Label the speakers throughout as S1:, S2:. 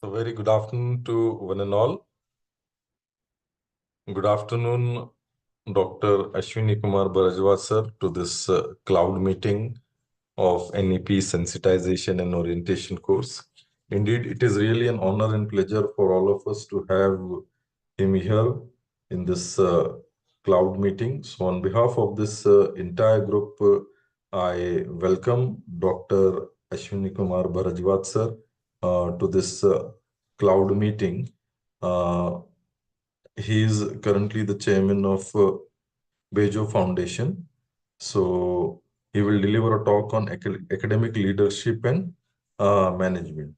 S1: A very good afternoon to one and all. Good afternoon, Dr. Ashwini Kumar Bhardwaj sir, to this cloud meeting of NEP Sensitization and Orientation course. Indeed, it is really an honor and pleasure for all of us to have him here in this cloud meeting. So on behalf of this entire group, I welcome Dr. Ashwini Kumar Bhardwaj sir to this cloud meeting. He is currently the chairman of Bejo Foundation. So he will deliver a talk on academic leadership and management.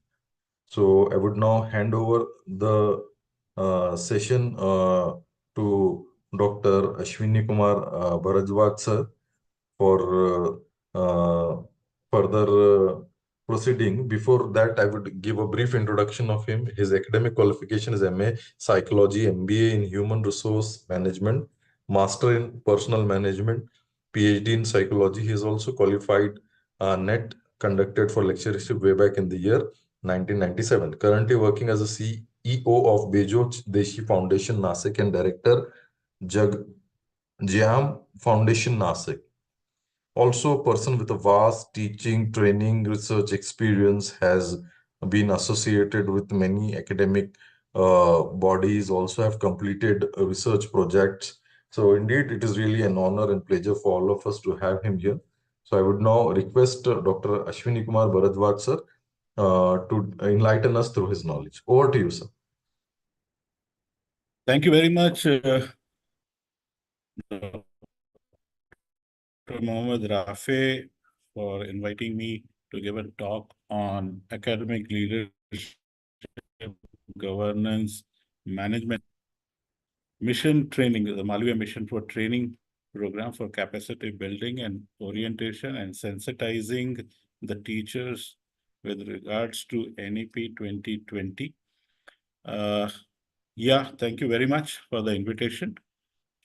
S1: So I would now hand over the session to Dr. Ashwini Kumar Bhardwaj sir for further proceeding. Before that, I would give a brief introduction of him. His academic qualification is MA Psychology, MBA in Human Resource Management, Master in Personal Management, PhD in Psychology. He is also qualified NET conducted for lectureship way back in the year 1997. Currently working as a CEO of Bejo Deshi Foundation, Nasik, and Director, Jam Foundation, Nasik. Also, a person with a vast teaching, training, research experience, has been associated with many academic bodies, also have completed research projects. So indeed, it is really an honor and pleasure for all of us to have him here. So I would now request Dr. Ashwini Kumar Bhardwaj sir to enlighten us through his knowledge. Over to you, sir.
S2: Thank you very much, Dr. Mohammad Rafe, for inviting me to give a talk on academic leadership, governance, management, mission training, the Malviya Mission for Training program for capacity building and orientation and sensitizing the teachers with regards to NEP 2020. Yeah, thank you very much for the invitation.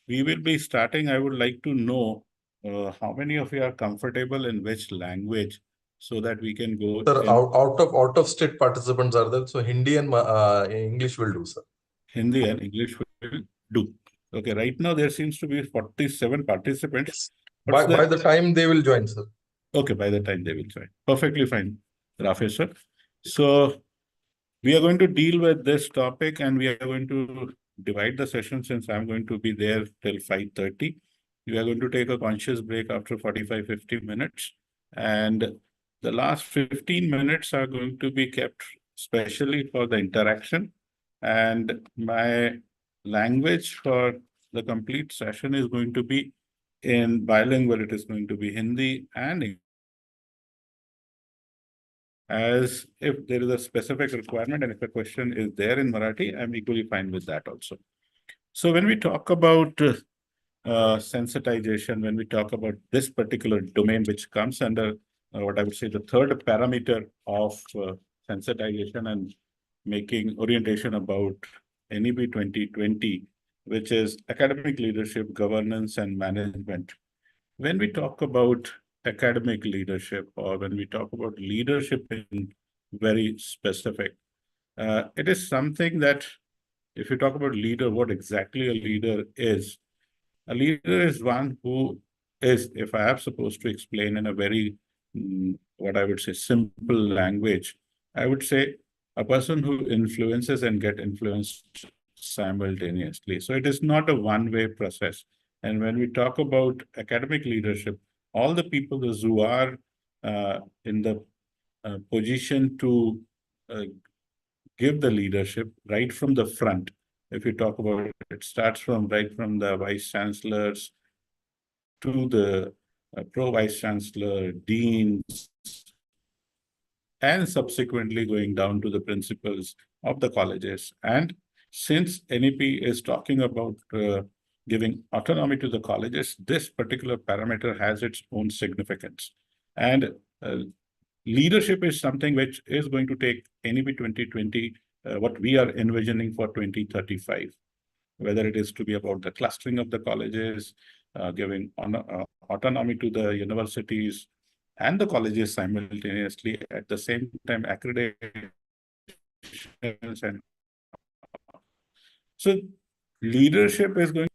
S2: We will be starting. I would like to know how many of you are comfortable in which language, so that we can go.
S1: Sir, out of state participants are there, so Hindi and English will do, sir.
S2: Hindi and English will do. Okay, right now there seems to be 47 participants.
S1: By the time they will join, sir.
S2: Okay, by the time they will join. Perfectly fine, Rafe sir. So we are going to deal with this topic, and we are going to divide the session, since I'm going to be there till 5:30. We are going to take a conscious break after 45-50 minutes. And the last 15 minutes are going to be kept specially for the interaction. And my language for the complete session is going to be in bilingual. It is going to be Hindi and English. As if there is a specific requirement and if a question is there in Marathi, I'm equally fine with that also. So when we talk about sensitization, when we talk about this particular domain, which comes under what I would say the third parameter of sensitization and making orientation about NEP 2020, which is academic leadership, governance, and management. When we talk about academic leadership, or when we talk about leadership in very specific, it is something that, if you talk about leader, what exactly a leader is one who is, if I am supposed to explain in a very, what I would say, simple language, I would say a person who influences and get influenced simultaneously. So it is not a one-way process. And when we talk about academic leadership, all the people who are in the position to give the leadership right from the front. If you talk about it, it starts from right from the vice chancellors to the pro-vice chancellor, deans, and subsequently going down to the principals of the colleges. And since NEP is talking about giving autonomy to the colleges, this particular parameter has its own significance. And leadership is something which is going to take NEP 2020, what we are envisioning for 2035, whether it is to be about the clustering of the colleges, giving autonomy to the universities and the colleges simultaneously, at the same time accreditation and so leadership is going,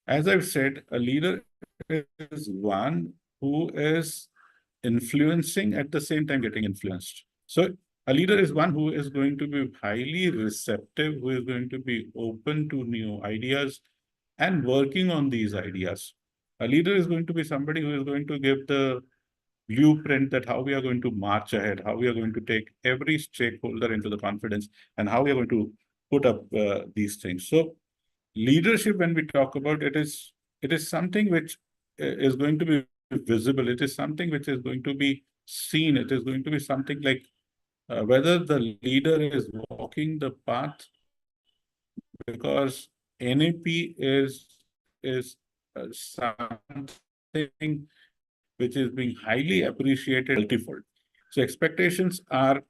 S2: as I've said, a leader is one who is influencing at the same time getting influenced. So a leader is one who is going to be highly receptive, who is going to be open to new ideas and working on these ideas. A leader is going to be somebody who is going to give the blueprint that how we are going to march ahead, how we are going to take every stakeholder into the confidence, and how we are going to put up these things. So leadership, when we talk about it is something which is going to be visible. It is something which is going to be seen. It is going to be something like whether the leader is walking the path, because NEP is something which is being highly appreciated multifold. So expectations are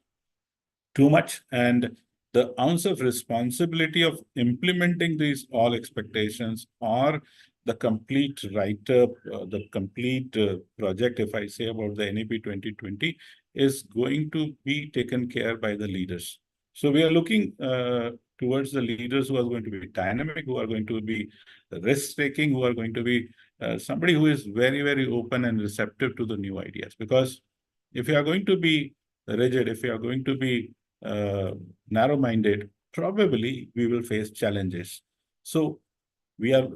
S2: too much, and the ounce of responsibility of implementing these all expectations or the complete write-up, the complete project, if I say about the NEP 2020, is going to be taken care by the leaders. So we are looking towards the leaders who are going to be dynamic, who are going to be risk-taking, who are going to be somebody who is very, very open and receptive to the new ideas. Because if you are going to be rigid, if you are going to be narrow-minded, probably we will face challenges. So we are,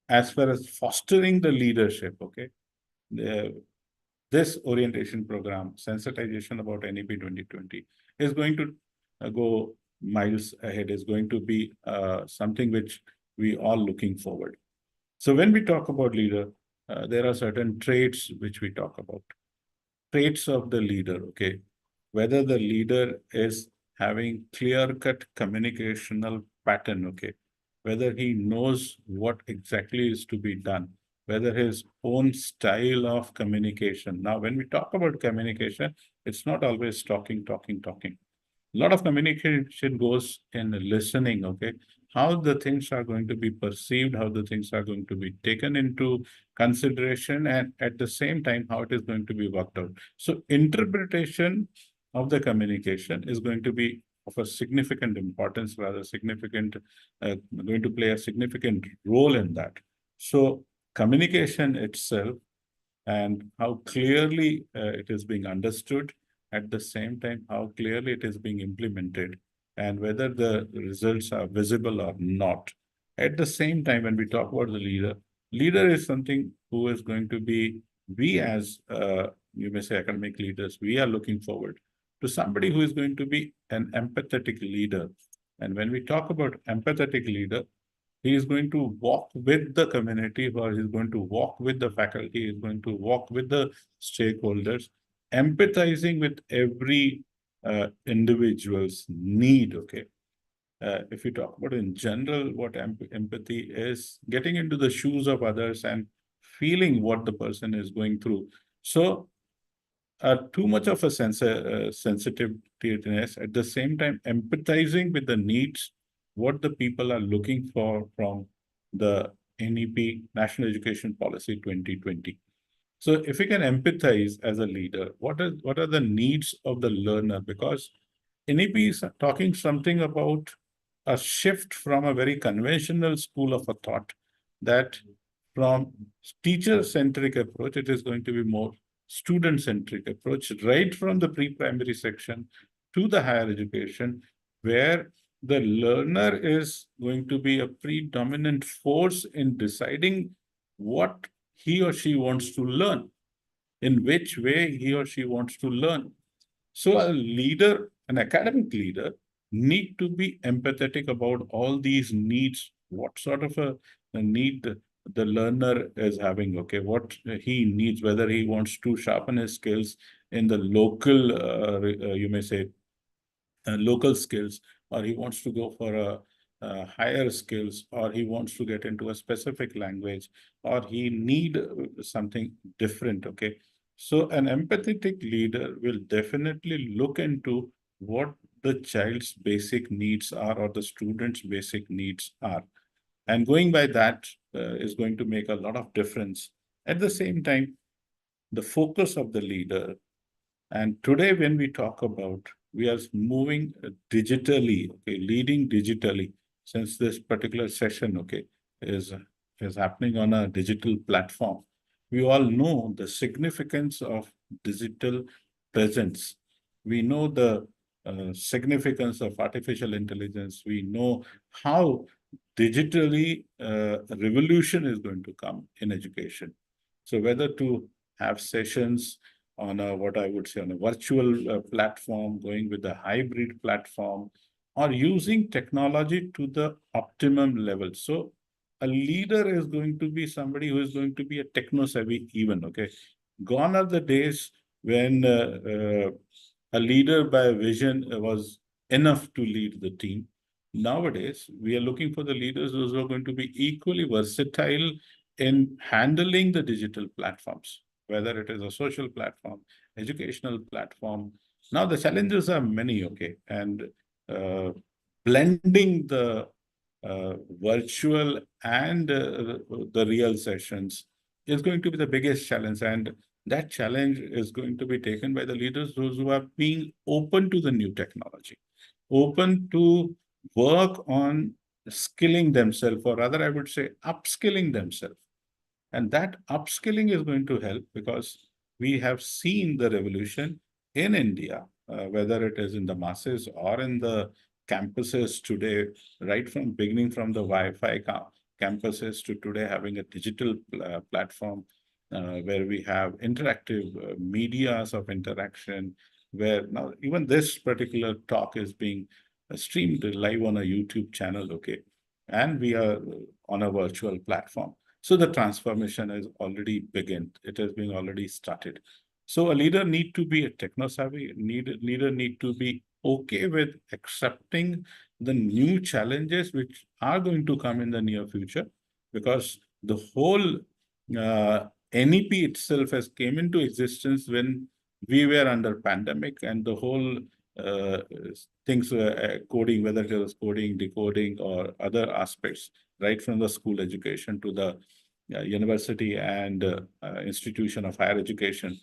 S2: as far as fostering the leadership, okay, this orientation program, sensitization about NEP 2020, is going to go miles ahead, is going to be something which we all looking forward. So when we talk about leader, there are certain traits which we talk about. Traits of the leader, okay? Whether the leader is having clear-cut communicational pattern, okay? Whether he knows what exactly is to be done, whether his own style of communication. Now, when we talk about communication, it's not always talking. A lot of communication goes in listening, okay? How the things are going to be perceived, how the things are going to be taken into consideration, and at the same time, how it is going to be worked out. So interpretation of the communication is going to be of a significant importance, rather significant, going to play a significant role in that. So communication itself and how clearly it is being understood, at the same time, how clearly it is being implemented, and whether the results are visible or not. At the same time, when we talk about the leader is something who is going to be, we as, you may say, academic leaders, we are looking forward to somebody who is going to be an empathetic leader. And when we talk about empathetic leader, he is going to walk with the community, or he's going to walk with the faculty, he's going to walk with the stakeholders, empathizing with every individual's need, okay? If you talk about in general, what empathy is, getting into the shoes of others and feeling what the person is going through. So too much of a sensitiveness, at the same time empathizing with the needs, what the people are looking for from the NEP, National Education Policy 2020. So if we can empathize as a leader, what are the needs of the learner? Because NEP is talking something about a shift from a very conventional school of a thought, that from teacher-centric approach, it is going to be more student-centric approach, right from the pre-primary section to the higher education, where the learner is going to be a predominant force in deciding what he or she wants to learn, in which way he or she wants to learn. So a leader, an academic leader, need to be empathetic about all these needs, what sort of a need the learner is having, okay, what he needs, whether he wants to sharpen his skills in the local, you may say, local skills, or he wants to go for a higher skills, or he wants to get into a specific language, or he need something different, okay? So an empathetic leader will definitely look into what the child's basic needs are, or the student's basic needs are. And going by that is going to make a lot of difference. At the same time, the focus of the leader, and today when we talk about we are moving digitally, okay, leading digitally, since this particular session, okay, is happening on a digital platform. We all know the significance of digital presence. We know the significance of artificial intelligence. We know how digitally revolution is going to come in education. So whether to have sessions on a, what I would say, on a virtual platform, going with a hybrid platform, or using technology to the optimum level. So a leader is going to be somebody who is going to be a techno-savvy even, okay? Gone are the days when a leader by vision was enough to lead the team. Nowadays, we are looking for the leaders who are going to be equally versatile in handling the digital platforms, whether it is a social platform, educational platform. Now the challenges are many, okay, and uh, blending the virtual and the real sessions is going to be the biggest challenge, and that challenge is going to be taken by the leaders, those who are being open to the new technology, open to work on skilling themselves, or rather, I would say upskilling themselves. And that upskilling is going to help because we have seen the revolution in India, whether it is in the masses or in the campuses today, right from beginning from the Wi-Fi campuses to today having a digital platform where we have interactive medias of interaction, where now even this particular talk is being streamed live on a YouTube channel, okay, and we are on a virtual platform. So the transformation has already begun. It has been already started. So a leader need to be a techno-savvy, leader need to be okay with accepting the new challenges which are going to come in the near future, because the whole NEP itself has came into existence when we were under pandemic, and the whole uh, things coding, whether it was coding, decoding, or other aspects, right from the school education to the university and institution of higher education,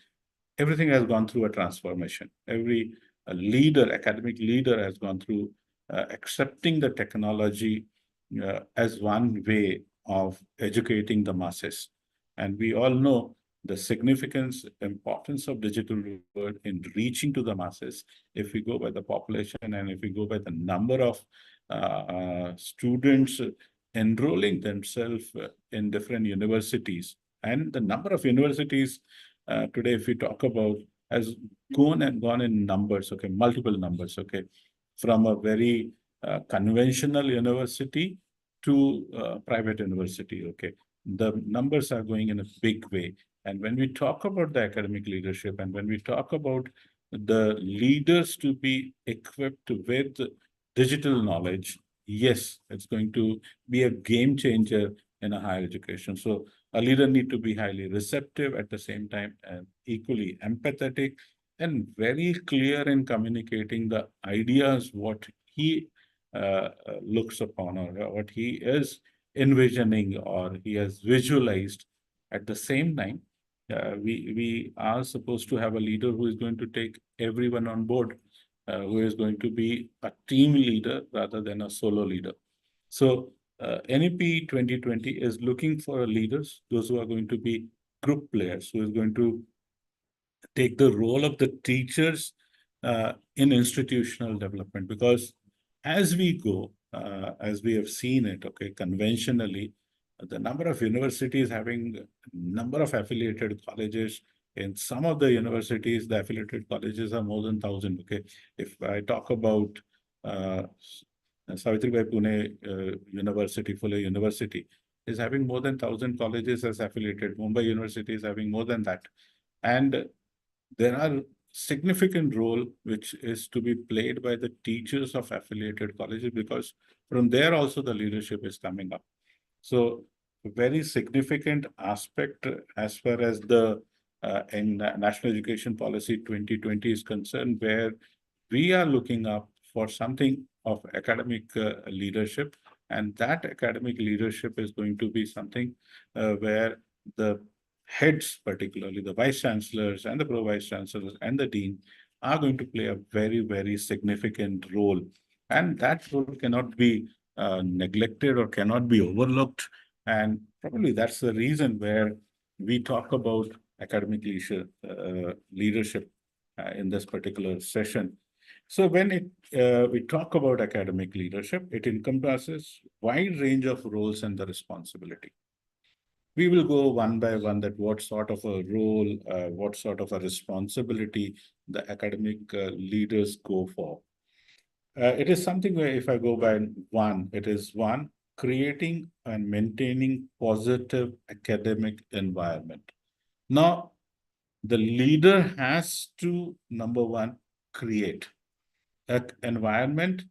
S2: everything has gone through a transformation. Every leader, academic leader, has gone through accepting the technology as one way of educating the masses. And we all know the significance, importance of digital world in reaching to the masses. If we go by the population and if we go by the number of students enrolling themselves in different universities, and the number of universities today, if we talk about, has gone in numbers, okay, multiple numbers, okay, from a very conventional university to private university, okay. The numbers are going in a big way. And when we talk about the academic leadership, and when we talk about the leaders to be equipped with digital knowledge, yes, it's going to be a game changer in a higher education. So a leader need to be highly receptive at the same time and equally empathetic and very clear in communicating the ideas, what he looks upon, or what he is envisioning or he has visualized. At the same time, we are supposed to have a leader who is going to take everyone on board, who is going to be a team leader rather than a solo leader. So NEP 2020 is looking for leaders, those who are going to be group players, who is going to take the role of the teachers in institutional development. Because as we go, as we have seen it, okay, conventionally, the number of universities having number of affiliated colleges. In some of the universities, the affiliated colleges are more than 1,000. Okay, if I talk about Savitribai Pune University, Fuller University, is having more than 1,000 colleges as affiliated. Mumbai University is having more than that. And there are significant role which is to be played by the teachers of affiliated colleges, because from there also the leadership is coming up. So a very significant aspect as far as the in National Education Policy 2020 is concerned, where we are looking up for something of academic leadership, and that academic leadership is going to be something where the heads, particularly the vice chancellors and the pro vice chancellors and the dean, are going to play a very, very significant role. And that role cannot be neglected or cannot be overlooked. And probably that's the reason where we talk about academic leadership in this particular session. So when we talk about academic leadership, it encompasses wide range of roles and the responsibility. We will go one by one that what sort of a role, what sort of a responsibility the academic leaders go for. It is something where if I go by one, it is one, creating and maintaining positive academic environment. Now, the leader has to, number one, create an environment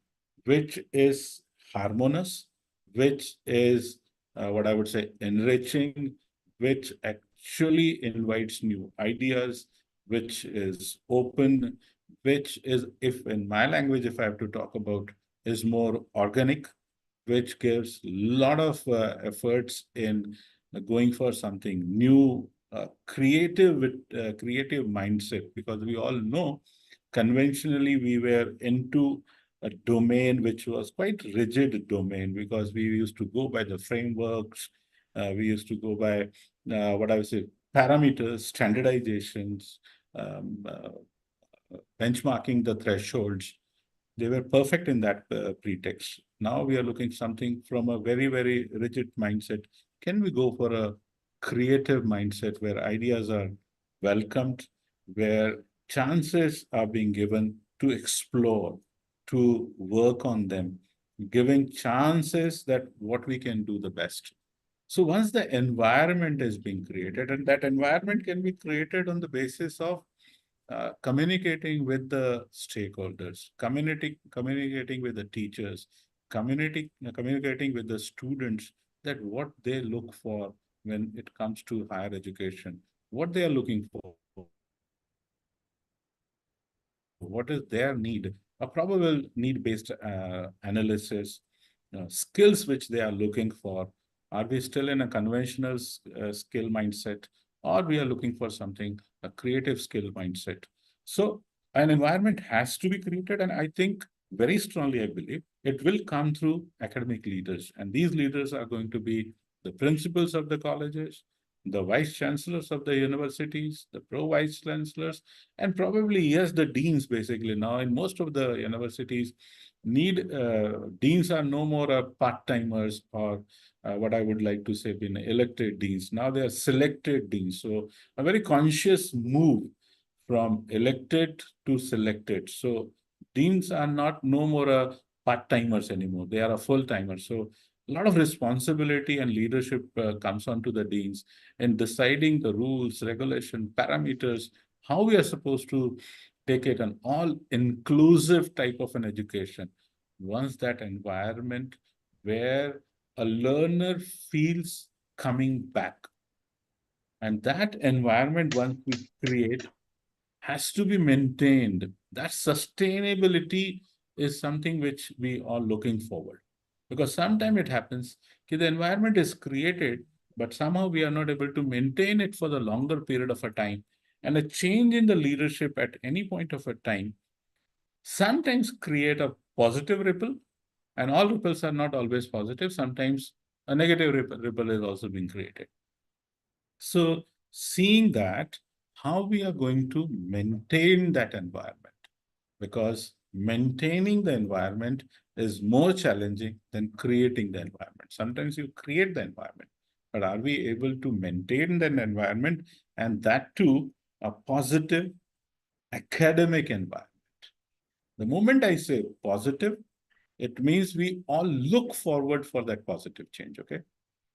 S2: which is harmonious, which is what I would say enriching, which actually invites new ideas, which is open, which is, if in my language, if I have to talk about, is more organic, which gives a lot of efforts in going for something new, creative with creative mindset, because we all know conventionally we were into a domain which was quite rigid domain, because we used to go by the frameworks, we used to go by what I would say parameters, standardizations, um, benchmarking the thresholds. They were perfect in that pretext. Now we are looking something from a very, very rigid mindset. Can we go for a creative mindset where ideas are welcomed, where chances are being given to explore, to work on them, giving chances that what we can do the best. So once the environment is being created, and that environment can be created on the basis of communicating with the stakeholders, communicating with the teachers, communicating with the students, that what they look for when it comes to higher education, what they are looking for, what is their need, a probable need-based analysis, skills which they are looking for. Are we still in a conventional skill mindset, or we are looking for something, a creative skill mindset? So an environment has to be created, and I think very strongly, I believe it will come through academic leaders. And these leaders are going to be the principals of the colleges, the vice chancellors of the universities, the pro vice chancellors, and probably, yes, the deans. Basically, now in most of the universities, deans are no more part-timers, or what I would like to say, been elected deans. Now they are selected deans. So a very conscious move from elected to selected. So deans are not no more part-timers anymore. They are a full-timer. So a lot of responsibility and leadership comes onto the deans in deciding the rules, regulation, parameters, how we are supposed to take it an all-inclusive type of an education. Once that environment where a learner feels coming back, and that environment, once we create, has to be maintained. That sustainability is something which we are looking forward. Because sometimes it happens, the environment is created, but somehow we are not able to maintain it for the longer period of a time. And a change in the leadership at any point of a time sometimes create a positive ripple, and all ripples are not always positive. Sometimes a negative ripple is also being created. So seeing that, how we are going to maintain that environment, because maintaining the environment is more challenging than creating the environment. Sometimes you create the environment, but are we able to maintain that environment, and that too a positive academic environment? The moment I say positive, it means we all look forward for that positive change, okay?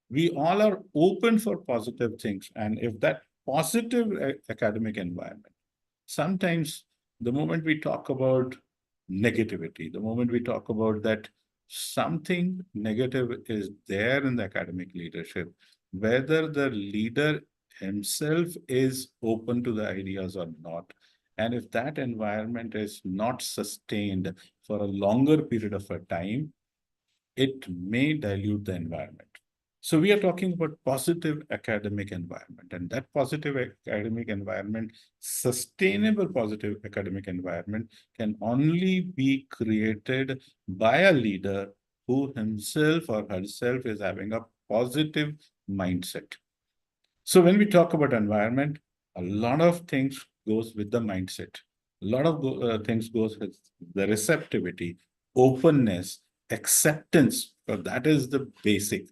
S2: We all are open for positive things. And if that positive academic environment, sometimes the moment we talk about negativity, the moment we talk about that something negative is there in the academic leadership, whether the leader himself is open to the ideas or not, and if that environment is not sustained for a longer period of a time, it may dilute the environment. So we are talking about positive academic environment, and that positive academic environment, sustainable positive academic environment, can only be created by a leader who himself or herself is having a positive mindset. So when we talk about environment, a lot of things goes with the mindset. A lot of things goes with the receptivity, openness, acceptance. So that is the basic.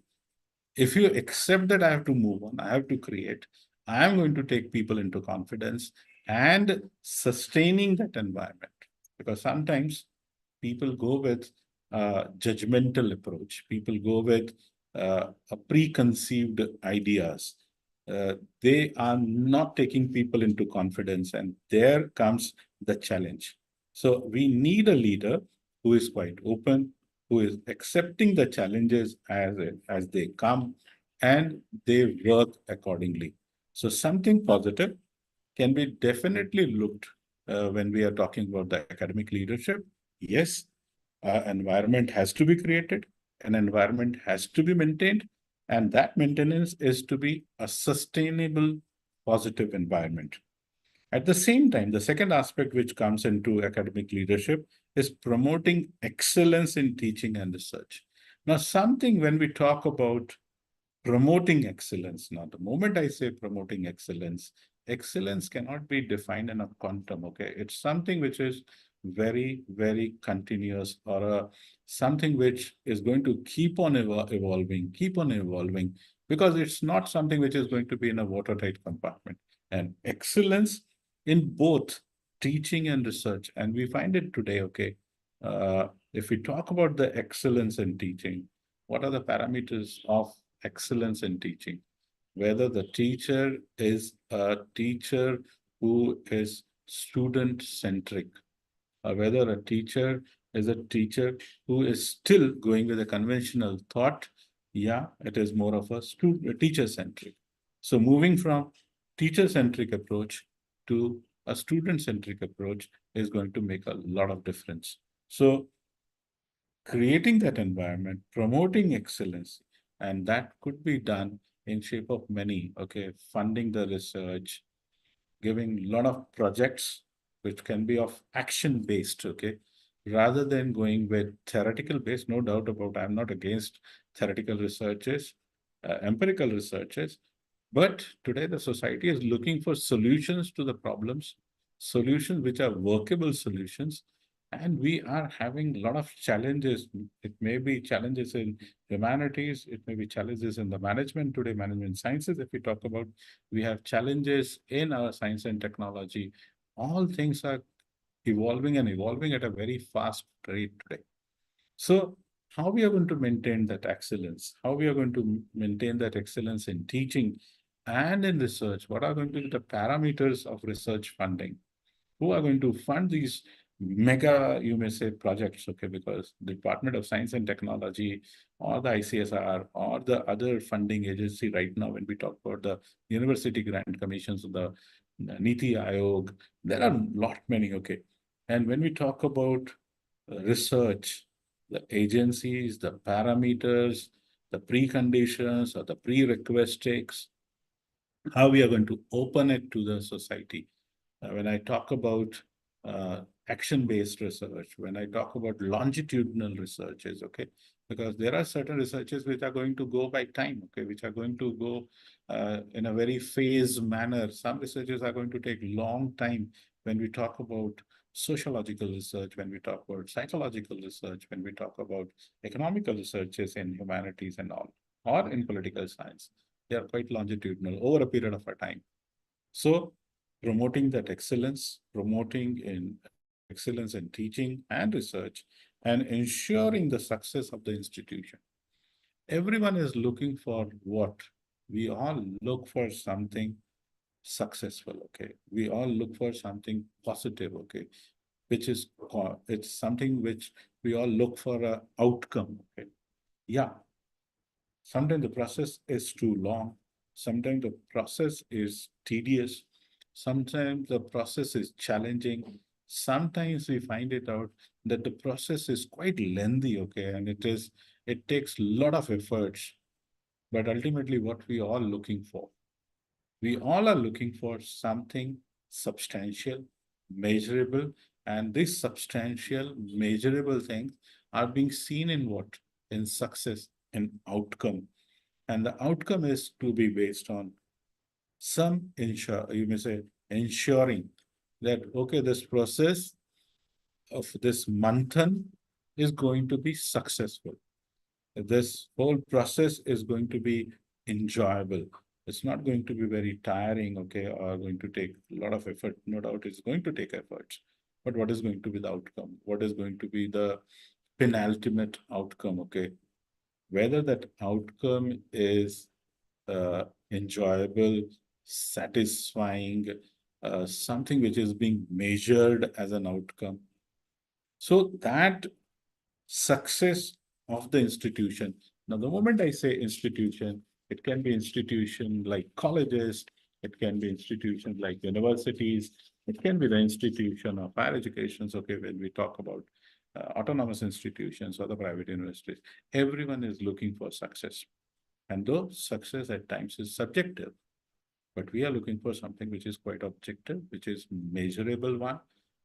S2: If you accept that I have to move on, I have to create, I am going to take people into confidence and sustaining that environment. Because sometimes people go with a judgmental approach, people go with a preconceived ideas. They are not taking people into confidence, and there comes the challenge. So we need a leader who is quite open, who is accepting the challenges as they come, and they work accordingly. So something positive can be definitely looked when we are talking about the academic leadership. Yes, environment has to be created, an environment has to be maintained, and that maintenance is to be a sustainable, positive environment. At the same time, the second aspect which comes into academic leadership is promoting excellence in teaching and research. Now, something when we talk about promoting excellence, now, the moment I say promoting excellence, excellence cannot be defined in a quantum, okay? It's something which is very, very continuous, or something which is going to keep on evolving, because it's not something which is going to be in a watertight compartment. And excellence in both teaching and research, and we find it today, okay? If we talk about the excellence in teaching, what are the parameters of excellence in teaching? Whether the teacher is a teacher who is student centric, or whether a teacher is a teacher who is still going with a conventional thought. Yeah, it is more of a teacher centric. So moving from teacher centric approach to a student centric approach is going to make a lot of difference. So creating that environment, promoting excellence, and that could be done in shape of many, okay, funding the research, giving a lot of projects which can be of action based, okay, rather than going with theoretical based. No doubt about, I'm not against theoretical researches, empirical researches, but today the society is looking for solutions to the problems, solutions which are workable solutions. And we are having a lot of challenges. It may be challenges in humanities, it may be challenges in the management today, management sciences. If we talk about, we have challenges in our science and technology. All things are evolving and evolving at a very fast rate today. So how we are going to maintain that excellence, how we are going to maintain that excellence in teaching and in research, what are going to be the parameters of research funding? Who are going to fund these mega, you may say, projects, okay, because the Department of Science and Technology or the ICSR or the other funding agency right now, when we talk about the university grant commissions, the NEP Aayog, there are lot many, okay. And when we talk about research, the agencies, the parameters, the preconditions or the prerequisites, how we are going to open it to the society. When I talk about action-based research, when I talk about longitudinal researches, okay, because there are certain researches which are going to go by time, okay, which are going to go in a very phased manner. Some researches are going to take long time when we talk about sociological research, when we talk about psychological research, when we talk about economical researches in humanities and all, or in political science. They are quite longitudinal over a period of a time. So promoting that excellence, promoting in excellence in teaching and research, and ensuring the success of the institution. Everyone is looking for what? We all look for something successful, okay? We all look for something positive, okay? Which is, it's something which we all look for a outcome, okay? Yeah, sometimes the process is too long. Sometimes the process is tedious. Sometimes the process is challenging. Sometimes we find it out that the process is quite lengthy, okay, and it takes a lot of efforts. But ultimately, what we all looking for, we all are looking for something substantial, measurable, and these substantial, measurable things are being seen in what? In success, in outcome. And the outcome is to be based on some you may say, ensuring that, okay, this process of this manthan is going to be successful. This whole process is going to be enjoyable. It's not going to be very tiring, okay, or going to take a lot of effort. No doubt it's going to take efforts. But what is going to be the outcome? What is going to be the penultimate outcome, okay? Whether that outcome is enjoyable, satisfying, something which is being measured as an outcome. So that success of the institution. Now, the moment I say institution, it can be institution like colleges, it can be institutions like universities, it can be the institution of higher educations. Okay, when we talk about autonomous institutions or the private universities, everyone is looking for success. And though success at times is subjective, but we are looking for something which is quite objective, which is measurable one,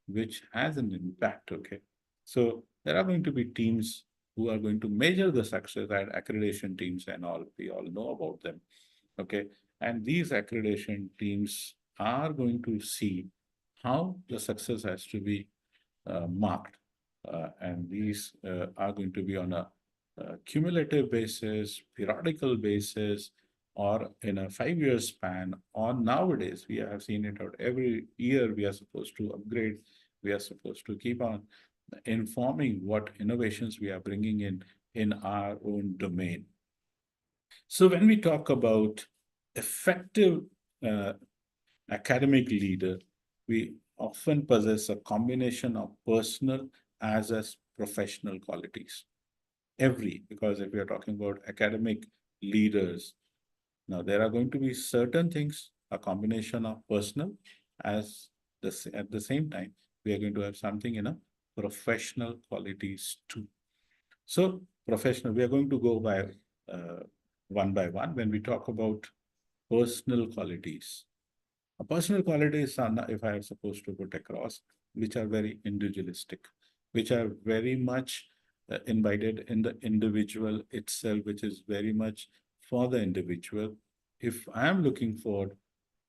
S2: which has an impact, okay? So there are going to be teams who are going to measure the success, and accreditation teams and all, we all know about them, okay? And these accreditation teams are going to see how the success has to be marked. And these are going to be on a cumulative basis, periodical basis, or in a 5-year span, or nowadays, we have seen it out every year, we are supposed to upgrade, we are supposed to keep on informing what innovations we are bringing in our own domain. So when we talk about effective uh, academic leader, we often possess a combination of personal as well as professional qualities. Because if we are talking about academic leaders, now there are going to be certain things, a combination of personal as at the same time, we are going to have something in a professional qualities too. So professional, we are going to go one by one. When we talk about personal qualities, personal qualities are not, if I am supposed to put across, which are very individualistic, which are very much invited in the individual itself, which is very much for the individual. If I am looking for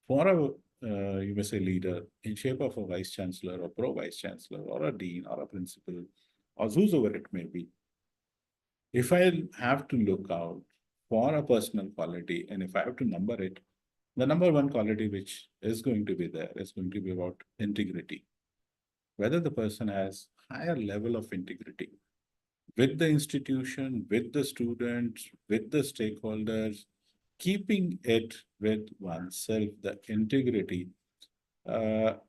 S2: a, you may say, leader in shape of a vice chancellor or pro vice chancellor or a dean or a principal or whosoever it may be, if I have to look out for a personal quality and if I have to number it, the number one quality which is going to be there is going to be about integrity. Whether the person has higher level of integrity with the institution, with the students, with the stakeholders, keeping it with oneself, the integrity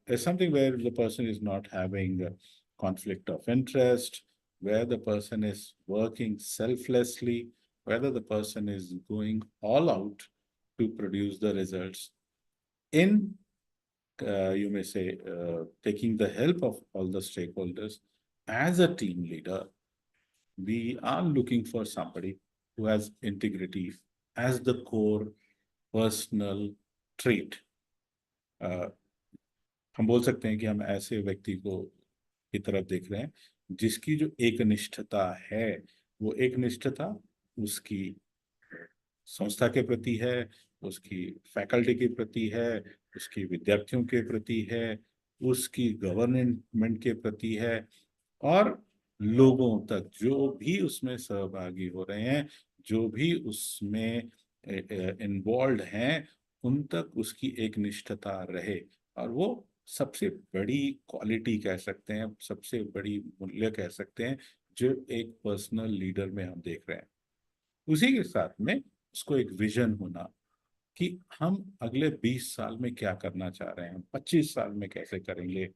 S2: is something where the person is not having a conflict of interest, where the person is working selflessly, whether the person is going all out to produce the results in, you may say, taking the help of all the stakeholders. As a team leader, we are looking for somebody who has integrity as the core personal trait. हम बोल सकते हैं कि हम ऐसे व्यक्ति को की तरफ देख रहे हैं जिसकी जो एकनिष्ठता है, वो एकनिष्ठता उसकी संस्था के प्रति है, उसकी फैकल्टी के प्रति है, उसकी विद्यार्थियों के प्रति है, उसकी गवर्नमेंट के प्रति है, और लोगों तक जो भी उसमें सहभागी हो रहे हैं, जो भी उसमें इन्वॉल्व हैं, उन तक उसकी एक निष्ठता रहे। और वो सबसे बड़ी क्वालिटी कह सकते हैं, सबसे बड़ी मूल्य कह सकते हैं जो एक पर्सनल लीडर में हम देख रहे हैं। उसी के साथ में उसको एक विजन होना कि हम अगले 20 साल में क्या करना चाह रहे हैं, 25 साल में कैसे करेंगे।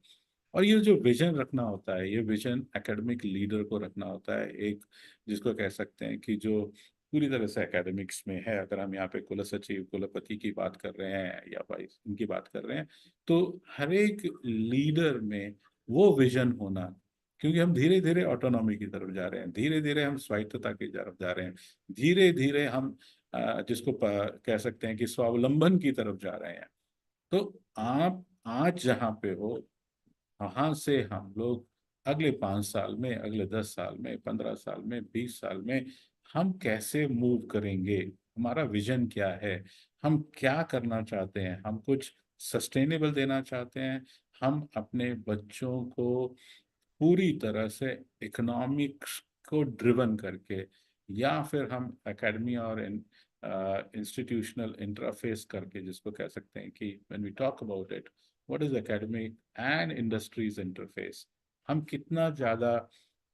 S2: और ये जो विजन रखना होता है, ये विजन एकेडमिक लीडर को रखना होता है, एक जिसको कह सकते हैं कि जो पूरी तरह से एकेडमिक्स में है। अगर हम यहाँ पे कुल सचिव, कुलपति की बात कर रहे हैं या वाइस इनकी बात कर रहे हैं, तो हर एक लीडर में वो विजन होना, क्योंकि हम धीरे धीरे ऑटोनॉमी की तरफ जा रहे हैं, धीरे धीरे हम स्वायत्तता की तरफ जा रहे हैं, धीरे धीरे हम जिसको कह सकते हैं कि स्वावलंबन की तरफ जा रहे हैं। तो आप आज जहाँ पे हो, वहां से हम लोग अगले 5 साल में, अगले 10 साल में, 15 साल में, 20 साल में हम कैसे मूव करेंगे, हमारा विजन क्या है, हम क्या करना चाहते हैं, हम कुछ सस्टेनेबल देना चाहते हैं, हम अपने बच्चों को पूरी तरह से इकोनॉमिक्स को ड्रिवन करके, या फिर हम एकेडमी और इंस्टीट्यूशनल इंटरफेस करके, जिसको कह सकते हैं कि when we talk about it, what is academic and industries interface, हम कितना ज़्यादा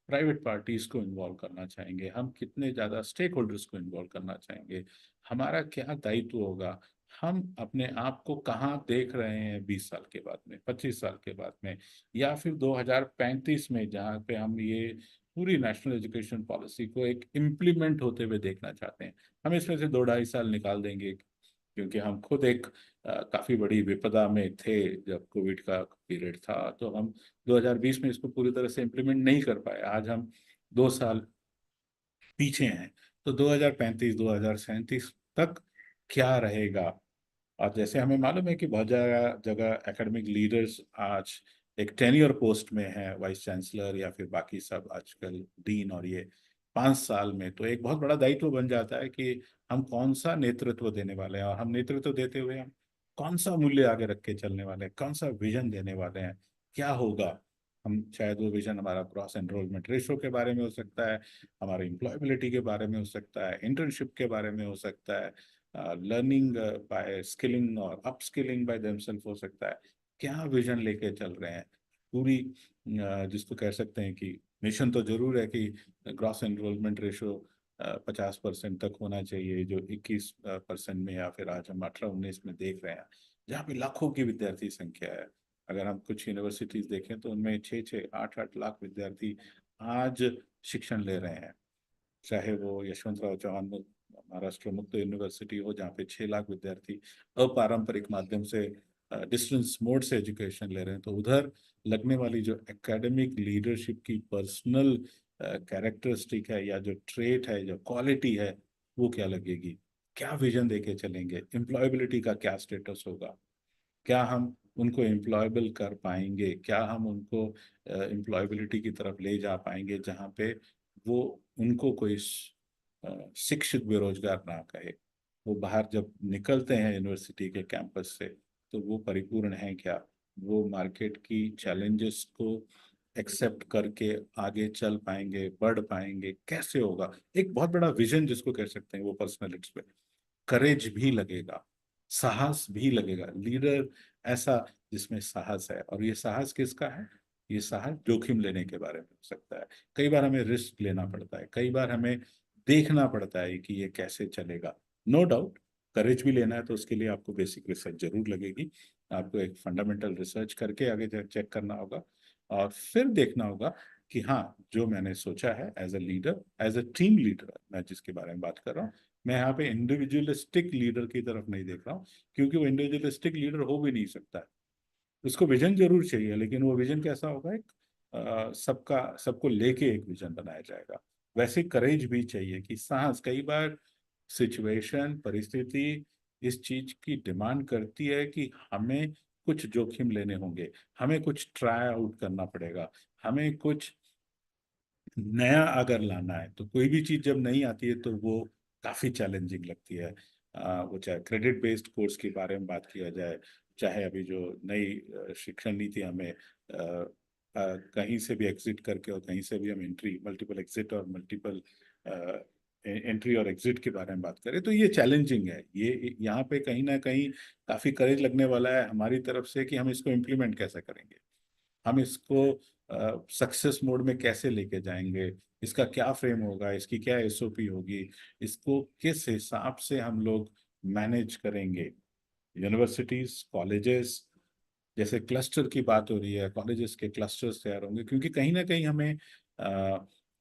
S2: प्राइवेट पार्टीज को इन्वॉल्व करना चाहेंगे, हम कितने ज़्यादा स्टेक होल्डर्स को इन्वॉल्व करना चाहेंगे, हमारा क्या दायित्व होगा, हम अपने आप को कहाँ देख रहे हैं 20 साल के बाद में, 25 साल के बाद में, या फिर 2035 में, जहाँ पे हम ये पूरी नेशनल एजुकेशन पॉलिसी को एक इम्प्लीमेंट होते हुए देखना चाहते हैं। हम इसमें से 2-2.5 साल निकाल देंगे, क्योंकि हम खुद एक काफी बड़ी विपदा में थे जब कोविड का पीरियड था, तो हम 2020 में इसको पूरी तरह से इम्प्लीमेंट नहीं कर पाए। आज हम 2 साल पीछे हैं। तो 2035 2037 तक क्या रहेगा। और जैसे हमें मालूम है कि बहुत जगह जगह एकेडमिक लीडर्स आज एक टेन्योर पोस्ट में है, वाइस चांसलर या फिर बाकी सब आजकल डीन, और ये 5 साल में तो एक बहुत बड़ा दायित्व बन जाता है कि हम कौन सा नेतृत्व देने वाले हैं, और हम नेतृत्व देते हुए हम कौन सा मूल्य आगे रख के चलने वाले हैं, कौन सा विजन देने वाले हैं, क्या होगा। हम शायद वो विजन हमारा क्रॉस एनरोलमेंट रेशो के बारे में हो सकता है, हमारे एम्प्लॉयबिलिटी के बारे में हो सकता है, इंटर्नशिप के बारे में हो सकता है, लर्निंग बाय स्किलिंग और अपस्किलिंग बाय देमसेल्फ हो सकता है। क्या विजन लेके चल रहे हैं पूरी, जिसको कह सकते हैं कि मिशन तो जरूर है कि ग्रॉस एनरोलमेंट रेशो 50% तक होना चाहिए, जो 21% में या फिर आज हम 18-19 में देख रहे हैं, जहाँ पे लाखों की विद्यार्थी संख्या है। अगर हम कुछ यूनिवर्सिटीज देखें तो उनमें 6-6 8-8 लाख विद्यार्थी आज शिक्षण ले रहे हैं, चाहे वो यशवंतराव चौहान महाराष्ट्र मुक्त यूनिवर्सिटी हो, जहाँ पे 6 लाख विद्यार्थी अपारंपरिक माध्यम से डिस्टेंस मोड से एजुकेशन ले रहे हैं। तो उधर लगने वाली जो एकेडमिक लीडरशिप की पर्सनल कैरेक्टरिस्टिक है, या जो ट्रेट है, जो क्वालिटी है, वो क्या लगेगी, क्या विजन देके चलेंगे, एम्प्लॉयबिलिटी का क्या स्टेटस होगा, क्या हम उनको एम्प्लॉयबल कर पाएंगे, क्या हम उनको एम्प्लॉयबिलिटी की तरफ ले जा पाएंगे, जहाँ पे वो उनको कोई शिक्षित बेरोजगार ना कहे। वो बाहर जब निकलते हैं यूनिवर्सिटी के कैंपस से, तो वो परिपूर्ण है क्या, वो मार्केट की चैलेंजेस को एक्सेप्ट करके आगे चल पाएंगे, बढ़ पाएंगे, कैसे होगा। एक बहुत बड़ा विजन जिसको कह सकते हैं, वो पर्सनलिटीज पे करेज भी लगेगा, साहस भी लगेगा, लीडर ऐसा जिसमें साहस है। और ये साहस किसका है, ये साहस जोखिम लेने के बारे में हो सकता है। कई बार हमें रिस्क लेना पड़ता है, कई बार हमें देखना पड़ता है कि ये कैसे चलेगा। नो डाउट, करेज भी लेना है तो उसके लिए आपको बेसिक रिसर्च जरूर लगेगी, आपको एक फंडामेंटल रिसर्च करके आगे चेक करना होगा, और फिर देखना होगा कि हाँ, जो मैंने सोचा है as a leader, as a team leader, मैं जिसके बारे में बात कर रहा हूँ, मैं यहाँ पे इंडिविजुअलिस्टिक लीडर की तरफ नहीं देख रहा हूँ, क्योंकि वो इंडिविजुअलिस्टिक लीडर हो भी नहीं सकता है। उसको विजन जरूर चाहिए, लेकिन वो विजन कैसा होगा, एक सबका सबको लेके एक विजन बनाया जाएगा। वैसे करेज भी चाहिए, कि साहस, कई बार सिचुएशन, परिस्थिति इस चीज की डिमांड करती है कि हमें कुछ जोखिम लेने होंगे, हमें कुछ ट्राई आउट करना पड़ेगा, हमें कुछ नया अगर लाना है। तो कोई भी चीज जब नहीं आती है तो वो काफी चैलेंजिंग लगती है। वो चाहे क्रेडिट बेस्ड कोर्स के बारे में बात किया जाए, चाहे अभी जो नई शिक्षण नीति हमें कहीं से भी एग्जिट करके और कहीं से भी हम एंट्री, मल्टीपल एग्जिट और मल्टीपल एंट्री और एग्जिट के बारे में बात करें, तो ये चैलेंजिंग है। ये यहाँ पे कहीं ना कहीं काफी करेज लगने वाला है हमारी तरफ से, कि हम इसको इम्प्लीमेंट कैसे करेंगे, हम इसको सक्सेस मोड में कैसे लेके जाएंगे, इसका क्या फ्रेम होगा, इसकी क्या एसओपी होगी, इसको किस हिसाब से हम लोग मैनेज करेंगे। यूनिवर्सिटीज, कॉलेजेस, जैसे क्लस्टर की बात हो रही है, कॉलेजेस के क्लस्टर्स तैयार होंगे, क्योंकि कहीं ना कहीं हमें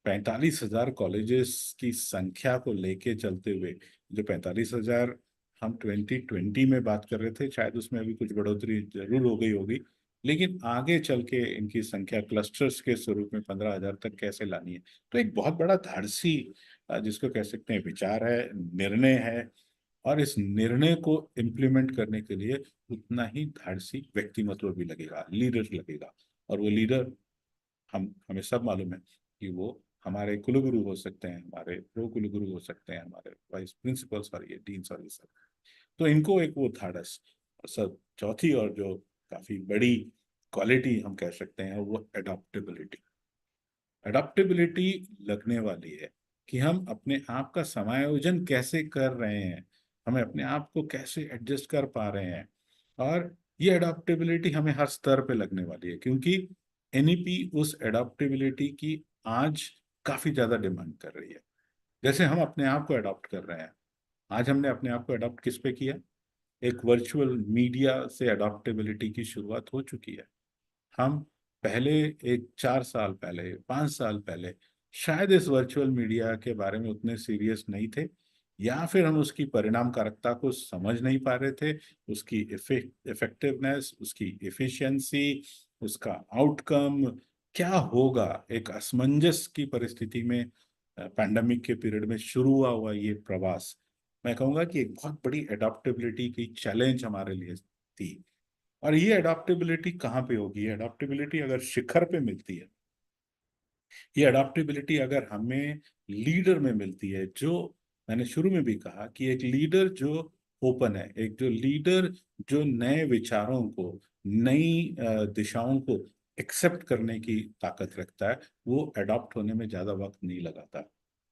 S2: 45,000 कॉलेजेस की संख्या को लेके चलते हुए, जो 45,000 हम 2020 में बात कर रहे थे, शायद उसमें अभी कुछ बढ़ोतरी जरूर हो गई होगी, लेकिन आगे चल के इनकी संख्या क्लस्टर्स के स्वरूप में 15,000 तक कैसे लानी है। तो एक बहुत बड़ा धाड़सी जिसको कह सकते हैं विचार है, निर्णय है, और इस निर्णय को इम्प्लीमेंट करने के लिए उतना ही धाड़सी व्यक्तिमत्व भी लगेगा, लीडर लगेगा। और वो लीडर हमें सब मालूम है कि वो हमारे कुलगुरु हो सकते हैं, हमारे प्रो कुलगुरु हो सकते हैं, हमारे वाइस प्रिंसिपल्स और ये डीन्स और ये सब। तो इनको एक वो धाड़स और सब। चौथी और जो काफी बड़ी क्वालिटी हम कह सकते हैं वो अडॉप्टेबिलिटी। अडॉप्टेबिलिटी लगने वाली है कि हम अपने आप का समायोजन कैसे कर रहे हैं, हमें अपने आप को कैसे एडजस्ट कर पा रहे हैं। और ये अडॉप्टेबिलिटी हमें हर स्तर पे लगने वाली है, क्योंकि एनईपी उस अडॉप्टेबिलिटी की आज काफी ज्यादा डिमांड कर रही है। जैसे हम अपने आप को अडॉप्ट कर रहे हैं, आज हमने अपने आप को अडॉप्ट किस पे किया? एक वर्चुअल मीडिया से अडॉप्टेबिलिटी की शुरुआत हो चुकी है। हम पहले एक 4 साल पहले, 5 साल पहले शायद इस वर्चुअल मीडिया के बारे में उतने सीरियस नहीं थे, या फिर हम उसकी परिणामकारकता को समझ नहीं पा रहे थे, उसकी इफेक्टिवनेस, उसकी इफिशिएंसी, उसका आउटकम क्या होगा। एक असमंजस की परिस्थिति में पैंडेमिक के पीरियड में शुरू हुआ ये प्रवास, मैं कहूँगा कि एक बहुत बड़ी अडॉप्टेबिलिटी की चैलेंज हमारे लिए थी। और ये अडॉप्टेबिलिटी कहाँ पे होगी? ये अडॉप्टेबिलिटी अगर शिखर पे मिलती है, ये अडॉप्टेबिलिटी अगर हमें लीडर में मिलती है, जो मैंने शुरू में भी कहा कि एक लीडर जो ओपन है, एक जो लीडर जो नए विचारों को, नई दिशाओं को एक्सेप्ट करने की ताकत रखता है, वो अडॉप्ट होने में ज्यादा वक्त नहीं लगाता।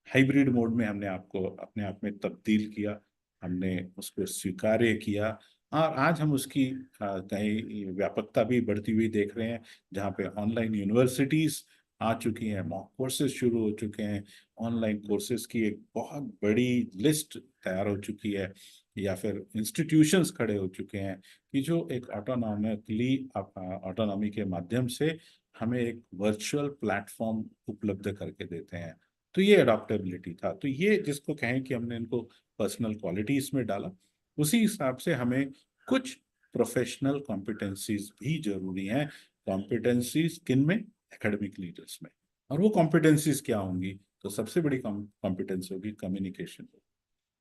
S2: हाइब्रिड मोड में हमने आपको अपने आप में तब्दील किया, हमने उसको स्वीकार्य किया, और आज हम उसकी कहीं व्यापकता भी बढ़ती हुई देख रहे हैं, जहाँ पे ऑनलाइन यूनिवर्सिटीज आ चुकी हैं, मॉक कोर्सेज शुरू हो चुके हैं, ऑनलाइन कोर्सेज की एक बहुत बड़ी लिस्ट तैयार हो चुकी है, या फिर इंस्टीट्यूशंस खड़े हो चुके हैं कि जो एक ऑटोनॉमी के माध्यम से हमें एक वर्चुअल प्लेटफॉर्म उपलब्ध करके देते हैं। तो ये अडॉप्टेबिलिटी था। तो ये जिसको कहें कि हमने इनको पर्सनल क्वालिटीज में डाला, उसी हिसाब से हमें कुछ प्रोफेशनल कॉम्पिटेंसीज भी जरूरी हैं। कॉम्पिटेंसीज किन में? एकेडमिक लीडर्स में। और वो कॉम्पिटेंसीज क्या होंगी? तो सबसे बड़ी कॉम्पिटेंस होगी कम्युनिकेशन।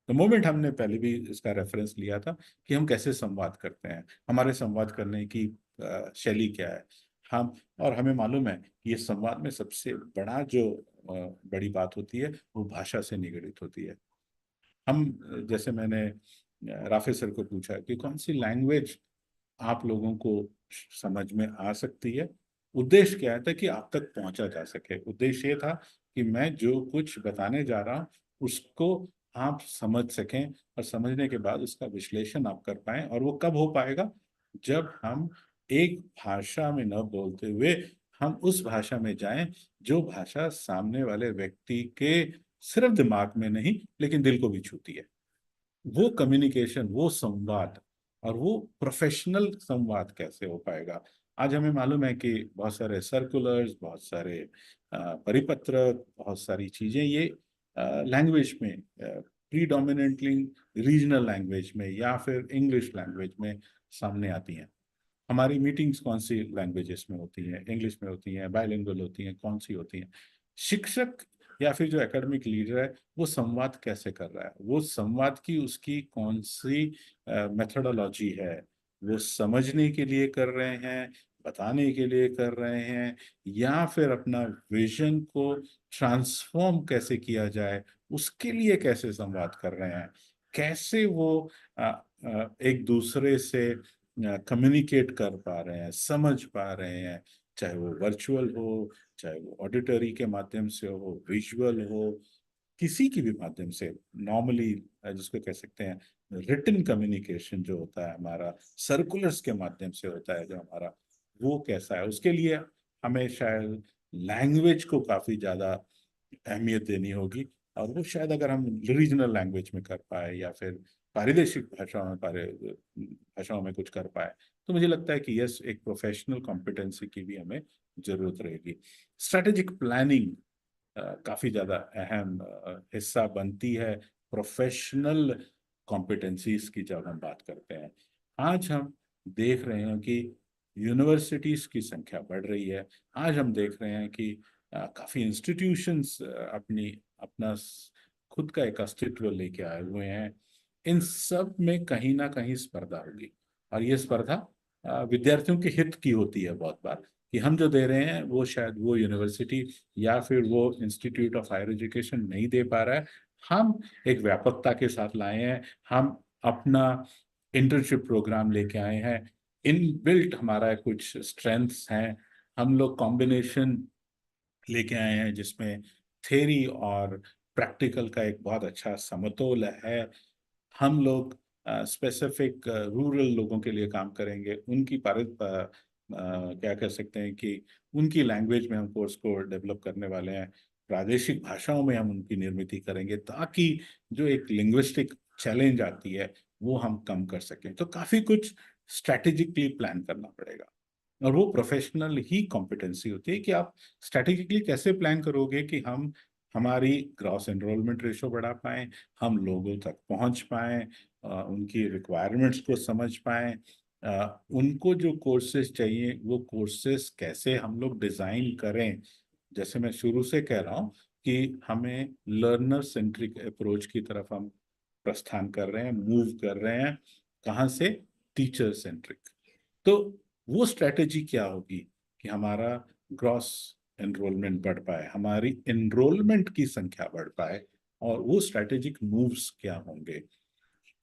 S2: तो मोमेंट हमने पहले भी इसका रेफरेंस लिया था कि हम कैसे संवाद करते हैं, हमारे संवाद करने की शैली क्या है। हम और हमें मालूम है कि ये संवाद में सबसे बड़ा जो बड़ी बात होती है वो भाषा से निगडित होती है। हम जैसे मैंने राफे सर को पूछा कि कौन सी लैंग्वेज आप लोगों को समझ में आ सकती है, उद्देश्य क्या है था कि आप तक पहुंचा जा सके। उद्देश्य ये था कि मैं जो कुछ बताने जा रहा हूँ उसको आप समझ सकें, और समझने के बाद उसका विश्लेषण आप कर पाएं। और वो कब हो पाएगा? जब हम एक भाषा में न बोलते हुए हम उस भाषा में जाएं जो भाषा सामने वाले व्यक्ति के सिर्फ दिमाग में नहीं लेकिन दिल को भी छूती है। वो कम्युनिकेशन, वो संवाद, और वो प्रोफेशनल संवाद कैसे हो पाएगा? आज हमें मालूम है कि बहुत सारे सर्कुलर्स, बहुत सारे परिपत्र, बहुत सारी चीजें ये लैंग्वेज में, प्रीडोमिनेंटली रीजनल लैंग्वेज में या फिर इंग्लिश लैंग्वेज में सामने आती हैं। हमारी मीटिंग्स कौन सी लैंग्वेजेस में होती हैं? इंग्लिश में होती हैं, बायलिंगुअल होती हैं, कौन सी होती हैं? शिक्षक या फिर जो एकेडमिक लीडर है वो संवाद कैसे कर रहा है? वो संवाद की उसकी कौन सी मेथोडोलॉजी है? वो समझने के लिए कर रहे हैं, बताने के लिए कर रहे हैं, या फिर अपना विजन को ट्रांसफॉर्म कैसे किया जाए उसके लिए कैसे संवाद कर रहे हैं? कैसे वो एक दूसरे से कम्युनिकेट कर पा रहे हैं, समझ पा रहे हैं, चाहे वो वर्चुअल हो, चाहे वो ऑडिटरी के माध्यम से हो, विजुअल हो, किसी की भी माध्यम से। नॉर्मली जिसको कह सकते हैं रिटन कम्युनिकेशन जो होता है हमारा, सर्कुलर्स के माध्यम से होता है जो हमारा, वो कैसा है? उसके लिए हमें शायद लैंग्वेज को काफी ज्यादा अहमियत देनी होगी। और वो शायद अगर हम रीजनल लैंग्वेज में कर पाए या फिर पारिदेशिक भाषाओं में कुछ कर पाए, तो मुझे लगता है कि यस, एक प्रोफेशनल कॉम्पिटेंसी की भी हमें जरूरत रहेगी। स्ट्रेटेजिक प्लानिंग काफी ज्यादा अहम हिस्सा बनती है प्रोफेशनल कॉम्पिटेंसीज की जब हम बात करते हैं। आज हम देख रहे हैं कि यूनिवर्सिटीज की संख्या बढ़ रही है। आज हम देख रहे हैं कि काफी इंस्टीट्यूशंस अपनी अपना खुद का एक अस्तित्व लेके आए हुए हैं। इन सब में कहीं ना कहीं स्पर्धा होगी, और ये स्पर्धा विद्यार्थियों के हित की होती है बहुत बार, कि हम जो दे रहे हैं वो शायद वो यूनिवर्सिटी या फिर वो इंस्टीट्यूट ऑफ हायर एजुकेशन नहीं दे पा रहा है। हम एक व्यापकता के साथ लाए हैं, हम अपना इंटर्नशिप प्रोग्राम लेके आए हैं, इन बिल्ट हमारा कुछ स्ट्रेंथ्स हैं, हम लोग कॉम्बिनेशन लेके आए हैं जिसमें थ्योरी और प्रैक्टिकल का एक बहुत अच्छा समतोल है। हम लोग स्पेसिफिक रूरल लोगों के लिए काम करेंगे, उनकी क्या कह सकते हैं कि उनकी लैंग्वेज में हम कोर्स को डेवलप करने वाले हैं, प्रादेशिक भाषाओं में हम उनकी निर्मित करेंगे, ताकि जो एक लिंग्विस्टिक चैलेंज आती है वो हम कम कर सकें। तो काफी कुछ स्ट्रैटेजिकली प्लान करना पड़ेगा, और वो प्रोफेशनल ही कॉम्पिटेंसी होती है कि आप स्ट्रैटेजिकली कैसे प्लान करोगे कि हम हमारी ग्रॉस एनरोलमेंट रेशो बढ़ा पाए, हम लोगों तक पहुंच पाए, उनकी रिक्वायरमेंट्स को समझ पाए, उनको जो कोर्सेज चाहिए वो कोर्सेज कैसे हम लोग डिजाइन करें। जैसे मैं शुरू से कह रहा हूँ कि हमें लर्नर सेंट्रिक अप्रोच की तरफ हम प्रस्थान कर रहे हैं, मूव कर रहे हैं। कहाँ से? Teacher centric. तो वो स्ट्रेटेजी क्या होगी कि हमारा ग्रॉस एनरोलमेंट बढ़ पाए, हमारी एनरोलमेंट की संख्या बढ़ पाए, और वो स्ट्रेटेजिक मूव्स क्या होंगे।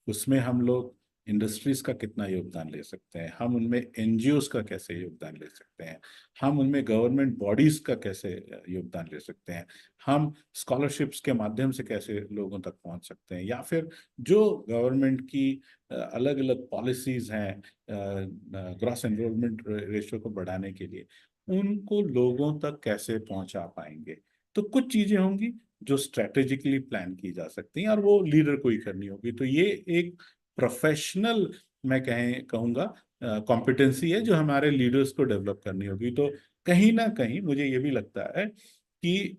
S2: उसमें हम लोग इंडस्ट्रीज का कितना योगदान ले सकते हैं, हम उनमें एनजीओज का कैसे योगदान ले सकते हैं, हम उनमें गवर्नमेंट बॉडीज का कैसे योगदान ले सकते हैं, हम स्कॉलरशिप्स के माध्यम से कैसे लोगों तक पहुंच सकते हैं, या फिर जो गवर्नमेंट की अलग अलग पॉलिसीज हैं ग्रॉस एनरोलमेंट रेशियो को बढ़ाने के लिए, उनको लोगों तक कैसे पहुंचा पाएंगे। तो कुछ चीजें होंगी जो स्ट्रेटेजिकली प्लान की जा सकती हैं, और वो लीडर को ही करनी होगी। तो ये एक प्रोफेशनल, मैं कहूँगा कॉम्पिटेंसी है जो हमारे लीडर्स को डेवलप करनी होगी। तो कहीं ना कहीं मुझे ये भी लगता है कि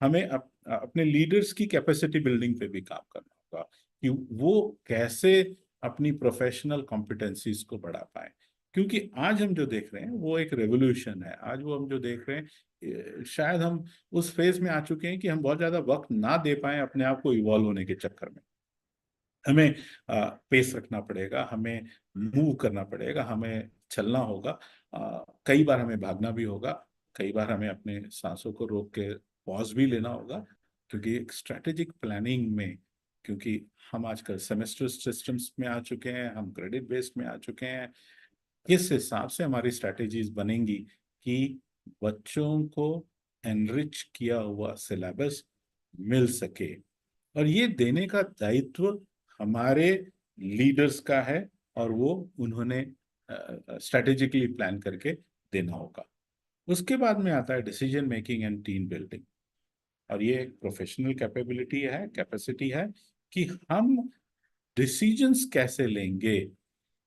S2: हमें अपने लीडर्स की कैपेसिटी बिल्डिंग पे भी काम करना होगा, कि वो कैसे अपनी प्रोफेशनल कॉम्पिटेंसीज को बढ़ा पाए। क्योंकि आज हम जो देख रहे हैं वो एक रेवोल्यूशन है। आज वो हम जो देख रहे हैं, शायद हम उस फेज में आ चुके हैं कि हम बहुत ज्यादा वक्त ना दे पाए अपने आप को इवॉल्व होने के चक्कर में। हमें पेस रखना पड़ेगा, हमें मूव करना पड़ेगा, हमें चलना होगा, कई बार हमें भागना भी होगा, कई बार हमें अपने सांसों को रोक के पॉज भी लेना होगा। क्योंकि एक स्ट्रेटेजिक प्लानिंग में, क्योंकि हम आजकल सेमेस्टर सिस्टम्स में आ चुके हैं, हम क्रेडिट बेस्ड में आ चुके हैं, किस हिसाब से हमारी स्ट्रेटेजीज बनेंगी कि बच्चों को एनरिच किया हुआ सिलेबस मिल सके। और ये देने का दायित्व हमारे लीडर्स का है, और वो उन्होंने स्ट्रेटेजिकली प्लान करके देना होगा। उसके बाद में आता है decision making and team building. और ये एक प्रोफेशनल कैपेबिलिटी है, कैपेसिटी है, कि हम डिसीजंस कैसे लेंगे।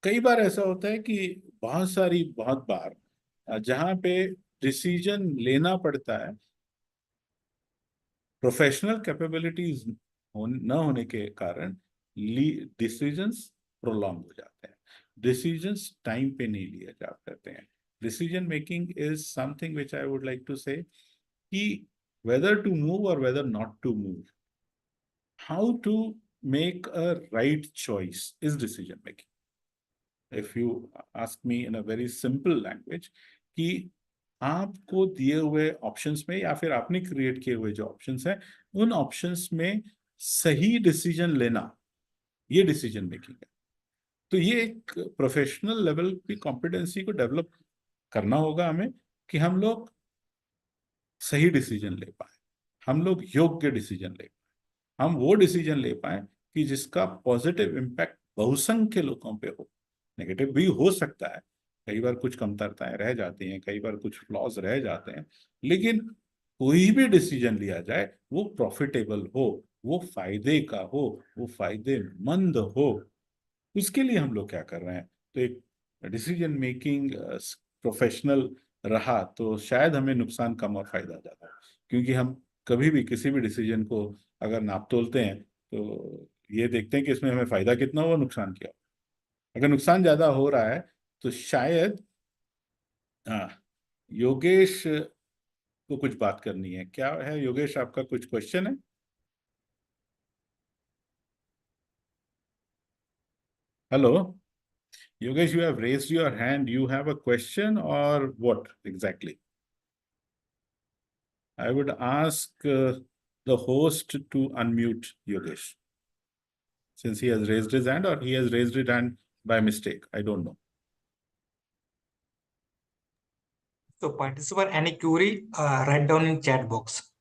S2: कई बार ऐसा होता है कि बहुत बार जहाँ पे डिसीजन लेना पड़ता है, प्रोफेशनल कैपेबिलिटीज न होने के कारण डिसीजंस प्रोलॉन्ग हो जाते हैं, डिसीजंस टाइम पे नहीं लिए जा पाते हैं। Decision making is something which I would like to say कि वेदर टू मूव और whether not to move, how to make a right choice is decision making. If you ask me in a very simple language, कि आपको दिए हुए options में या फिर आपने क्रिएट किए हुए जो ऑप्शंस हैं, उन ऑप्शंस में सही डिसीजन लेना, ये डिसीजन मेकिंग है। तो ये एक प्रोफेशनल लेवल की कॉम्पिटेंसी को डेवलप करना होगा हमें, कि हम लोग सही डिसीजन ले पाए, हम लोग योग्य डिसीजन ले पाए, हम वो डिसीजन ले पाए कि जिसका पॉजिटिव इम्पैक्ट बहुसंख्य लोगों पे हो। नेगेटिव भी हो सकता है, कई बार कुछ कमतरताएं रह जाती हैं, कई बार कुछ फ्लॉज रह जाते हैं, लेकिन कोई भी डिसीजन लिया जाए वो प्रॉफिटेबल हो, वो फायदे का हो, वो फायदेमंद हो। उसके लिए हम लोग क्या कर रहे हैं। तो एक डिसीजन मेकिंग प्रोफेशनल रहा तो शायद हमें नुकसान कम और फायदा ज्यादा, क्योंकि हम कभी भी किसी भी डिसीजन को अगर नाप तोलते हैं तो ये देखते हैं कि इसमें हमें फायदा कितना हुआ, नुकसान क्या हुआ। अगर नुकसान ज्यादा हो रहा है तो शायद हाँ, योगेश को कुछ बात करनी है, क्या है योगेश, आपका कुछ क्वेश्चन है? Hello Yogesh, you have raised your hand. You have a question or what exactly? I would ask the host to unmute Yogesh, since he has raised his hand, or he has raised his hand by mistake. I don't know.
S3: So participant, any query, write down in chat box.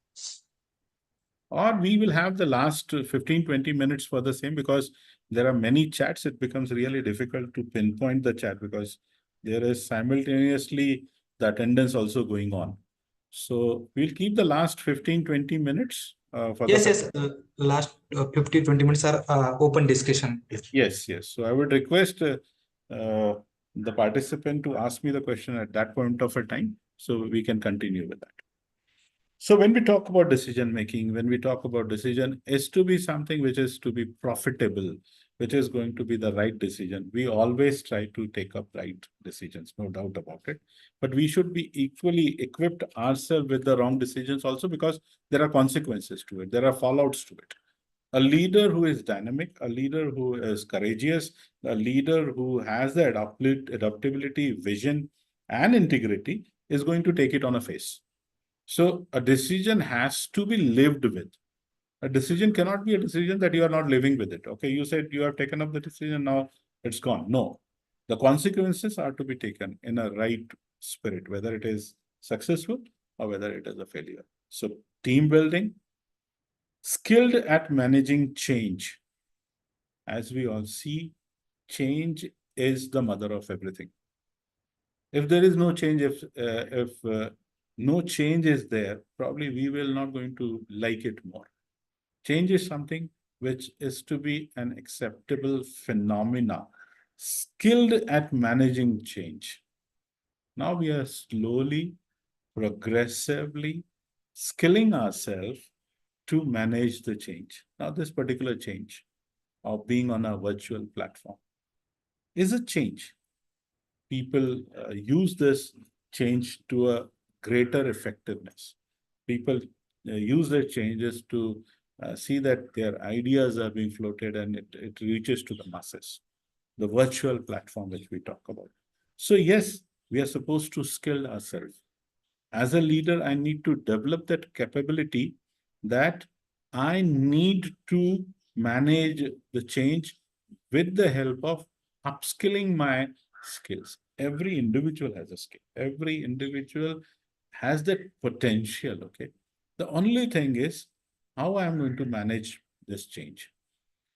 S2: Or we will have the last 15-20 minutes for the same, because there are many chats. It becomes really difficult to pinpoint the chat because there is simultaneously the attendance also going on. So we'll keep the last 15-20 minutes for
S3: Yes,
S2: the...
S3: yes. Last 15-20 minutes are open discussion.
S2: Yes, yes. So I would request the participant to ask me the question at that point of a time, so we can continue with that. So when we talk about decision making, when we talk about decision, is to be something which is to be profitable, which is going to be the right decision. We always try to take up right decisions, no doubt about it. But we should be equally equipped ourselves with the wrong decisions also, because there are consequences to it. There are fallouts to it. A leader who is dynamic, a leader who is courageous, a leader who has the adaptability, vision, and integrity is going to take it on a face. So a decision has to be lived with. A decision cannot be a decision that you are not living with it. Okay, you said you have taken up the decision, now it's gone. No, the consequences are to be taken in a right spirit, whether it is successful or whether it is a failure. So team building, skilled at managing change. As we all see, change is the mother of everything. If there is no change, if no change is there, probably we will not going to like it more. Change is something which is to be an acceptable phenomena, skilled at managing change. Now we are slowly, progressively skilling ourselves to manage the change. Now this particular change of being on a virtual platform is a change. People use this change to a greater effectiveness. People use their changes to see that their ideas are being floated and it reaches to the masses, the virtual platform which we talk about. So yes, we are supposed to skill ourselves. As a leader, I need to develop that capability that I need to manage the change with the help of upskilling my skills. Every individual has a skill. Every individual has that potential, okay? The only thing is how I'm going to manage this change.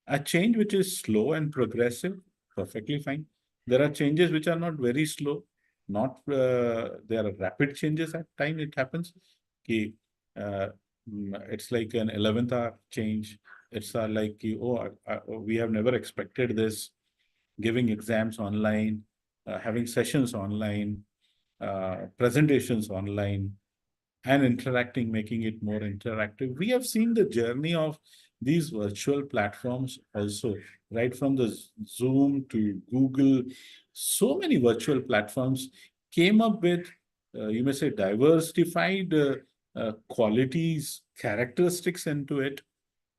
S2: A change which is slow and progressive, perfectly fine. There are changes which are not very slow, not there are rapid changes at time it happens. Ki, uh, it's like an 11th hour change. It's like, oh, we have never expected this, giving exams online, having sessions online, presentations online, and interacting, making it more interactive. We have seen the journey of these virtual platforms also, right from the Zoom to Google. So many virtual platforms came up with, you may say, diversified qualities, characteristics into it.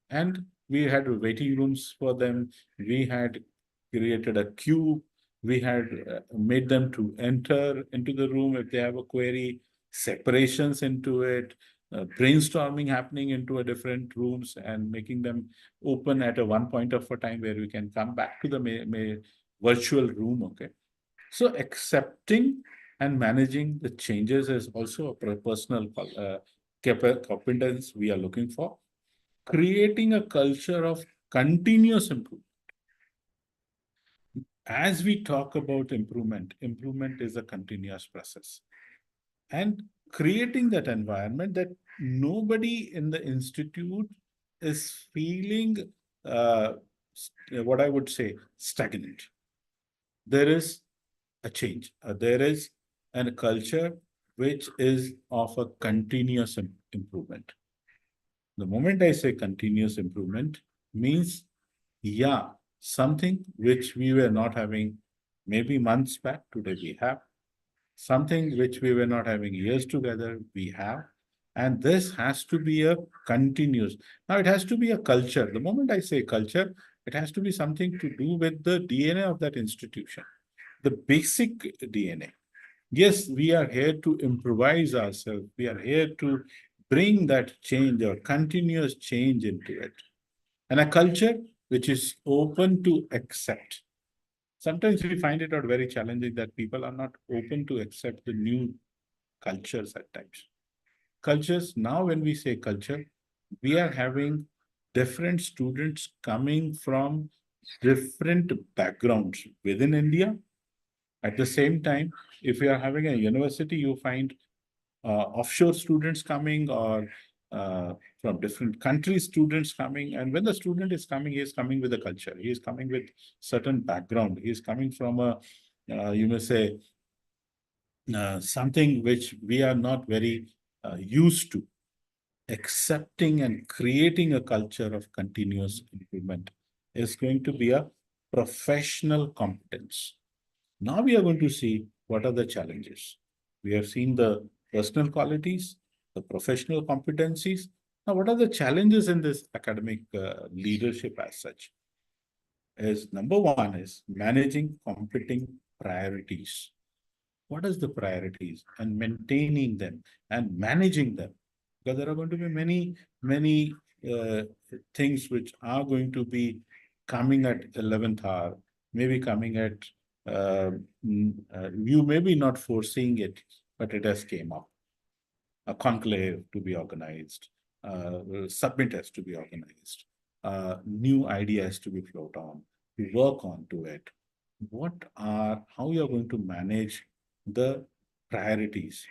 S2: And we had waiting rooms for them. We had created a queue. We had made them to enter into the room if they have a query, separations into it, brainstorming happening into a different rooms and making them open at a one point of a time where we can come back to the virtual room. Okay. So accepting and managing the changes is also a personal competence we are looking for. Creating a culture of continuous improvement. As we talk about improvement, improvement is a continuous process. And creating that environment that nobody in the institute is feeling, what I would say, stagnant. There is a change. There is a culture which is of a continuous improvement. The moment I say continuous improvement means, yeah, something which we were not having maybe months back, today we have. something which we were not having years together, we have. And this has to be a continuous. Now, it has to be a culture. The moment I say culture, it has to be something to do with the DNA of that institution, the basic DNA. Yes, we are here to improvise ourselves. We are here to bring that change or continuous change into it. And a culture which is open to accept. Sometimes we find it out very challenging that people are not open to accept the new cultures at times. Cultures, now when we say culture, we are having different students coming from different backgrounds within India. At the same time, if you are having a university, you find offshore students coming or from different countries, students coming. And when the student is coming, he is coming with a culture. He is coming with certain background. He is coming from a, you may say, something which we are not very used to. Accepting and creating a culture of continuous improvement is going to be a professional competence. Now we are going to see what are the challenges. We have seen the personal qualities, the professional competencies. Now, what are the challenges in this academic leadership as such? Is number one is managing competing priorities. What is the priorities and maintaining them and managing them? Because there are going to be many uh, things which are going to be coming at 11th hour, maybe coming at, you may be not foreseeing it, but it has came up. A conclave to be organized, submit has to be organized, new ideas to be float on, we work on to it. How you are going to manage the priorities?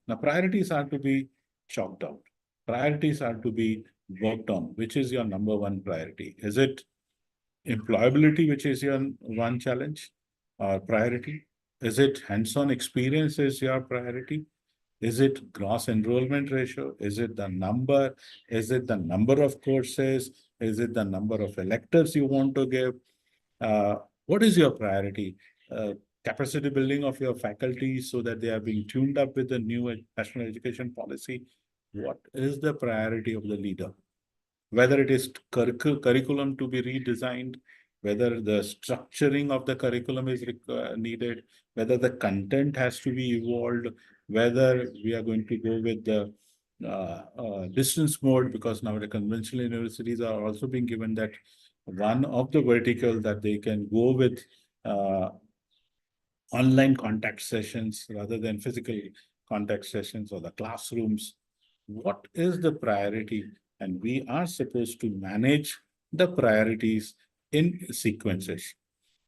S2: Now, priorities are to be chalked out. Priorities are to be worked on. Which is your number one priority? Is it employability, which is your one challenge or priority? Is it hands-on experience is your priority? Is it gross enrollment ratio? Is it the number? Is it the number of courses? Is it the number of electives you want to give? Uh, what is your priority? Capacity building of your faculty so that they are being tuned up with the new national education policy. What is the priority of the leader? Whether it is curriculum to be redesigned, whether the structuring of the curriculum is needed, whether the content has to be evolved, whether we are going to go with the distance mode, because now the conventional universities are also being given that one of the vertical that they can go with uh, online contact sessions rather than physical contact sessions or the classrooms. What is the priority? And we are supposed to manage the priorities in sequences.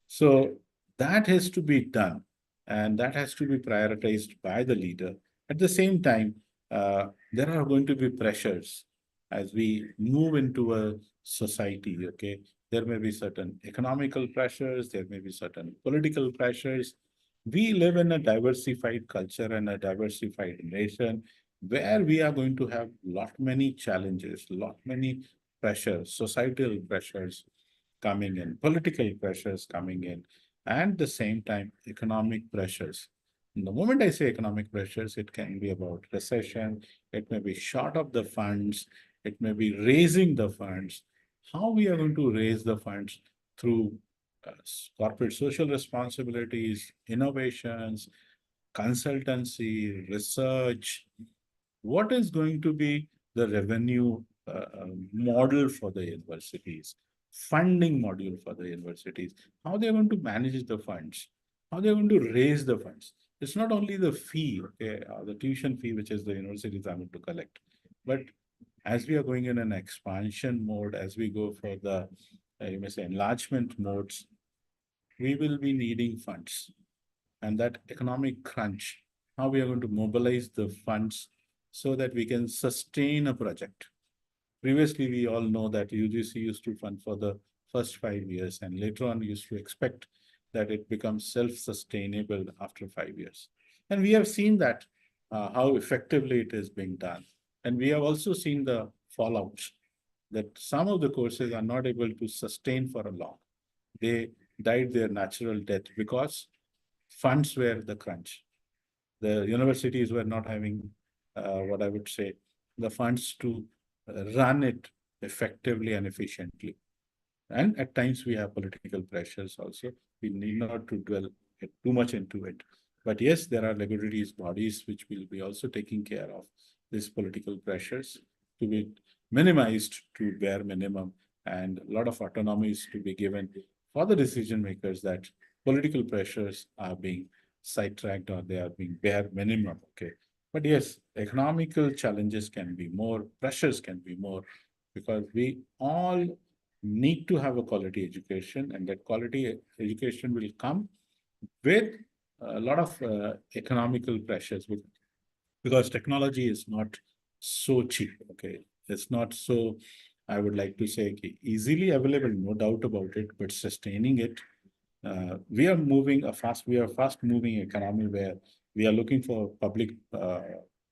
S2: So that has to be done, and that has to be prioritized by the leader. At the same time, there are going to be pressures as we move into a society, okay? There may be certain economical pressures, there may be certain political pressures. We live in a diversified culture and a diversified nation where we are going to have lot many challenges, lot many pressures, societal pressures coming in, political pressures coming in, and the same time, economic pressures. And the moment I say economic pressures, it can be about recession, it may be short of the funds, it may be raising the funds. How we are going to raise the funds through corporate social responsibilities, innovations, consultancy, research. What is going to be the revenue model for the universities, funding model for the universities, how they're going to manage the funds, how they're going to raise the funds. It's not only the fee, okay, the tuition fee, which is the universities are going to collect, but as we are going in an expansion mode, as we go for the, you may say, enlargement modes, we will be needing funds. And that economic crunch, how we are going to mobilize the funds so that we can sustain a project. Previously, we all know that UGC used to fund for the first 5 years, and later on used to expect that it becomes self-sustainable after 5 years. And we have seen that how effectively it is being done. And we have also seen the fallouts that some of the courses are not able to sustain for a long. They died their natural death because funds were the crunch. The universities were not having, what I would say, the funds to run it effectively and efficiently. And at times we have political pressures also. We need not to dwell too much into it. But yes, there are regulatory bodies which will be also taking care of these political pressures to be minimized to bare minimum, and a lot of autonomy is to be given for the decision makers, that political pressures are being sidetracked or they are being bare minimum. Okay. But yes, economical challenges can be more, pressures can be more, because we all need to have a quality education, and that quality education will come with a lot of economical pressures, because technology is not so cheap. Okay, it's not so, I would like to say, easily available, no doubt about it, but sustaining it, we are we are fast moving economy where we are looking for public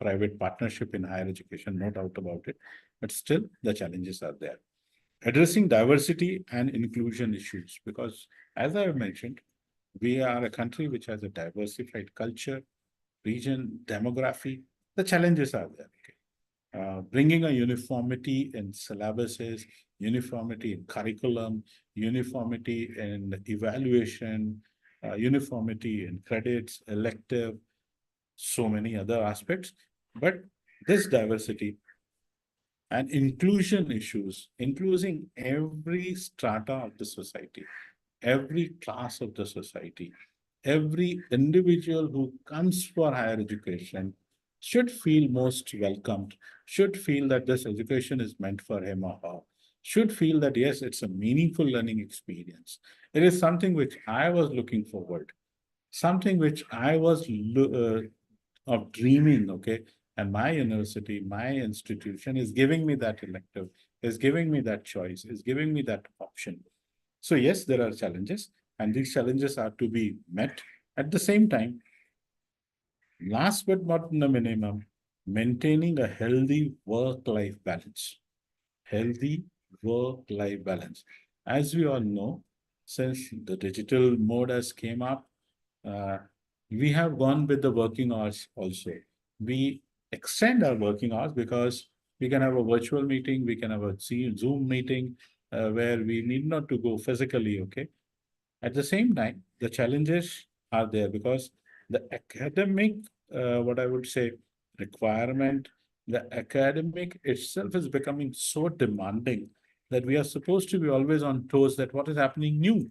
S2: private partnership in higher education, no doubt about it, but still the challenges are there. Addressing diversity and inclusion issues, because as I have mentioned, we are a country which has a diversified culture, region, demography. The challenges are there. Okay. Bringing a uniformity in syllabuses, uniformity in curriculum, uniformity in evaluation, uniformity in credits, elective, so many other aspects. But this diversity and inclusion issues, including every strata of the society, every class of the society, every individual who comes for higher education should feel most welcomed, should feel that this education is meant for him or her, should feel that, yes, it's a meaningful learning experience. It is something which I was looking forward, something which I was of dreaming, okay? And my university, my institution is giving me that elective, is giving me that choice, is giving me that option. So yes, there are challenges, and these challenges are to be met. At the same time, last but not the minimum, maintaining a healthy work-life balance. Healthy work-life balance. As we all know, since the digital mode has came up, uh, we have gone with the working hours also. We extend our working hours because we can have a virtual meeting, we can have a Zoom meeting where we need not to go physically, okay? At the same time, the challenges are there because the academic, what I would say, requirement, the academic itself is becoming so demanding that we are supposed to be always on toes that what is happening new.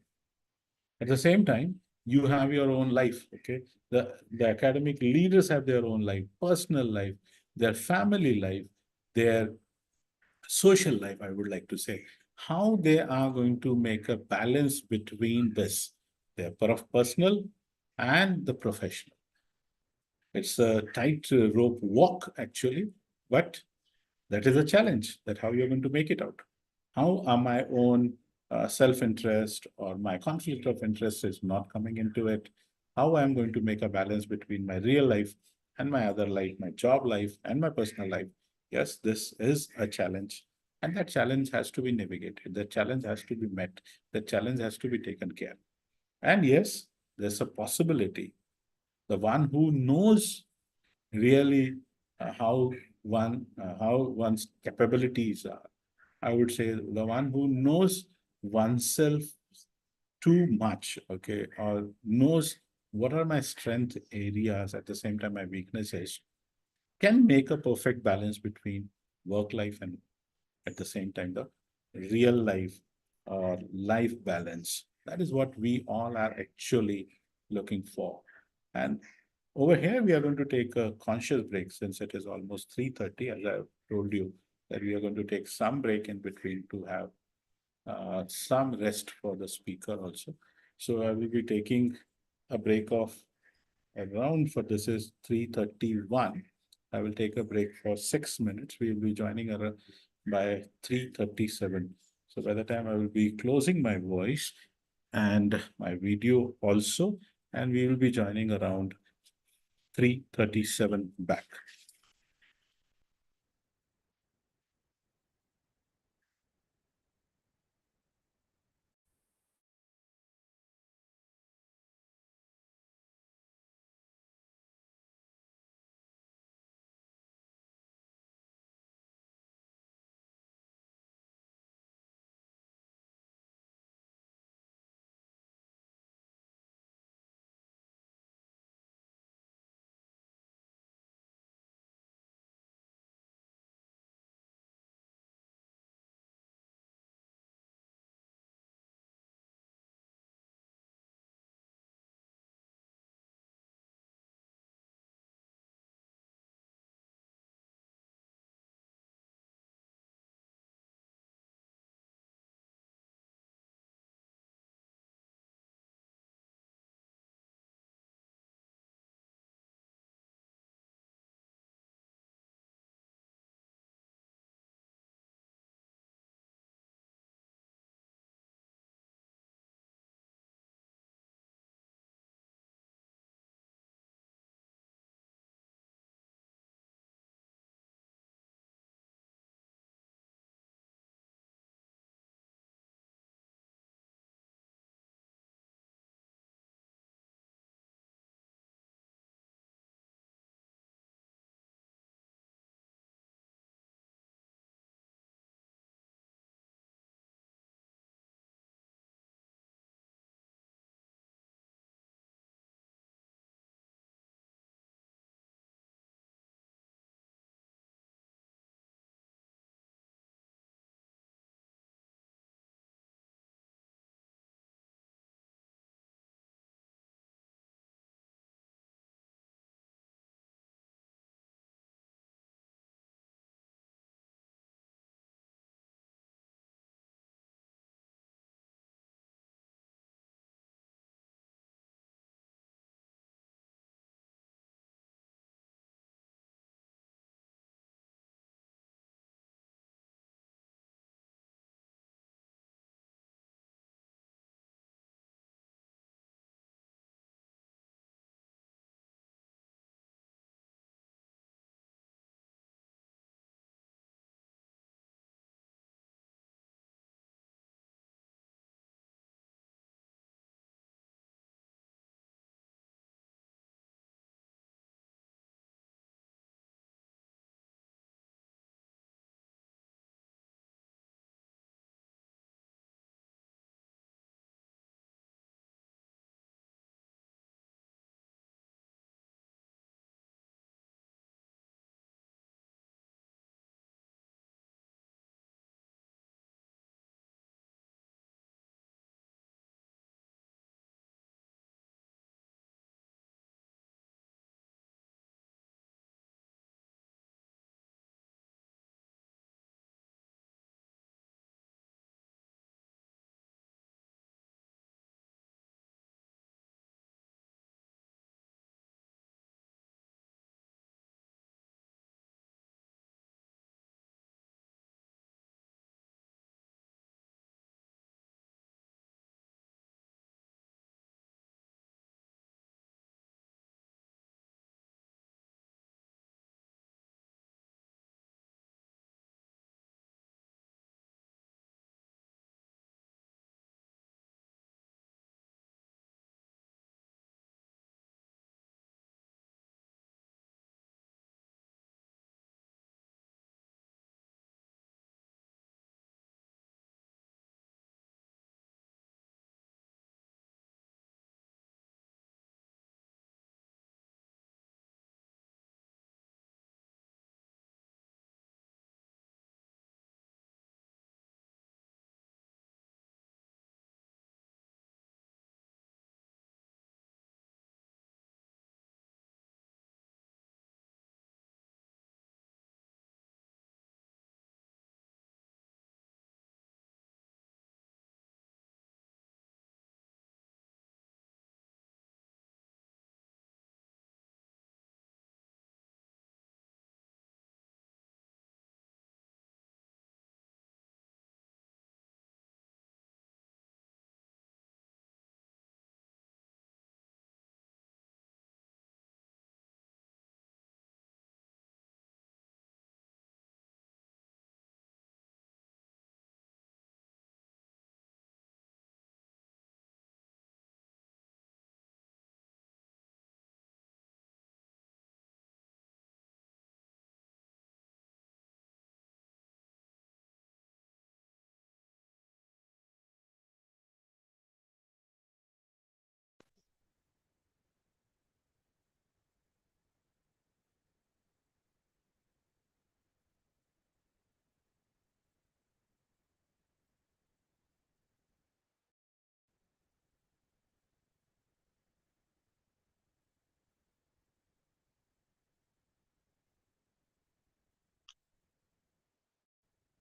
S2: At the same time, you have your own life, okay? The academic leaders have their own life, personal life, their family life, their social life, I would like to say, how they are going to make a balance between this, their personal and the professional. It's a tight rope walk, actually, but that is a challenge, that how you're going to make it out. How are my own self-interest or my conflict of interest is not coming into it? How I'm going to make a balance between my real life and my other life, my job life and my personal life? Yes, this is a challenge. And that challenge has to be navigated. The challenge has to be met. The challenge has to be taken care. And yes, there's a possibility. The one who knows really how one's capabilities are, I would say the one who knows oneself too much, okay, or knows what are my strength areas, at the same time my weaknesses, can make a perfect balance between work life and at the same time the real life or life balance. That is what we all are actually looking for. And over here, we are going to take a conscious break since it is almost 3:30, as I've told you, that we are going to take some break in between to have some rest for the speaker also. So I will be taking a break of around, for this is 3:31. I will take a break for 6 minutes. We will be joining by 3:37. So by the time I will be closing my voice and my video also, and we will be joining around 3:37 back.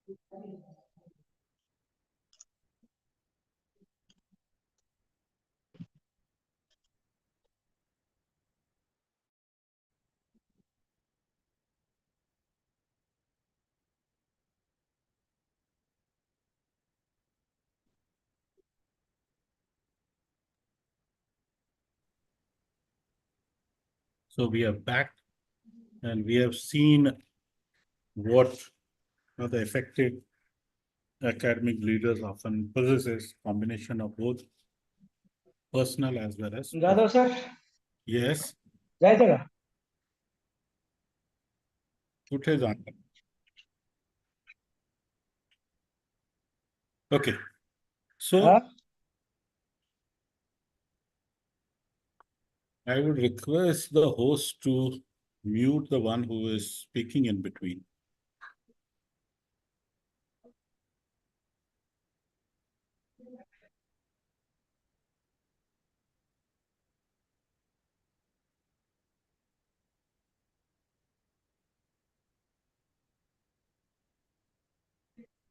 S2: So we are back and we have seen what are the effective academic leaders often possesses combination of both personal as well as
S4: Jadhav sir
S2: yes,
S4: जायचं का
S2: कुठे जाणार? Okay, so
S4: हा
S2: I would request the host to mute the one who is speaking in between.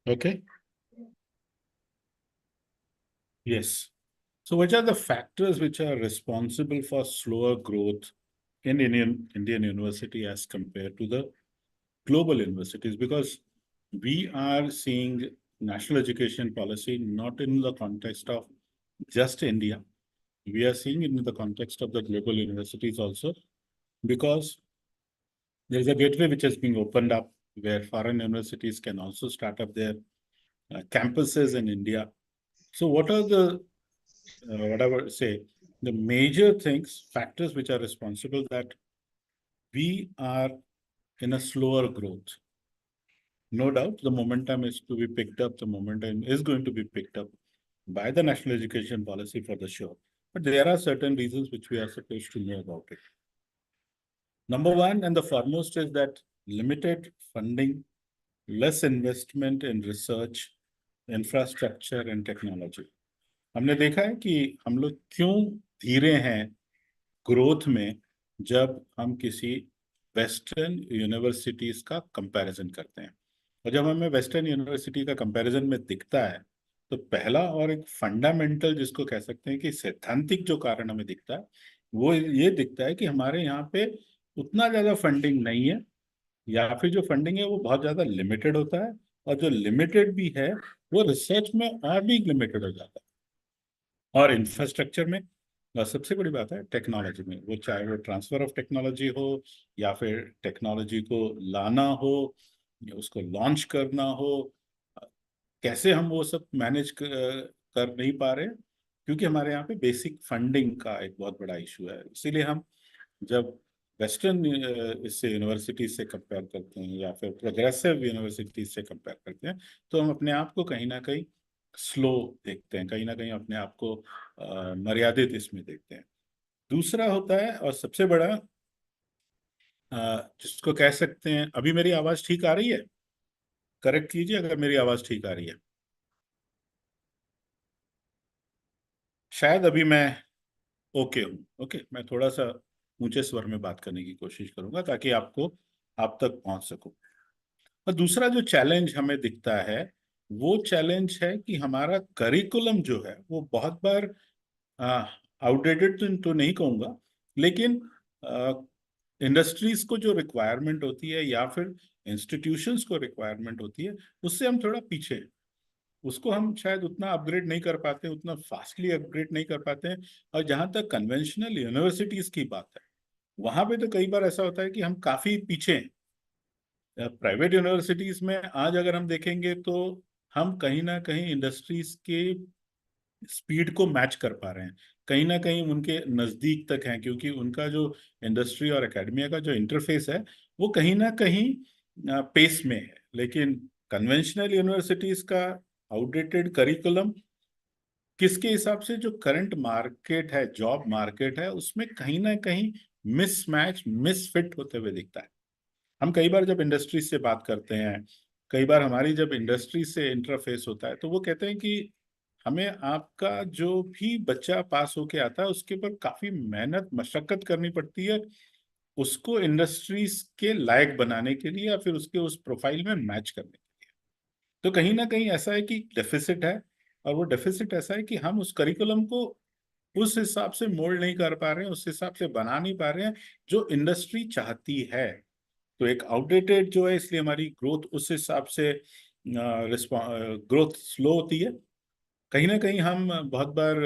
S2: Okay. Yes. So which are the factors which are responsible for slower growth in Indian university as compared to the global universities? Because we are seeing national education policy not in the context of just India. We are seeing it in the context of the global universities also, because there is a gateway which has been opened up where foreign universities can also start up their campuses in India. So what are the whatever say the major things, factors which are responsible that we are in a slower growth? No doubt the momentum is to be picked up, the momentum is going to be picked up by the national education policy for the sure. But there are certain reasons which we are supposed to know about it. Number one and the foremost is that limited funding, less investment in research, infrastructure and technology. हमने देखा है कि हम लोग क्यों धीरे हैं growth में जब हम किसी वेस्टर्न यूनिवर्सिटीज का कंपैरिजन करते हैं, और जब हमें वेस्टर्न यूनिवर्सिटी का कंपैरिजन में दिखता है तो पहला और एक फंडामेंटल जिसको कह सकते हैं कि सैद्धांतिक जो कारण हमें दिखता है वो ये दिखता है कि हमारे यहाँ पे उतना ज्यादा फंडिंग नहीं है, या फिर जो फंडिंग है वो बहुत ज्यादा लिमिटेड होता है, और जो लिमिटेड भी है वो रिसर्च में और भी लिमिटेड हो जाता है। और इंफ्रास्ट्रक्चर में सबसे बड़ी बात है टेक्नोलॉजी में, वो चाहे वो ट्रांसफर ऑफ टेक्नोलॉजी हो या फिर टेक्नोलॉजी को लाना हो या उसको लॉन्च करना हो, कैसे हम वो सब मैनेज कर नहीं पा रहे, क्योंकि हमारे यहाँ पे बेसिक फंडिंग का एक बहुत बड़ा इशू है। इसीलिए हम जब वेस्टर्न इससे यूनिवर्सिटीज से कंपेयर करते हैं या फिर प्रोग्रेसिव यूनिवर्सिटीज से कंपेयर करते हैं तो हम अपने आप को कहीं ना कहीं स्लो देखते हैं, कहीं ना कहीं अपने आप को मर्यादित इसमें देखते हैं। दूसरा होता है और सबसे बड़ा जिसको कह सकते हैं, अभी मेरी आवाज ठीक आ रही है? करेक्ट कीजिए अगर मेरी आवाज ठीक आ रही है। शायद अभी मैं ओके हूँ। ओके, मैं थोड़ा सा ऊंचे स्वर में बात करने की कोशिश करूंगा ताकि आपको आप तक पहुंच सकूं। और दूसरा जो चैलेंज हमें दिखता है वो चैलेंज है कि हमारा करिकुलम जो है वो बहुत बार आउटडेटेड तो नहीं कहूंगा, लेकिन इंडस्ट्रीज को जो रिक्वायरमेंट होती है या फिर इंस्टीट्यूशंस को रिक्वायरमेंट होती है उससे हम थोड़ा पीछे हैं। उसको हम शायद उतना अपग्रेड नहीं कर पाते, उतना फास्टली अपग्रेड नहीं कर पाते हैं। और जहां तक कन्वेंशनल यूनिवर्सिटीज की बात है वहां पे तो कई बार ऐसा होता है कि हम काफी पीछे हैं। प्राइवेट यूनिवर्सिटीज में आज अगर हम देखेंगे तो हम कहीं ना कहीं इंडस्ट्रीज के स्पीड को मैच कर पा रहे हैं, कहीं ना कहीं उनके नजदीक तक हैं, क्योंकि उनका जो इंडस्ट्री और एकेडमिया का जो इंटरफेस है वो कहीं ना कहीं पेस में है। लेकिन कन्वेंशनल यूनिवर्सिटीज का आउटडेटेड करिकुलम किसके हिसाब से जो करंट मार्केट है, जॉब मार्केट है, उसमें कहीं ना कहीं मिसमैच मिसफिट होते हुए दिखता है। हम कई बार जब इंडस्ट्री से बात करते हैं, कई बार हमारी जब इंडस्ट्री से इंटरफेस होता है तो वो कहते हैं कि हमें आपका जो भी बच्चा पास होके आता है उसके ऊपर काफी मेहनत मशक्कत करनी पड़ती है उसको इंडस्ट्रीज के लायक बनाने के लिए या फिर उसके उस प्रोफाइल में मैच करने के लिए। तो कहीं ना कहीं ऐसा है कि डेफिसिट है, और वो डेफिसिट ऐसा है कि हम उस करिकुलम को उस हिसाब से मोल्ड नहीं कर पा रहे हैं, उस हिसाब से बना नहीं पा रहे हैं जो इंडस्ट्री चाहती है। तो एक आउटडेटेड जो है, इसलिए हमारी ग्रोथ उस हिसाब से ग्रोथ स्लो होती है। कहीं ना कहीं हम बहुत बार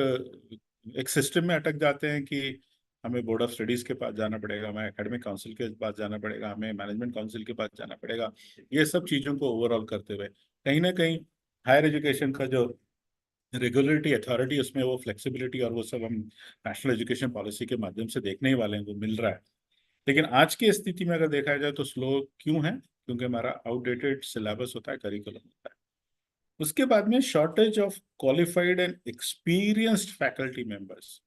S2: एक सिस्टम में अटक जाते हैं कि हमें बोर्ड ऑफ स्टडीज के पास जाना पड़ेगा, हमें एकेडमिक काउंसिल के पास जाना पड़ेगा, हमें मैनेजमेंट काउंसिल के पास जाना पड़ेगा। ये सब चीज़ों को ओवरऑल करते हुए कहीं ना कहीं हायर एजुकेशन का जो रेगुलेटरी अथॉरिटी, उसमें वो फ्लेक्सिबिलिटी और वो सब हम नेशनल एजुकेशन पॉलिसी के माध्यम से देखने ही वाले हैं, वो मिल रहा है। लेकिन आज की स्थिति में अगर देखा जाए तो स्लो क्यों है? क्योंकि हमारा आउटडेटेड सिलेबस होता है, करिकुलम होता है। उसके बाद में shortage of qualified and experienced faculty members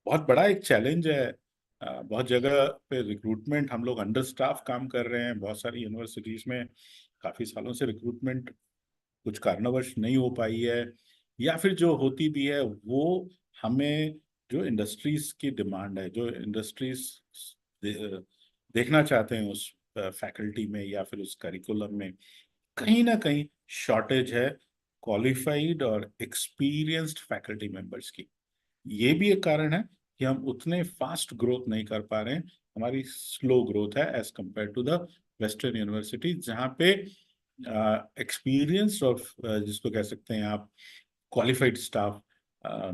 S2: बहुत बड़ा एक चैलेंज है। बहुत जगह पे रिक्रूटमेंट, हम लोग अंडर स्टाफ काम कर रहे हैं, बहुत सारी यूनिवर्सिटीज में काफी सालों से रिक्रूटमेंट कुछ कारणवश नहीं हो पाई है, या फिर जो होती भी है वो हमें जो इंडस्ट्रीज की डिमांड है, जो इंडस्ट्रीज देखना चाहते हैं उस फैकल्टी में या फिर उस करिकुलम में, कहीं ना कहीं शॉर्टेज है क्वालिफाइड और एक्सपीरियंस्ड फैकल्टी मेंबर्स की। ये भी एक कारण है कि हम उतने फास्ट ग्रोथ नहीं कर पा रहे हैं, हमारी स्लो ग्रोथ है as compare to the western university, जहाँ पे एक्सपीरियंस ऑफ जिसको कह सकते हैं आप क्वालिफाइड स्टाफ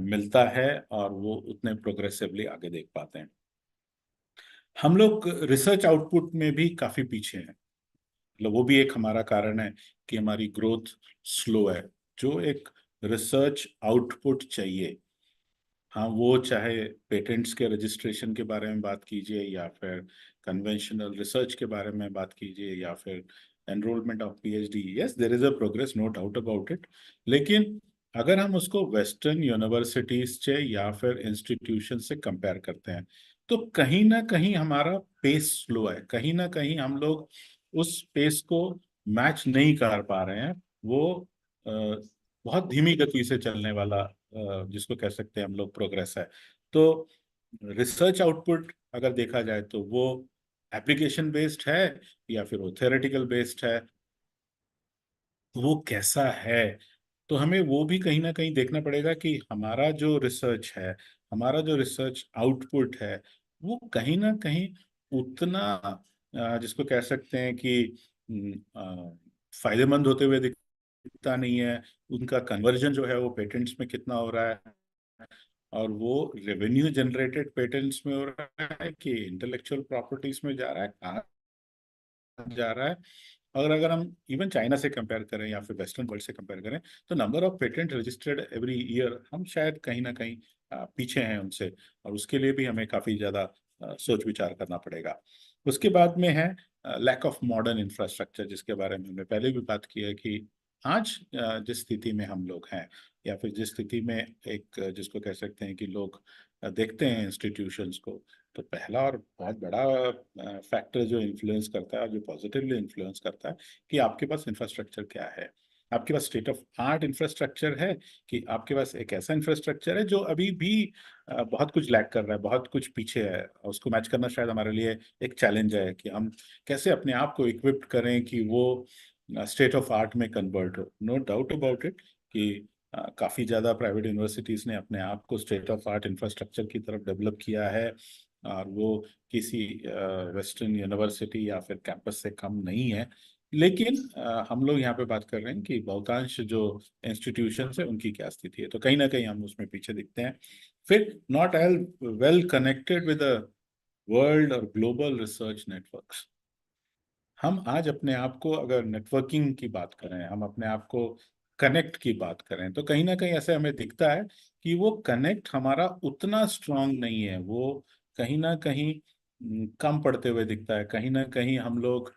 S2: मिलता है और वो उतने प्रोग्रेसिवली आगे देख पाते हैं। हम लोग रिसर्च आउटपुट में भी काफी पीछे हैं, मतलब वो भी एक हमारा कारण है कि हमारी ग्रोथ स्लो है। जो एक रिसर्च आउटपुट चाहिए, हाँ, वो चाहे पेटेंट्स के रजिस्ट्रेशन के बारे में बात कीजिए, या फिर कन्वेंशनल रिसर्च के बारे में बात कीजिए, या फिर enrolment of PhD, yes there is a progress, no doubt about it. लेकिन अगर हम उसको वेस्टर्न यूनिवर्सिटीज से या फिर इंस्टीट्यूशन से कंपेयर करते हैं, तो कहीं ना कहीं हमारा पेस स्लो है, कहीं ना कहीं हम लोग उस पेस को मैच नहीं कर पा रहे हैं। वो बहुत धीमी गति से चलने वाला जिसको कह सकते हैं हम लोग प्रोग्रेस है। तो रिसर्च आउटपुट अगर देखा जाए तो वो एप्लीकेशन बेस्ड है या फिर वो थ्योरेटिकल बेस्ड है, वो कैसा है? तो हमें वो भी कहीं ना कहीं देखना पड़ेगा कि हमारा जो रिसर्च है, हमारा जो रिसर्च आउटपुट है, वो कहीं ना कहीं उतना जिसको कह सकते हैं कि फायदेमंद होते हुए दिखता नहीं है। उनका कन्वर्जन जो है वो पेटेंट्स में कितना हो रहा है, और वो रेवेन्यू जनरेटेड पेटेंट्स में हो रहा है कि इंटेलेक्चुअल प्रॉपर्टीज में जा रहा है, कहाँ जा रहा है। और अगर हम इवन चाइना से कंपेयर करें या फिर वेस्टर्न वर्ल्ड से कंपेयर करें, तो number of patent registered every year हम शायद कहीं ना कहीं पीछे हैं उनसे, और उसके लिए भी हमें काफी ज्यादा सोच विचार करना पड़ेगा। उसके बाद में है लैक ऑफ मॉडर्न इंफ्रास्ट्रक्चर, जिसके बारे में हमने पहले भी बात की है कि आज जिस स्थिति में हम लोग हैं, या फिर जिस स्थिति में एक जिसको कह सकते हैं कि लोग देखते हैं इंस्टीट्यूशंस को, तो पहला और बहुत बड़ा फैक्टर जो इन्फ्लुएंस करता है और जो पॉजिटिवली इन्फ्लुएंस करता है कि आपके पास इंफ्रास्ट्रक्चर क्या है। आपके पास स्टेट ऑफ आर्ट इंफ्रास्ट्रक्चर है, कि आपके पास एक ऐसा इंफ्रास्ट्रक्चर है जो अभी भी बहुत कुछ लैक कर रहा है, बहुत कुछ पीछे है, और उसको मैच करना शायद हमारे लिए एक चैलेंज है कि हम कैसे अपने आप को इक्विप्ड करें कि वो स्टेट ऑफ आर्ट में कन्वर्ट हो। नो डाउट अबाउट इट कि काफी ज्यादा प्राइवेट यूनिवर्सिटीज ने अपने आप को स्टेट ऑफ आर्ट इंफ्रास्ट्रक्चर की तरफ डेवलप किया है, और वो किसी वेस्टर्न यूनिवर्सिटी या फिर कैंपस से कम नहीं है। लेकिन हम लोग यहाँ पे बात कर रहे हैं कि बहुतांश जो इंस्टीट्यूशन है उनकी क्या स्थिति है, तो कहीं ना कहीं हम उसमें पीछे दिखते हैं। फिर naught L well connected with the world और ग्लोबल रिसर्च नेटवर्क्स। हम आज अपने आप को अगर नेटवर्किंग की बात करें, हम अपने आप को कनेक्ट की बात करें, तो कहीं ना कहीं ऐसे हमें दिखता है कि वो कनेक्ट हमारा उतना स्ट्रांग नहीं है, वो कहीं ना कहीं कम पड़ते हुए दिखता है। कहीं ना कहीं हम लोग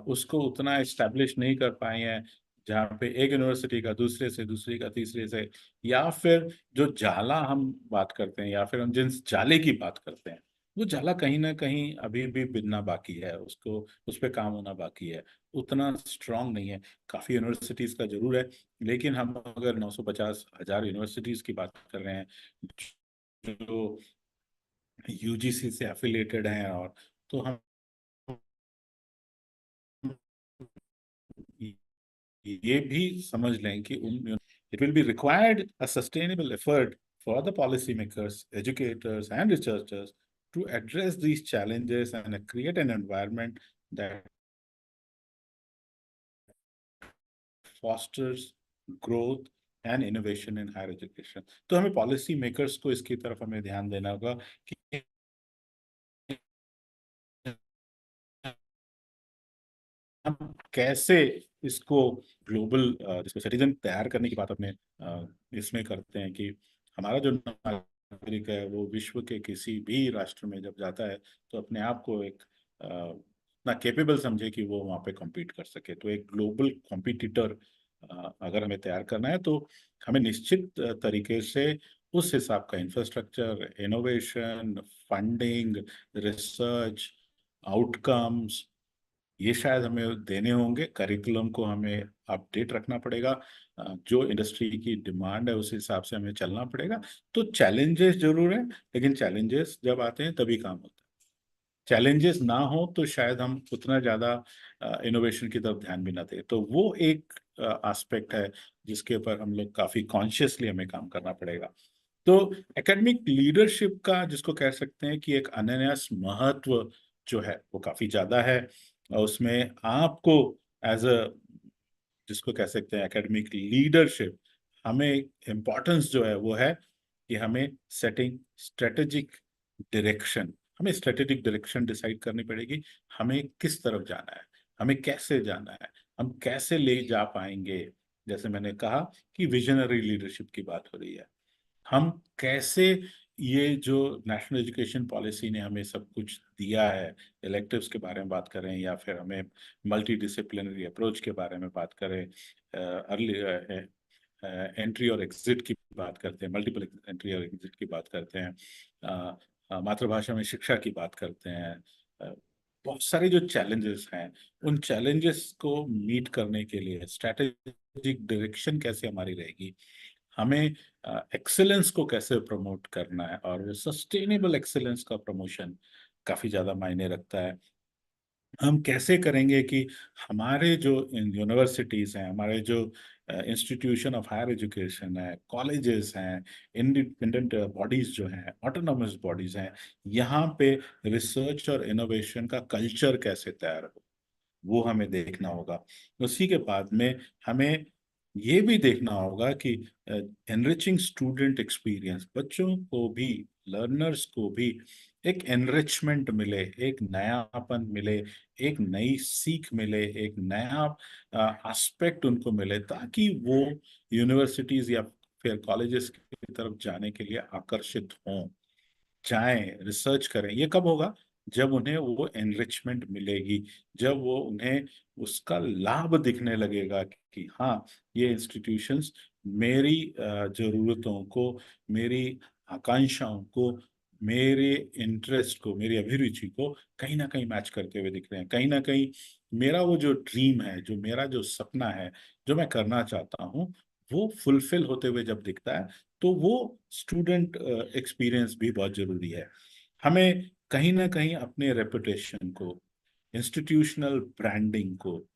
S2: उसको उतना इस्टेब्लिश नहीं कर पाए हैं, जहाँ पे एक यूनिवर्सिटी का दूसरे से, दूसरी का तीसरे से, या फिर जो जाला हम बात करते हैं, या फिर हम जिस जाले की बात करते हैं, वो जाला कहीं ना कहीं अभी भी बिनना बाकी है, उसको उस पर काम होना बाकी है, उतना स्ट्रांग नहीं है। काफ़ी यूनिवर्सिटीज़ का जरूर है, लेकिन हम अगर 950,000 यूनिवर्सिटीज़ की बात कर रहे हैं जो यूजीसी से एफिलिएटेड हैं, और तो हम ये भी समझ लें कि it will be required a sustainable effort for the policymakers, educators, and researchers to address these challenges and create an environment that fosters growth and innovation in higher education. तो हमें पॉलिसी मेकर्स को इसकी तरफ हमें ध्यान देना होगा कि हम कैसे इसको ग्लोबल जिसको सिटीजन तैयार करने की बात अपने इसमें करते हैं कि हमारा जो नागरिक है वो विश्व के किसी भी राष्ट्र में जब जाता है तो अपने आप को एक इतना केपेबल समझे कि वो वहाँ पे कॉम्पीट कर सके। तो एक ग्लोबल कॉम्पिटिटर अगर हमें तैयार करना है तो हमें निश्चित तरीके से उस हिसाब का infrastructure, innovation, funding, research, outcomes, ये शायद हमें देने होंगे। करिकुलम को हमें अपडेट रखना पड़ेगा, जो इंडस्ट्री की डिमांड है उस हिसाब से हमें चलना पड़ेगा। तो चैलेंजेस जरूर हैं, लेकिन चैलेंजेस जब आते हैं तभी काम होता है। चैलेंजेस ना हो तो शायद हम उतना ज्यादा इनोवेशन की तरफ ध्यान भी ना दें। तो वो एक एस्पेक्ट है जिसके ऊपर हम लोग काफी कॉन्शियसली हमें काम करना पड़ेगा। तो एकेडमिक लीडरशिप का जिसको कह सकते हैं कि एक अनन्य महत्व जो है वो काफी ज्यादा है। और उसमें आपको एज अ जिसको कह सकते हैं एकेडमिक लीडरशिप, हमें इम्पोर्टेंस जो है वो है कि हमें सेटिंग स्ट्रेटेजिक डायरेक्शन, हमें स्ट्रेटेजिक डायरेक्शन डिसाइड करनी पड़ेगी। हमें किस तरफ जाना है, हमें कैसे जाना है, हम कैसे ले जा पाएंगे। जैसे मैंने कहा कि विजनरी लीडरशिप की बात हो रही है, हम कैसे ये जो नेशनल एजुकेशन पॉलिसी ने हमें सब कुछ दिया है, इलेक्टिव्स के बारे में बात करें या फिर हमें मल्टी डिसिप्लिनरी अप्रोच के बारे में बात करें, अर्ली एंट्री और एग्जिट की बात करते हैं, मल्टीपल एंट्री और एग्जिट की बात करते हैं, मातृभाषा में शिक्षा की बात करते हैं, अ, बहुत सारे जो चैलेंजेस हैं उन चैलेंजेस को मीट करने के लिए स्ट्रैटेजिक डायरेक्शन कैसे हमारी रहेगी, हमें एक्सेलेंस को कैसे प्रमोट करना है, और वो सस्टेनेबल एक्सेलेंस का प्रमोशन काफी ज्यादा मायने रखता है। हम कैसे करेंगे कि हमारे जो यूनिवर्सिटीज हैं, हमारे जो इंस्टीट्यूशन ऑफ हायर एजुकेशन है, कॉलेजेस हैं, इंडिपेंडेंट बॉडीज जो हैं, ऑटोनॉमस बॉडीज हैं, यहाँ पे रिसर्च और इनोवेशन का कल्चर कैसे तैयार हो, वो हमें देखना होगा। उसी के बाद में हमें ये भी देखना होगा कि एनरिचिंग स्टूडेंट एक्सपीरियंस, बच्चों को भी, लर्नर्स को भी एक एनरिचमेंट मिले, एक नयापन मिले, एक नई सीख मिले, एक नया एस्पेक्ट उनको मिले, ताकि वो यूनिवर्सिटीज या फिर कॉलेजेस की तरफ जाने के लिए आकर्षित हों, जाएं, रिसर्च करें। ये कब होगा? जब उन्हें वो एनरिचमेंट मिलेगी, जब वो उन्हें उसका लाभ दिखने लगेगा कि हाँ, ये इंस्टीट्यूशंस मेरी जरूरतों को, मेरी आकांक्षाओं को, मेरे इंटरेस्ट को, मेरी अभिरुचि को कहीं ना कहीं मैच करते हुए दिख रहे हैं। कहीं ना कहीं मेरा वो जो ड्रीम है, जो मेरा जो सपना है, जो मैं करना चाहता हूँ, वो फुलफिल होते हुए जब दिखता है, तो वो स्टूडेंट एक्सपीरियंस भी बहुत जरूरी है। हमें कहीं ना कहीं अपने रेपुटेशन को, इंस्टीट्यूशनल ब्रांडिंग को,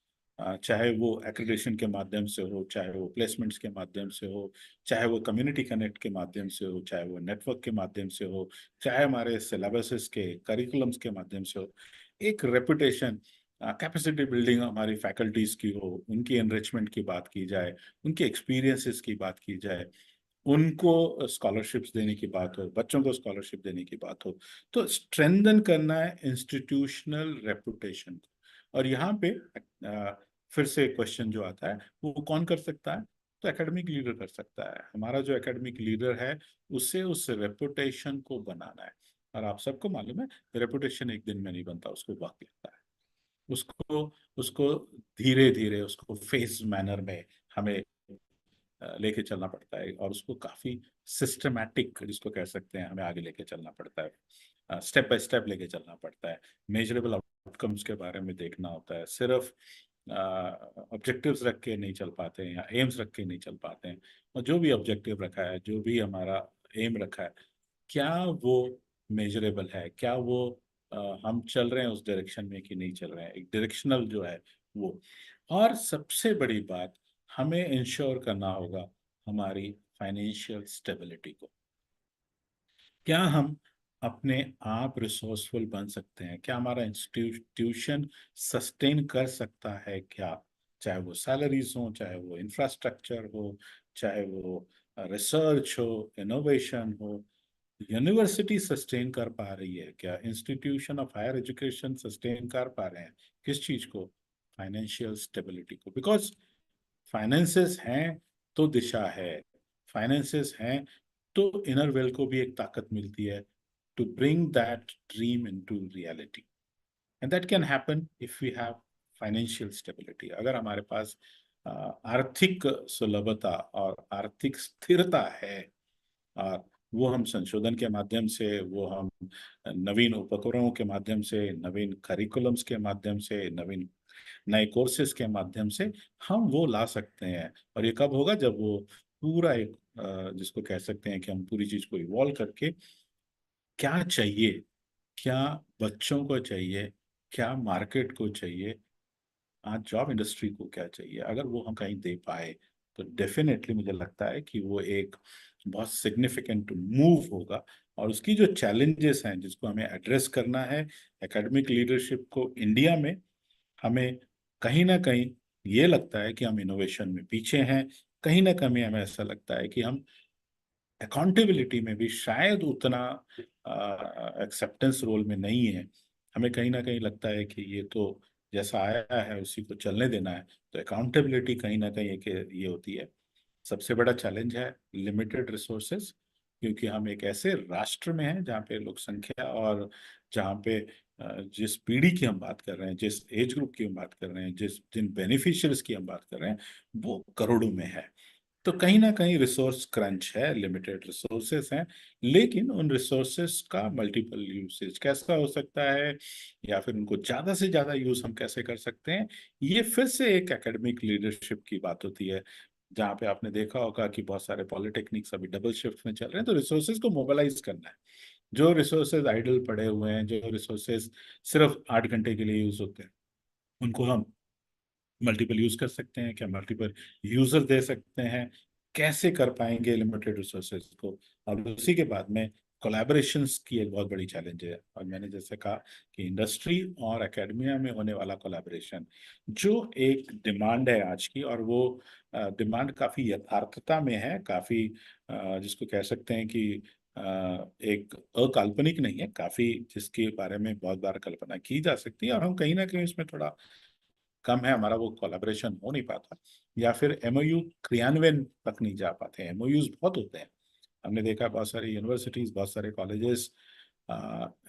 S2: चाहे वो एक्रेडिटेशन के माध्यम से हो, चाहे वो प्लेसमेंट्स के माध्यम से हो, चाहे वो कम्युनिटी कनेक्ट के माध्यम से हो, चाहे वो नेटवर्क के माध्यम से हो, चाहे हमारे सिलेबसेस के करिकुलम्स के माध्यम से हो, एक रेपुटेशन, कैपेसिटी बिल्डिंग हमारी फैकल्टीज की हो, उनकी एनरिचमेंट की बात की जाए, उनके एक्सपीरियंसेस की बात की जाए, उनको स्कॉलरशिप्स देने की बात हो, बच्चों को स्कॉलरशिप देने की बात हो। तो स्ट्रेंथन करना है इंस्टीट्यूशनल रेपुटेशन को। और यहाँ पे फिर से क्वेश्चन जो आता है, वो कौन कर सकता है? तो एकेडमिक लीडर कर सकता है। हमारा जो एकेडमिक लीडर है, उसे उस रेपुटेशन को बनाना है। और आप सबको मालूम है, रेपुटेशन एक दिन में नहीं बनता, उसको वक्त लगता है। उसको उसको धीरे धीरे, उसको फेज मैनर में हमें लेके चलना पड़ता है, और उसको काफी सिस्टमैटिक जिसको कह सकते हैं हमें आगे लेके चलना पड़ता है, स्टेप बाय स्टेप लेके चलना पड़ता है। मेजरेबल आउटकम्स के बारे में देखना होता है, सिर्फ ऑब्जेक्टिव्स रख के नहीं चल पाते हैं या एम्स रख के नहीं चल पाते हैं। और जो भी ऑब्जेक्टिव रखा है, जो भी हमारा एम रखा है, क्या वो मेजरेबल है, क्या वो हम चल रहे हैं उस डायरेक्शन में कि नहीं चल रहे हैं। एक डायरेक्शनल जो है वो। और सबसे बड़ी बात, हमें इंश्योर करना होगा हमारी फाइनेंशियल स्टेबिलिटी को। क्या हम अपने आप रिसोर्सफुल बन सकते हैं? क्या हमारा इंस्टीट्यूशन सस्टेन कर सकता है क्या? चाहे वो सैलरीज हो, चाहे वो इंफ्रास्ट्रक्चर हो, चाहे वो रिसर्च हो, इनोवेशन हो। यूनिवर्सिटी सस्टेन कर पा रही है क्या? Institution of higher education sustain कर पा रहे हैं किस चीज को? फाइनेंशियल स्टेबिलिटी को। बिकॉज फाइनेंसेस हैं तो दिशा है, फाइनेंसेस हैं तो इनर वेल को भी एक ताकत मिलती है to bring that dream into reality. And that can happen if we have financial stability. अगर हमारे पास आर्थिक सुलभता और आर्थिक स्थिरता है, और वो हम संशोधन के माध्यम से, वो हम नवीन उपकरणों के माध्यम से, नवीन करिकुलम्स के माध्यम से, नवीन नए कोर्सेज के माध्यम से हम वो ला सकते हैं। और ये कब होगा? जब वो पूरा एक जिसको कह सकते हैं कि हम पूरी चीज को इवॉल्व करके, क्या चाहिए, क्या बच्चों को चाहिए, क्या मार्केट को चाहिए, आज जॉब इंडस्ट्री को क्या चाहिए, अगर वो हम कहीं दे पाए तो डेफिनेटली मुझे लगता है कि वो एक बहुत सिग्निफिकेंट मूव होगा। और उसकी जो चैलेंजेस हैं जिसको हमें एड्रेस करना है एकेडमिक लीडरशिप को इंडिया में, हमें कहीं ना कहीं ये लगता है कि हम इनोवेशन में पीछे हैं। कहीं ना कहीं हमें ऐसा लगता है कि हम अकाउंटेबिलिटी में भी शायद उतना एक्सेप्टेंस रोल में नहीं है। हमें कहीं ना कहीं लगता है कि ये तो जैसा आया है उसी को चलने देना है। तो अकाउंटेबिलिटी कहीं ना कहीं एक ये होती है। सबसे बड़ा चैलेंज है लिमिटेड रिसोर्सेज, क्योंकि हम एक ऐसे राष्ट्र में हैं जहाँ पे लोक संख्या और जहाँ पे जिस पीढ़ी की हम बात कर रहे हैं, जिस एज ग्रुप की हम बात कर रहे हैं, जिन बेनिफिशियरीज की हम बात कर रहे हैं, वो करोड़ों में है। तो कहीं ना कहीं रिसोर्स क्रंच है, लिमिटेड रिसोर्सेस हैं। लेकिन उन रिसोर्सेस का मल्टीपल यूसेज कैसा हो सकता है, या फिर उनको ज्यादा से ज्यादा यूज हम कैसे कर सकते हैं, ये फिर से एक एकेडमिक लीडरशिप की बात होती है। जहाँ पे आपने देखा होगा कि बहुत सारे पॉलिटेक्निक्स अभी डबल शिफ्ट में चल रहे हैं, तो रिसोर्सेज को मोबिलाइज करना है। जो रिसोर्सेज आइडल पड़े हुए हैं, जो रिसोर्सेज सिर्फ 8 घंटे के लिए यूज होते हैं, उनको हम मल्टीपल यूज कर सकते हैं क्या? मल्टीपल यूजर दे सकते हैं? कैसे कर पाएंगे लिमिटेड रिसोर्सेज को? और उसी के बाद में कोलैबोरेशंस की एक बहुत बड़ी चैलेंज है। और मैंने जैसे कहा कि इंडस्ट्री और एकेडमिया में होने वाला कोलैबोरेशन जो एक डिमांड है आज की, और वो डिमांड काफी यथार्थता में है, काफी जिसको कह सकते हैं कि एक अकाल्पनिक नहीं है, काफी जिसके बारे में बहुत बार कल्पना की जा सकती है। और हम कहीं ना कहीं इसमें थोड़ा कम है, हमारा वो कोलैबोरेशन हो नहीं पाता, या फिर एमओयू क्रियान्वयन तक नहीं जा पाते हैं। एमओयूज बहुत होते हैं, हमने देखा बहुत सारी यूनिवर्सिटीज, बहुत सारे कॉलेजेस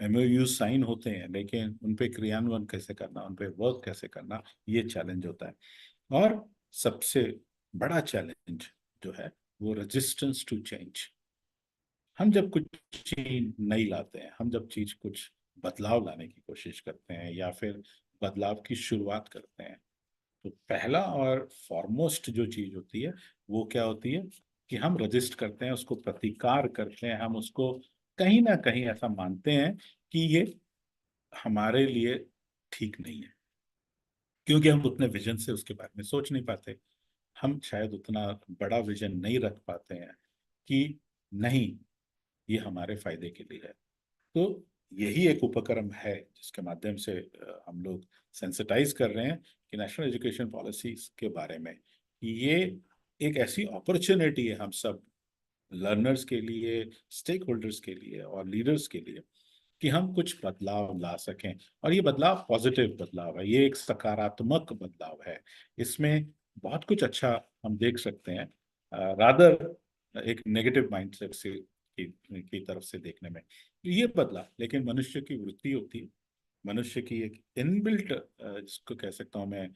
S2: एमओयू साइन होते हैं, लेकिन उन पे क्रियान्वयन कैसे करना, उन पे वर्क कैसे करना, ये चैलेंज होता है। और सबसे बड़ा चैलेंज जो है वो रेजिस्टेंस टू चेंज। हम जब कुछ चीज नई लाते हैं, हम जब चीज कुछ बदलाव लाने की कोशिश करते हैं, या फिर बदलाव की शुरुआत करते हैं, तो पहला और फॉरमोस्ट जो चीज होती है वो क्या होती है कि हम रजिस्ट करते हैं, उसको प्रतिकार करते हैं, हम उसको कहीं ना कहीं ऐसा मानते हैं कि ये हमारे लिए ठीक नहीं है, क्योंकि हम उतने विजन से उसके बारे में सोच नहीं पाते। हम शायद उतना बड़ा विजन नहीं रख पाते हैं कि नहीं, ये हमारे फायदे के लिए है। तो यही एक उपक्रम है जिसके माध्यम से हम लोग सेंसिटाइज कर रहे हैं कि नेशनल एजुकेशन पॉलिसी के बारे में, ये एक ऐसी अपॉर्चुनिटी है हम सब लर्नर्स के लिए, स्टेक होल्डर्स के लिए और लीडर्स के लिए, कि हम कुछ बदलाव ला सकें। और ये बदलाव पॉजिटिव बदलाव है, ये एक सकारात्मक बदलाव है। इसमें बहुत कुछ अच्छा हम देख सकते हैं, रादर एक नेगेटिव माइंडसेट से की तरफ से देखने में। तो ये बदला, लेकिन मनुष्य की वृत्ति होती है, मनुष्य की एक इनबिल्ट, जिसको कह सकता हूँ मैं,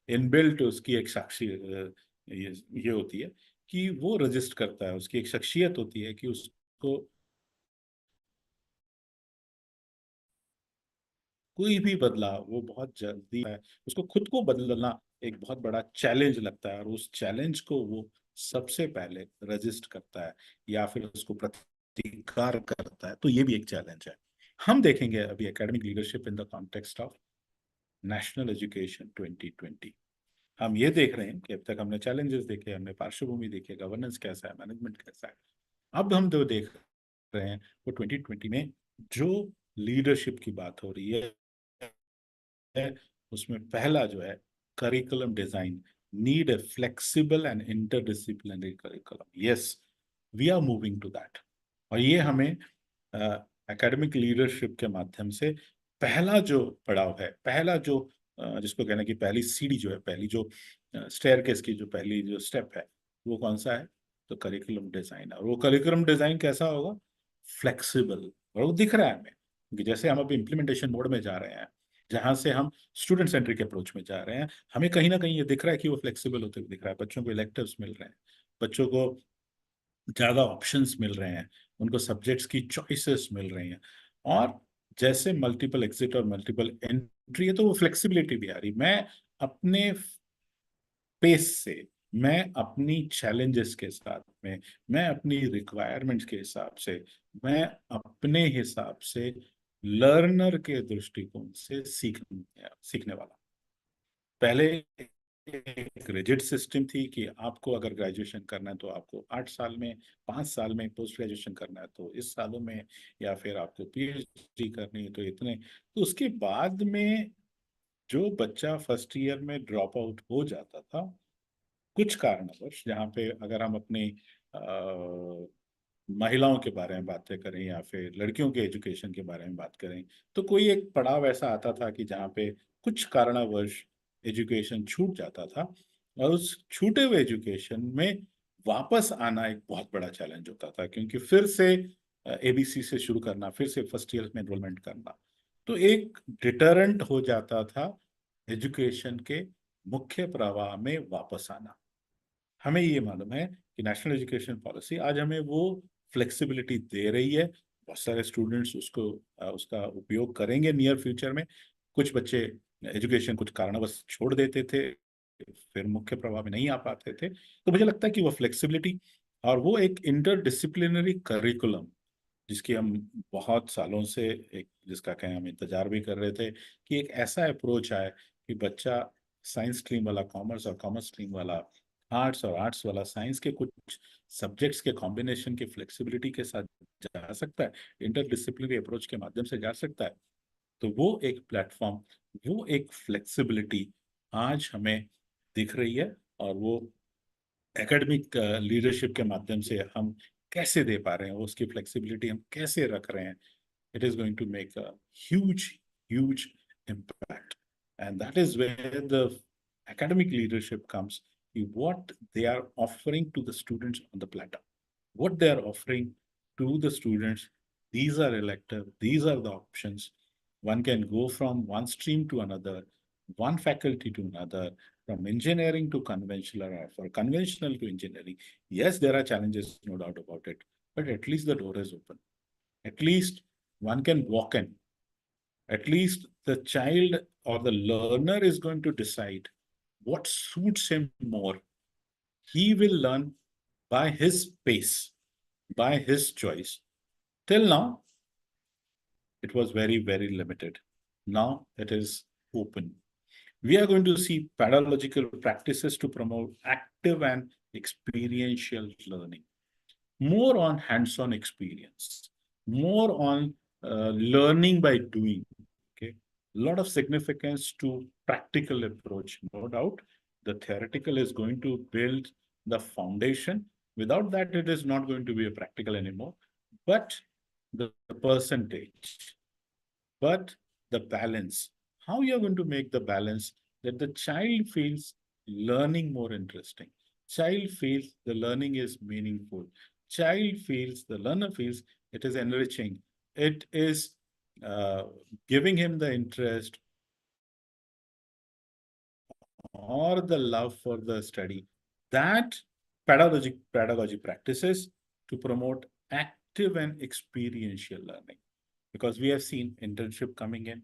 S2: इनबिल्ट उसकी एक साक्षी ये होती है कि वो रजिस्ट करता है, उसकी एक शख्सियत होती है कि उसको कोई भी बदलाव वो बहुत जल्दी है, उसको खुद को बदलना एक बहुत बड़ा चैलेंज लगता है, और उस चैलेंज को वो सबसे पहले रजिस्ट करता है या फिर उसको प्रतिकार करता है। तो ये भी एक चैलेंज है। हम देखेंगे अभी academic leadership in the context of national education 2020। हम ये देख रहे हैं कि अब तक हमने चैलेंजेस देखे, हमने पार्श्वभूमि देखी, गवर्नेंस कैसा है, मैनेजमेंट कैसा है। अब हम जो देख रहे हैं वो 2020 में जो लीडरशिप की बात हो रही है, उसमें पहला जो है curriculum design, need a flexible and interdisciplinary curriculum. Yes, we are moving to that. और ये हमें एकेडमिक लीडरशिप के माध्यम से पहला जो पड़ाव है, पहला जो जिसको कहना कि पहली सीढ़ी जो है, पहली जो स्टेयरकेस की जो पहली जो स्टेप है, वो कौन सा है? तो करिकुलम डिजाइन। और वो करिकुलम डिजाइन कैसा होगा? फ्लेक्सिबल। और वो दिख रहा है हमें कि जैसे हम अभी इम्प्लीमेंटेशन मोड में जा रहे हैं, जहां से हम स्टूडेंट सेंट्रिक अप्रोच में जा रहे हैं, हमें कहीं ना कहीं ये दिख रहा है कि वो फ्लेक्सिबल होते हुए दिख रहा है। बच्चों को इलेक्टिव्स मिल रहे हैं, बच्चों को ज्यादा ऑप्शंस मिल रहे हैं, उनको सब्जेक्ट्स की चॉइसेस मिल रही हैं। और जैसे मल्टीपल एग्जिट और मल्टीपल एंट्री है, तो वो फ्लेक्सिबिलिटी भी आ रही। मैं अपने पेस से, मैं अपनी चैलेंजेस के साथ में, मैं अपनी रिक्वायरमेंट्स के हिसाब से, मैं अपने हिसाब से लर्नर के दृष्टिकोण से सीखने वाला। पहले एक रिजिड सिस्टम थी कि आपको अगर ग्रेजुएशन करना है तो आपको 8 साल में, 5 साल में, पोस्ट ग्रेजुएशन करना है तो इस सालों में, या फिर आपको पीएचडी करनी है तो इतने। तो उसके बाद में जो बच्चा फर्स्ट ईयर में ड्रॉप आउट हो जाता था कुछ कारणवश, जहाँ पे अगर हम अपनी महिलाओं के बारे में बातें करें या फिर लड़कियों के एजुकेशन के बारे में बात करें, तो कोई एक पड़ाव ऐसा आता था कि जहाँ पे कुछ कारणवश एजुकेशन छूट जाता था, और उस छूटे हुए एजुकेशन में वापस आना एक बहुत बड़ा चैलेंज होता था, क्योंकि फिर से एबीसी से शुरू करना, फिर से फर्स्ट ईयर में एनरोलमेंट करना, तो एक डिटरेंट हो जाता था एजुकेशन के मुख्य प्रवाह में वापस आना। हमें ये मालूम है कि नेशनल एजुकेशन पॉलिसी आज हमें वो फ्लेक्सिबिलिटी दे रही है। बहुत सारे स्टूडेंट्स उसको उसका उपयोग करेंगे नियर फ्यूचर में। कुछ बच्चे एजुकेशन कुछ कारणवश छोड़ देते थे, फिर मुख्य प्रवाह में नहीं आ पाते थे। तो मुझे लगता है कि वो फ्लेक्सिबिलिटी और वो एक इंटर डिसिप्लिनरी करिकुलम, जिसकी हम बहुत सालों से एक जिसका कहें हम इंतजार भी कर रहे थे कि एक ऐसा अप्रोच आए कि बच्चा साइंस स्ट्रीम वाला कॉमर्स, और कॉमर्स स्ट्रीम वाला आर्ट्स, और आर्ट्स वाला साइंस के कुछ सब्जेक्ट्स के कॉम्बिनेशन की फ्लेक्सिबिलिटी के साथ जा सकता है, इंटरडिसिप्लिनरी अप्रोच के माध्यम से जा सकता है। तो वो एक प्लेटफॉर्म, वो एक फ्लेक्सिबिलिटी आज हमें दिख रही है। और वो एकेडमिक लीडरशिप के माध्यम से हम कैसे दे पा रहे हैं, उसकी फ्लेक्सिबिलिटी हम कैसे रख रहे हैं, it is going to make a huge impact. And that is where the academic leadership comes, what they are offering to the students on the platter, what they are offering to the students. These are elective, these are the options. One can go from one stream to another, one faculty to another, from engineering to conventional, or for conventional to engineering. Yes, there are challenges, no doubt about it, but at least the door is open. At least one can walk in. At least the child or the learner is going to decide what suits him more. He will learn by his pace, by his choice. Till now, it was very limited. Now it is open. We are going to see pedagogical practices to promote active and experiential learning, more on hands-on experience, more on learning by doing. Okay, a lot of significance to practical approach, no doubt. The theoretical is going to build the foundation. Without that, it is not going to be a practical anymore. But the percentage, but the balance, how you're going to make the balance that the child feels learning more interesting, child feels the learning is meaningful, child feels, the learner feels it is enriching, it is uh, giving him the interest or the love for the study. That pedagogy practices to promote active and experiential learning, because we have seen internship coming in,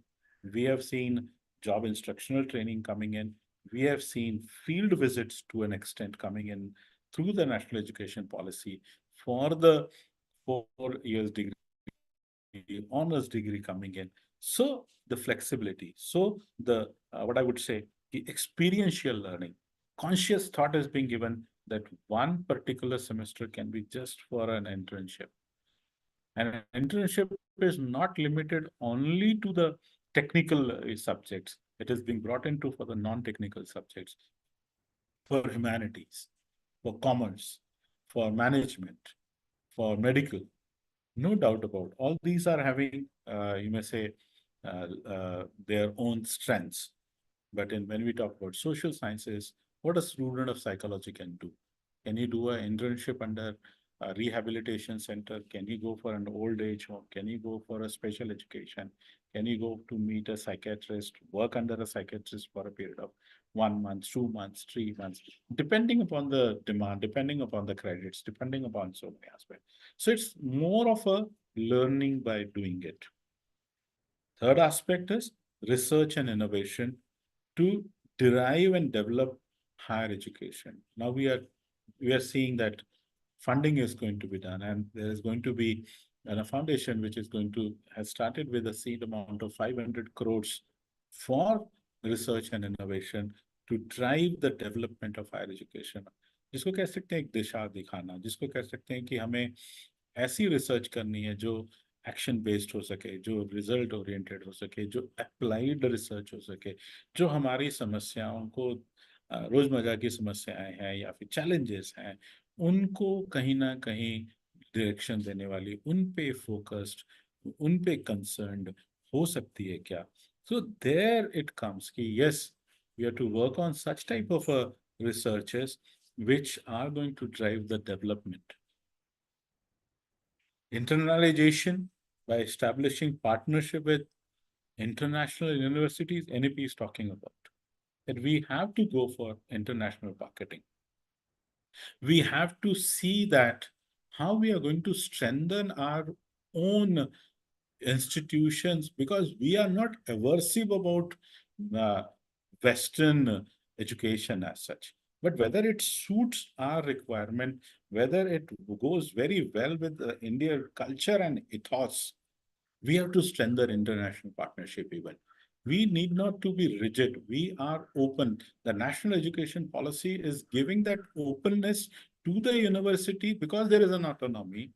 S2: we have seen job instructional training coming in, we have seen field visits to an extent coming in through the national education policy for the 4 years degree honors degree coming in. So the flexibility, so the what I would say, the experiential learning, conscious thought is being given that one particular semester can be just for an internship. And an internship is not limited only to the technical subjects. It is being brought into for the non-technical subjects, for humanities, for commerce, for management, for medical. No doubt about all these are having, you may say, their own strengths. But when we talk about social sciences, what a student of psychology can do? Can you do an internship under a rehabilitation center? Can you go for an old age home? Can you go for a special education? Can you go to meet a psychiatrist, work under a psychiatrist for a period of 1 month, 2 months, 3 months, depending upon the demand, depending upon the credits, depending upon so many aspects. So it's more of a learning by doing it. Third aspect is research and innovation to derive and develop higher education. Now we are seeing that funding is going to be done, and there is going to be a foundation which is going to has started with a seed amount of 500 crores for research and innovation to drive the development of higher education. जिसको कह सकते हैं एक दिशा दिखाना, जिसको कह सकते हैं कि हमें ऐसी रिसर्च करनी है जो एक्शन बेस्ड हो सके, जो रिजल्ट ओरिएंटेड हो सके, जो अप्लाइड रिसर्च हो सके, जो हमारी समस्याओं को रोजमर्रा की समस्याएं हैं या फिर चैलेंजेस हैं, उनको कहीं ना कहीं डायरेक्शन देने वाली, उन पे फोकस्ड, उन पे कंसर्न्ड हो सकती है क्या? सो देयर इट कम्स कि yes, we have to work on such type of researches which are going to drive the development. Internalization by establishing partnership with international universities, NEP is talking about. That we have to go for international marketing. We have to see that how we are going to strengthen our own institutions, because we are not aversive about uh, Western education as such. But whether it suits our requirement, whether it goes very well with the Indian culture and ethos, we have to strengthen international partnership even. We need not to be rigid. We are open. The national education policy is giving that openness to the university because there is an autonomy.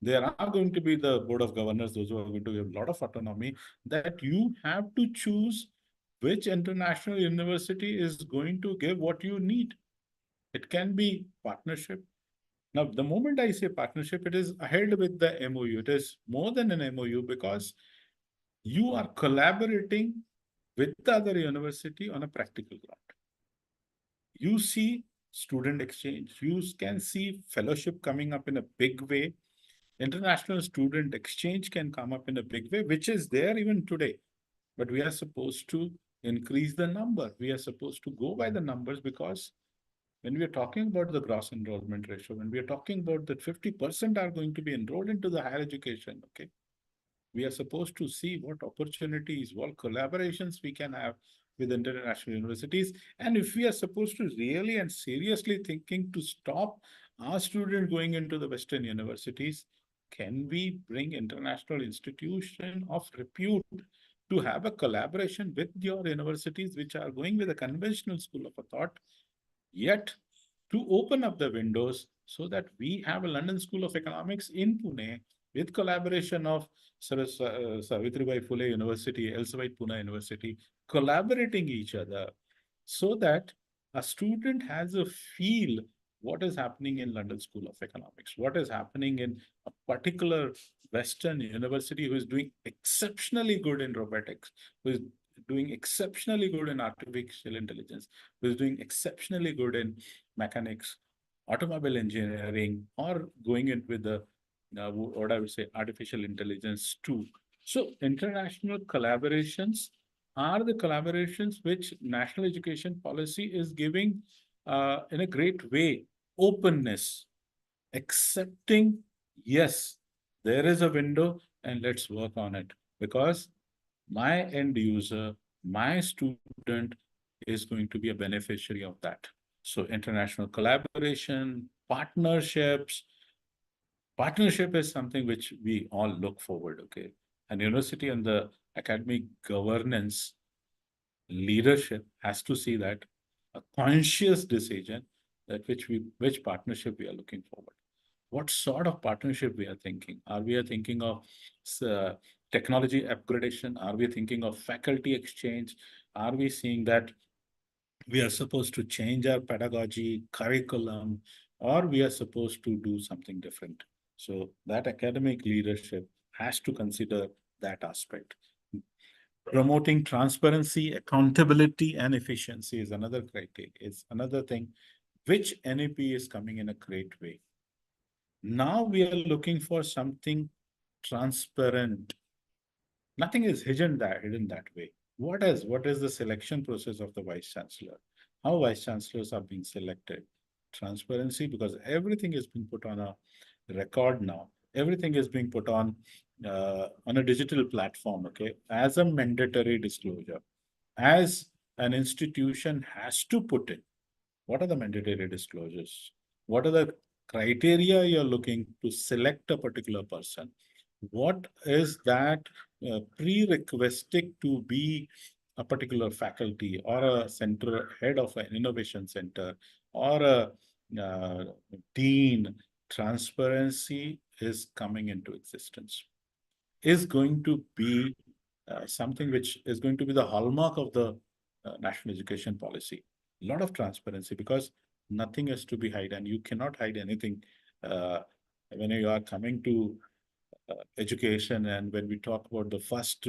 S2: There are going to be the board of governors, those who are going to give a lot of autonomy, that you have to choose which international university is going to give what you need. It can be partnership. Now, the moment I say partnership, it is ahead with the MOU. It is more than an MOU because you are collaborating with the other university on a practical ground. You see student exchange. You can see fellowship coming up in a big way. International student exchange can come up in a big way, which is there even today. But we are supposed to increase the number. We are supposed to go by the numbers, because when we are talking about the gross enrollment ratio, when we are talking about that 50% are going to be enrolled into the higher education, okay, we are supposed to see what opportunities, what collaborations we can have with international universities. And if we are supposed to really and seriously thinking to stop our students going into the Western universities, can we bring international institution of repute to have a collaboration with your universities, which are going with a conventional school of thought, yet to open up the windows so that we have a London School of Economics in Pune with collaboration of Savitribai Phule University, elsewhere Pune University, collaborating each other so that a student has a feel what is happening in London School of Economics, what is happening in a particular Western university who is doing exceptionally good in robotics, who is doing exceptionally good in artificial intelligence, who is doing exceptionally good in mechanics, automobile engineering, or going in with the what I would say artificial intelligence too. So international collaborations are the collaborations which national education policy is giving in a great way. Openness, accepting, yes, there is a window and let's work on it, because my end user, my student is going to be a beneficiary of that. So international collaboration, partnerships, Partnership is something which we all look forward, okay? And university and the academic governance leadership has to see that a conscious decision that which partnership we are looking forward. What sort of partnership we are thinking? Are we thinking of uh, technology upgradation? Are we thinking of faculty exchange? Are we seeing that we are supposed to change our pedagogy, curriculum, or we are supposed to do something different? So that academic leadership has to consider that aspect. Promoting transparency, accountability, and efficiency is another criteria. It's another thing which NEP is coming in a great way. Now we are looking for something transparent. Nothing is hidden that way. What is the selection process of the vice chancellor? How vice chancellors are being selected? Transparency, because everything is being put on a record now. Everything is being put on a digital platform, okay, as a mandatory disclosure. As an institution has to put in, what are the mandatory disclosures? What are the criteria you're looking to select a particular person? What is that prerequisite to be a particular faculty or a center head of an innovation center or a uh, dean? Transparency is coming into existence, is going to be something which is going to be the hallmark of the national education policy. A lot of transparency, because nothing has to be hide, and you cannot hide anything when you are coming to education. And when we talk about the first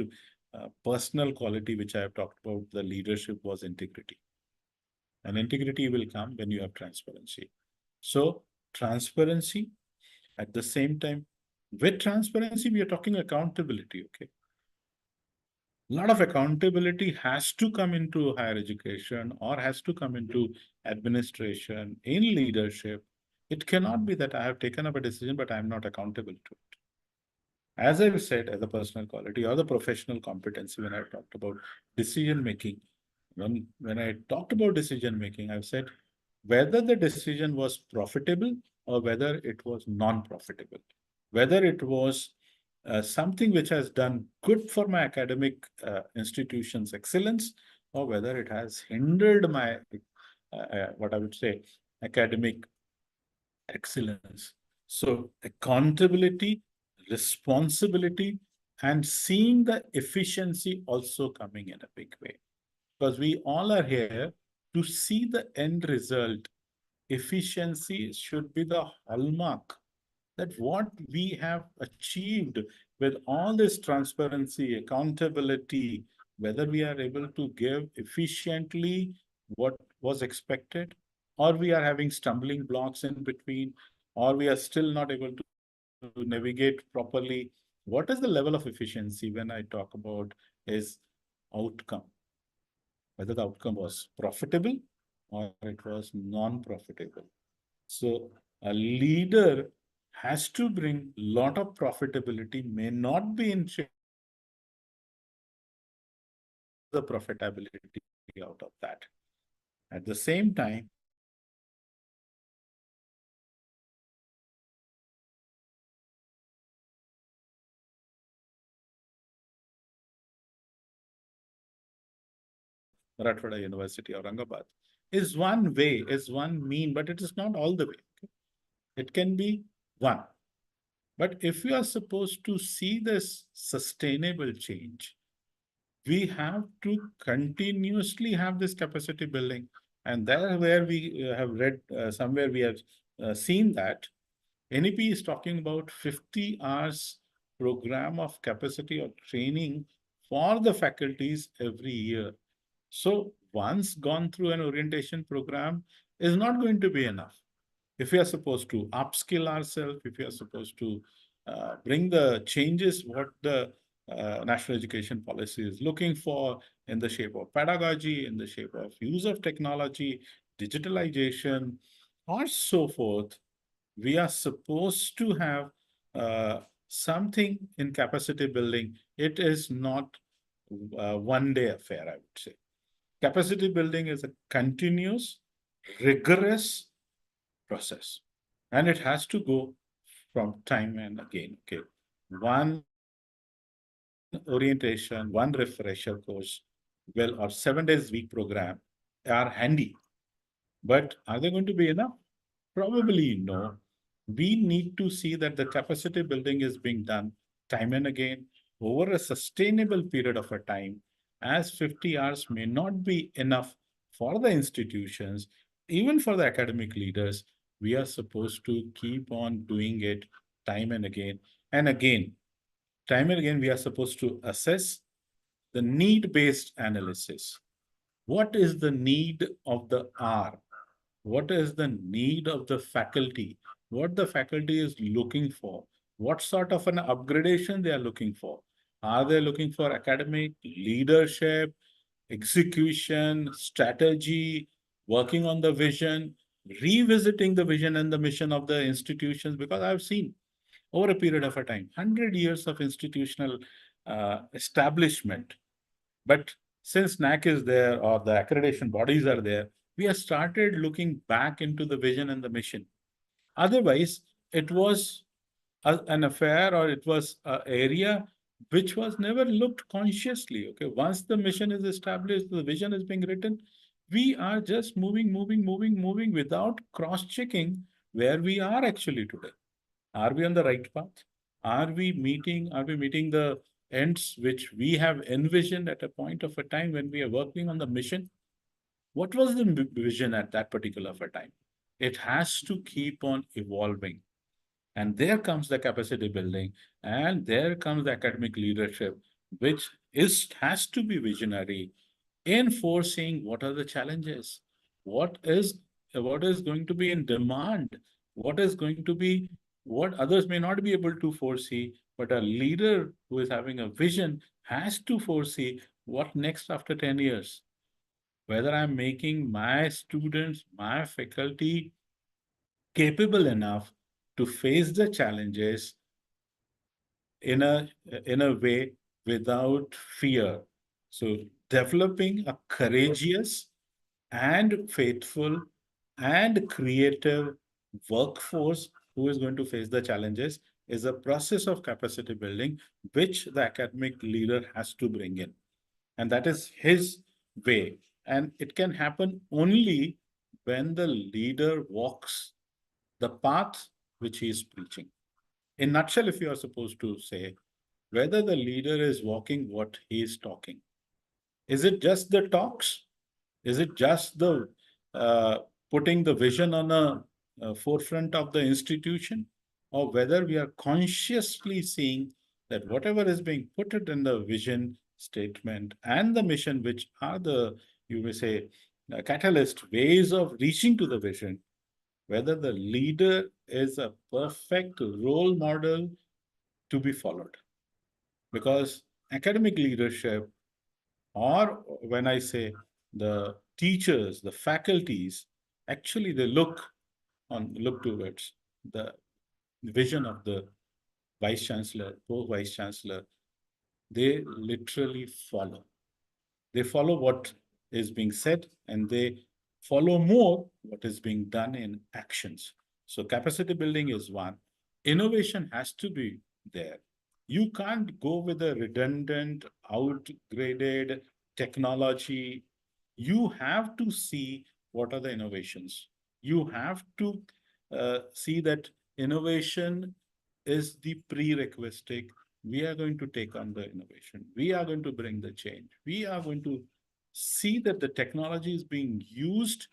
S2: personal quality which I have talked about, the leadership was integrity. And integrity will come when you have transparency. So transparency, at the same time, with transparency, we are talking accountability, okay? A lot of accountability has to come into higher education or has to come into administration, in leadership. It cannot be that I have taken up a decision, but I'm not accountable to it. As I've said, as a personal quality or the professional competency, when I talked about decision making, when I talked about decision making, I've said whether the decision was profitable or whether it was non-profitable, whether it was something which has done good for my academic institution's excellence, or whether it has hindered my, what I would say, academic excellence. So accountability, responsibility, and seeing the efficiency also coming in a big way. Because we all are here to see the end result. Efficiency should be the hallmark, that what we have achieved with all this transparency, accountability, whether we are able to give efficiently what was expected, or we are having stumbling blocks in between, or we are still not able to navigate properly. What is the level of efficiency when I talk about is outcome, whether the outcome was profitable or it was non-profitable. So a leader has to bring lot of profitability, may not be in the profitability out of that. At the same time, Marathwada University, Aurangabad, is one way, is one mean, but it is not all the way. Okay? It can be one. But if we are supposed to see this sustainable change, we have to continuously have this capacity building. And there where we have read, somewhere we have seen that NEP is talking about 50 hours program of capacity or training for the faculties every year. So once gone through an orientation program is not going to be enough. If we are supposed to upskill ourselves, if we are supposed to bring the changes what the national education policy is looking for in the shape of pedagogy, in the shape of use of technology, digitalization, or so forth, we are supposed to have something in capacity building. It is not one day affair, I would say. Capacity building is a continuous, rigorous process, and it has to go from time and again. Okay. One orientation, one refresher course, well, or 7 days week program are handy. But are they going to be enough? Probably no. We need to see that the capacity building is being done time and again over a sustainable period of a time, as 50 hours may not be enough for the institutions, even for the academic leaders. We are supposed to keep on doing it time and again. And again, time and again, we are supposed to assess the need-based analysis. What is the need of the hour? What is the need of the faculty? What the faculty is looking for? What sort of an upgradation they are looking for? Are they looking for academic leadership, execution, strategy, working on the vision, revisiting the vision and the mission of the institutions? Because I've seen over a period of a time, 100 years of institutional establishment. But since NAC is there or the accreditation bodies are there, we have started looking back into the vision and the mission. Otherwise, it was an affair, or it was an area which was never looked consciously. Okay, once the mission is established, the vision is being written, we are just moving without cross-checking where we are actually today. Are we on the right path? Are we meeting the ends which we have envisioned at a point of a time when we are working on the mission? What was the vision at that particular of a time? It has to keep on evolving. And there comes the capacity building, and there comes the academic leadership, which has to be visionary in foreseeing what are the challenges, what is going to be in demand, what is going to be what others may not be able to foresee, but a leader who is having a vision has to foresee what next after 10 years. Whether I'm making my students, my faculty capable enough to face the challenges in a way without fear. So developing a courageous and faithful and creative workforce who is going to face the challenges is a process of capacity building which the academic leader has to bring in. And that is his way. And it can happen only when the leader walks the path which he is preaching. In nutshell, if you are supposed to say whether the leader is walking what he is talking, is it just the talks? Is it just the putting the vision on a forefront of the institution, or whether we are consciously seeing that whatever is being put it in the vision statement and the mission, which are the, you may say, catalyst ways of reaching to the vision, whether the leader is a perfect role model to be followed. Because academic leadership, or when I say the teachers, the faculties, actually they look towards the vision of the vice chancellor, pro-vice chancellor. They literally follow. They follow what is being said, and they follow more what is being done in actions. So capacity building is one. Innovation has to be there. You can't go with a redundant, outgraded technology. You have to see what are the innovations. You have to see that innovation is the prerequisite. We are going to take on the innovation. We are going to bring the change. We are going to see that the technology is being used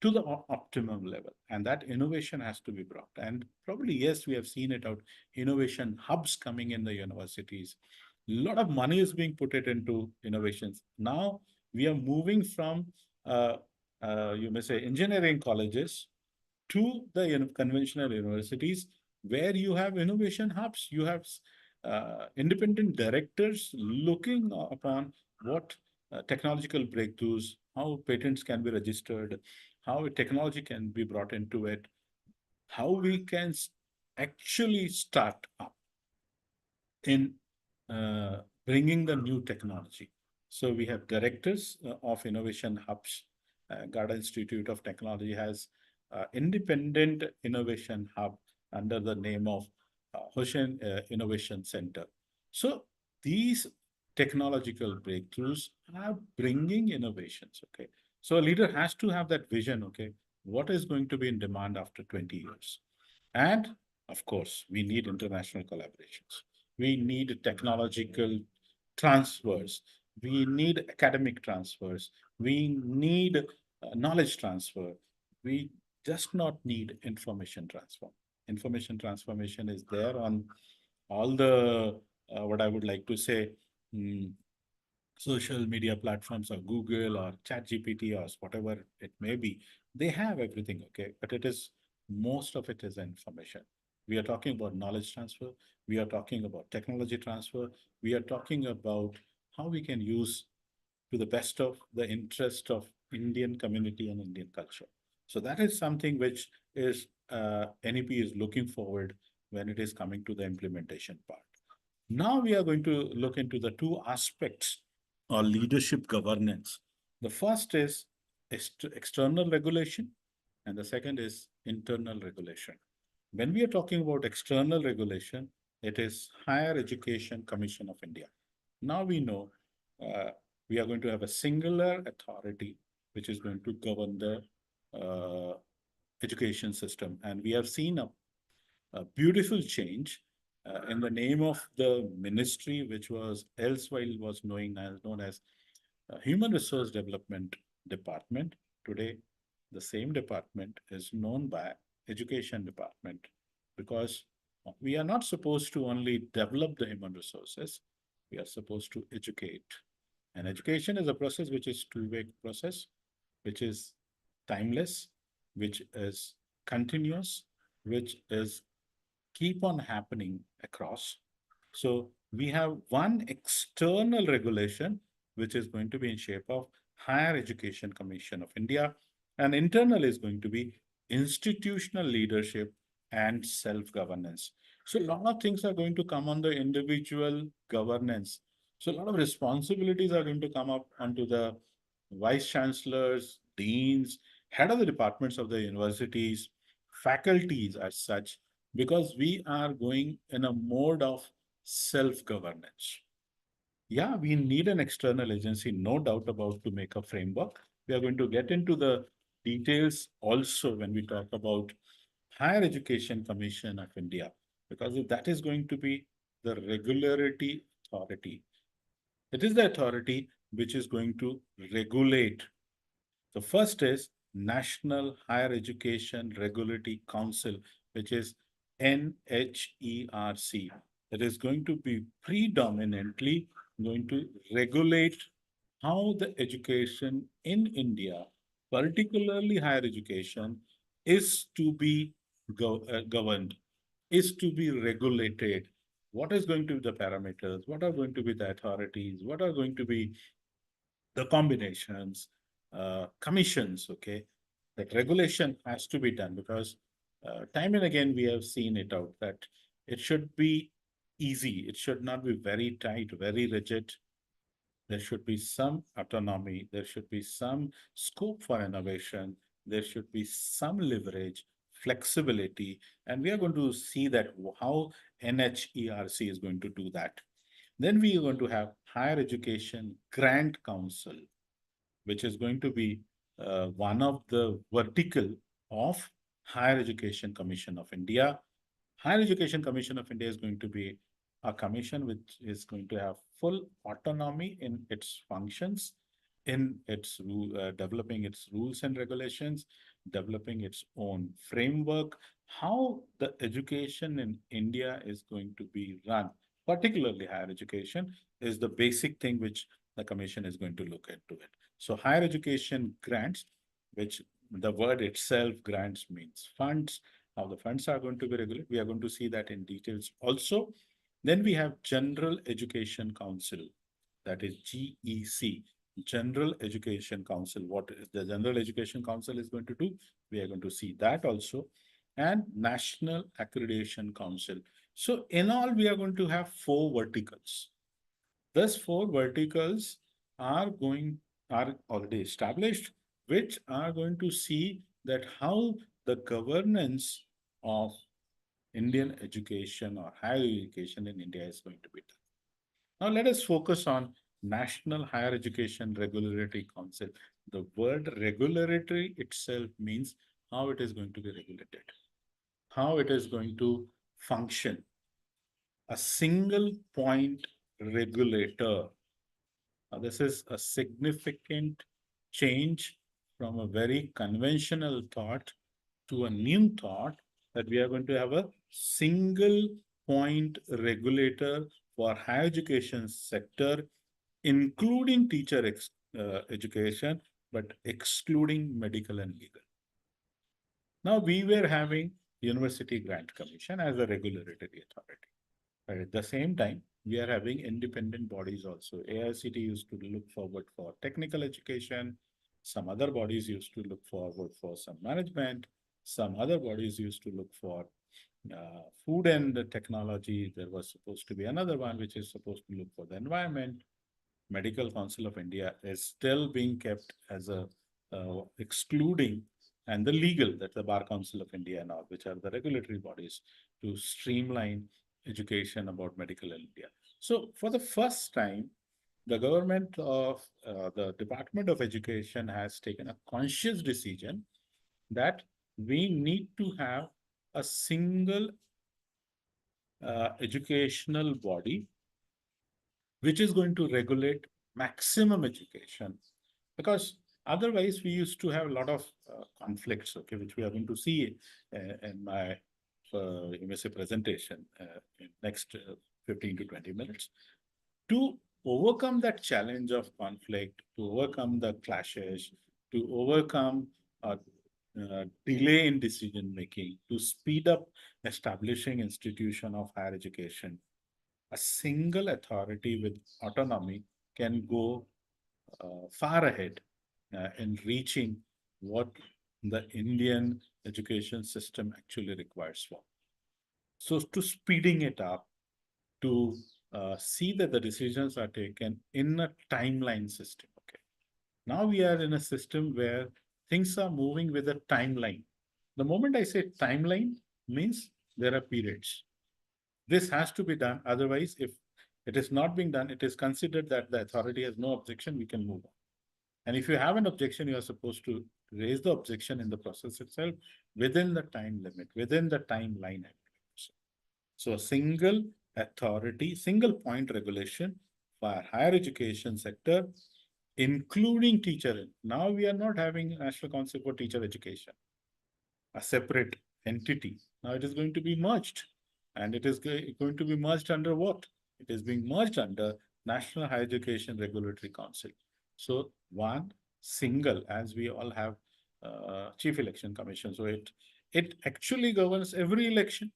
S2: to the optimum level, and that innovation has to be brought. And probably, yes, we have seen it out, innovation hubs coming in the universities. A lot of money is being put it into innovations. Now we are moving from, you may say, engineering colleges to the conventional universities, where you have innovation hubs. You have independent directors looking upon what technological breakthroughs, how patents can be registered, how technology can be brought into it, how we can actually start up in bringing the new technology. So we have directors of innovation hubs. Gada Institute of Technology has independent innovation hub under the name of Hoshen Innovation Center. So these technological breakthroughs are bringing innovations, okay? So a leader has to have that vision, okay? What is going to be in demand after 20 years? And of course, we need international collaborations. We need technological transfers. We need academic transfers. We need knowledge transfer. We just not need information transfer. Information transformation is there on all the, what I would like to say, mm, social media platforms or Google or ChatGPT or whatever it may be, they have everything, okay? But it is, most of it is information. We are talking about knowledge transfer. We are talking about technology transfer. We are talking about how we can use to the best of the interest of Indian community and Indian culture. So that is something which is NEP is looking forward when it is coming to the implementation part. Now we are going to look into the two aspects or leadership governance. The first is external regulation, and the second is internal regulation. When we are talking about external regulation, it is Higher Education Commission of India. Now we know we are going to have a singular authority which is going to govern the education system. And we have seen a beautiful change in the name of the ministry, which was elsewhile was known as Human Resource Development Department. Today, the same department is known by Education Department, because we are not supposed to only develop the human resources, we are supposed to educate. And education is a process which is two-way process, which is timeless, which is continuous, which is keep on happening across. So we have one external regulation, which is going to be in shape of Higher Education Commission of India, and internal is going to be institutional leadership and self-governance. So a lot of things are going to come on the individual governance. So a lot of responsibilities are going to come up onto the vice chancellors, deans, head of the departments of the universities, faculties as such, because we are going in a mode of self-governance. Yeah, we need an external agency, no doubt about, to make a framework. We are going to get into the details also when we talk about Higher Education Commission of India, because that is going to be the regularity authority. It is the authority which is going to regulate. The first is National Higher Education Regulatory Council, which is NHERC. It is going to be predominantly going to regulate how the education in India, particularly higher education, is to be governed, is to be regulated. What is going to be the parameters? What are going to be the authorities? What are going to be the combinations, commissions, okay? That regulation has to be done, because time and again we have seen it out that it should be easy. It should not be very tight, very rigid. There should be some autonomy. There should be some scope for innovation. There should be some leverage, flexibility. And we are going to see that how NHERC is going to do that. Then we are going to have Higher Education Grant Council, which is going to be one of the vertical of Higher Education Commission of India. Higher Education Commission of India is going to be a commission which is going to have full autonomy in its functions, in its developing its rules and regulations, developing its own framework, how the education in India is going to be run, particularly higher education, is the basic thing which the commission is going to look into it. So higher education grants, which the word itself, grants, means funds, how the funds are going to be regulated. We are going to see that in details also. Then we have General Education Council, that is GEC, General Education Council. What is the General Education Council is going to do? We are going to see that also. And National Accreditation Council. So in all, we are going to have 4 verticals. Thus 4 verticals are already established, which are going to see that how the governance of Indian education or higher education in India is going to be done. Now let us focus on National Higher Education Regulatory Council. The word regulatory itself means how it is going to be regulated, how it is going to function. A single point regulator. Now, this is a significant change from a very conventional thought to a new thought that we are going to have a single point regulator for higher education sector, including teacher education, but excluding medical and legal. Now, we were having University Grant Commission as a regulatory authority. But at the same time, we are having independent bodies also. AICT used to look forward for technical education. Some other bodies used to look forward for some management. Some other bodies used to look for food and technology. There was supposed to be another one which is supposed to look for the environment. Medical Council of India is still being kept as a excluding, and the legal, that's the Bar Council of India and all, which are the regulatory bodies to streamline education about medical in India. So for the first time, the government of the Department of Education has taken a conscious decision that we need to have a single educational body which is going to regulate maximum education, because otherwise we used to have a lot of conflicts, okay, which we are going to see in my you may say presentation in next 15 to 20 minutes. To overcome that challenge of conflict, to overcome the clashes, to overcome delay in decision making, to speed up establishing institution of higher education, a single authority with autonomy can go far ahead in reaching what the Indian education system actually requires for. So to speeding it up, to see that the decisions are taken in a timeline system. Okay. Now we are in a system where things are moving with a timeline. The moment I say timeline means there are periods. This has to be done. Otherwise, if it is not being done, it is considered that the authority has no objection, we can move on. And if you have an objection, you are supposed to raise the objection in the process itself within the time limit, within the timeline. So a single authority, single point regulation for higher education sector, including teacher. Now we are not having a National Council for Teacher Education, a separate entity. Now it is going to be merged. And it is going to be merged under what? It is being merged under National Higher Education Regulatory Council. So one single, as we all have Chief Election Commission. So it actually governs every election.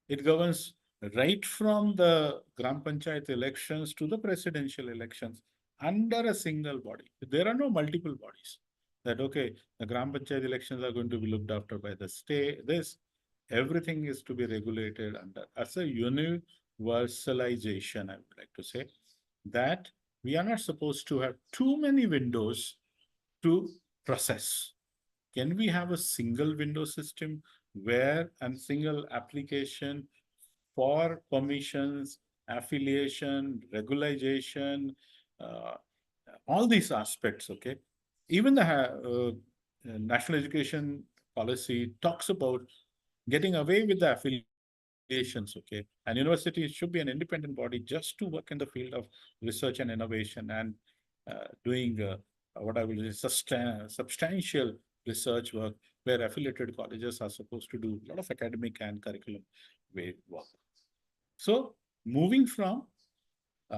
S2: It governs right from the Gram Panchayat elections to the presidential elections under a single body. There are no multiple bodies. That, okay, the Gram Panchayat elections are going to be looked after by the state. Everything is to be regulated under as a universalization, I would like to say, that we are not supposed to have too many windows to process. Can we have a single window system where a single application for permissions, affiliation, regularization, all these aspects, okay? Even the national education policy talks about getting away with the affiliations, okay? And universities should be an independent body just to work in the field of research and innovation and doing what I will say substantial research work, where affiliated colleges are supposed to do a lot of academic and curriculum work. So moving from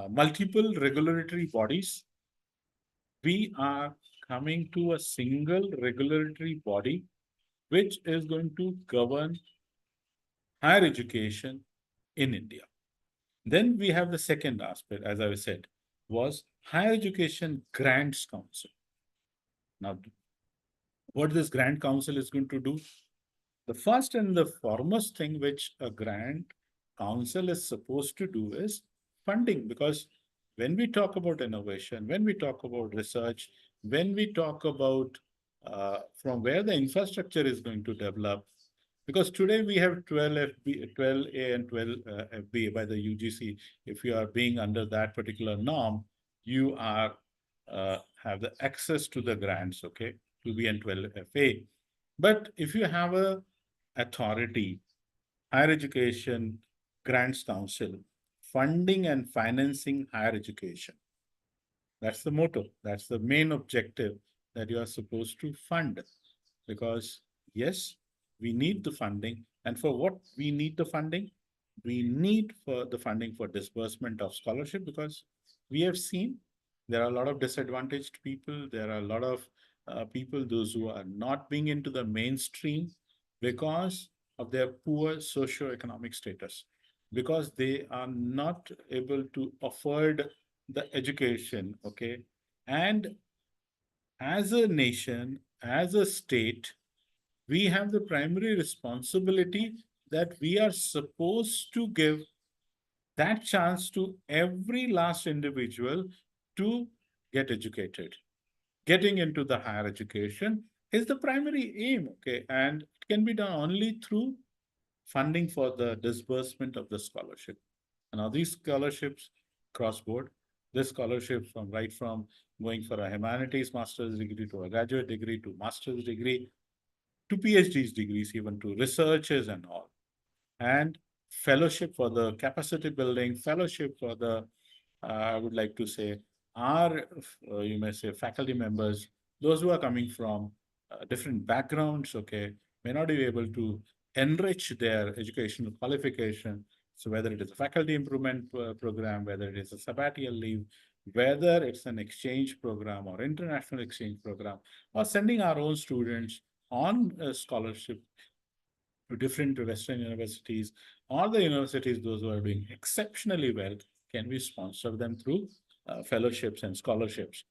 S2: multiple regulatory bodies, we are coming to a single regulatory body which is going to govern higher education in India. Then we have the second aspect, as I said, was Higher Education Grants Council. Now, what this grant council is going to do? The first and the foremost thing which a grant council is supposed to do is funding, because when we talk about innovation, when we talk about research, when we talk about from where the infrastructure is going to develop, Because today we have 12 FB, 12A and 12 FB by the UGC. If you are being under that particular norm, you are have the access to the grants, okay, 2B and 12FA. But if you have a authority, higher education grants council, funding and financing higher education, that's the motto. That's the main objective that you are supposed to fund. Because yes, we need the funding. And for what we need the funding? We need for the funding for disbursement of scholarship, because we have seen there are a lot of disadvantaged people. There are a lot of people, those who are not being into the mainstream because of their poor socioeconomic status, because they are not able to afford the education, okay? And as a nation, as a state, we have the primary responsibility that we are supposed to give that chance to every last individual to get educated. Getting into the higher education is the primary aim, okay? And it can be done only through funding for the disbursement of the scholarship. And now these scholarships cross board, this scholarship from right from going for a humanities master's degree to a graduate degree to master's degree to PhD's degrees, even to researches and all. And fellowship for the capacity building, fellowship for the, I would like to say, our, you may say, faculty members, those who are coming from different backgrounds, okay, may not be able to enrich their educational qualification. So whether it is a faculty improvement program, whether it is a sabbatical leave, whether it's an exchange program or international exchange program, or sending our own students on a scholarship to different Western universities, or the universities, those who are doing exceptionally well, can we sponsor them through fellowships and scholarships?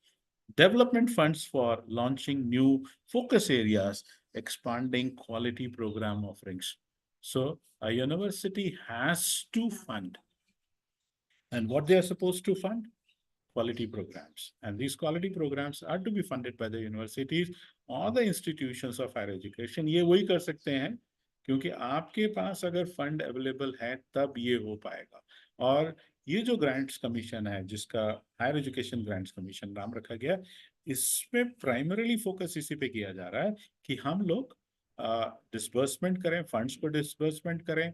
S2: Development funds for launching new focus areas, expanding quality program offerings. So a university has to fund. And what they are supposed to fund? Quality programs. And these quality programs are to be funded by the universities or the institutions of higher education. ये वही कर सकते हैं क्योंकि आपके पास अगर fund available है तब ये हो पाएगा। और ये जो ग्रांट्स कमीशन है, जिसका हायर एजुकेशन ग्रांट्स कमीशन नाम रखा गया, इसमें प्राइमरीली फोकस इसी पे किया जा रहा है कि हम लोग डिसबर्समेंट करें, फंड्स को डिसबर्समेंट करें।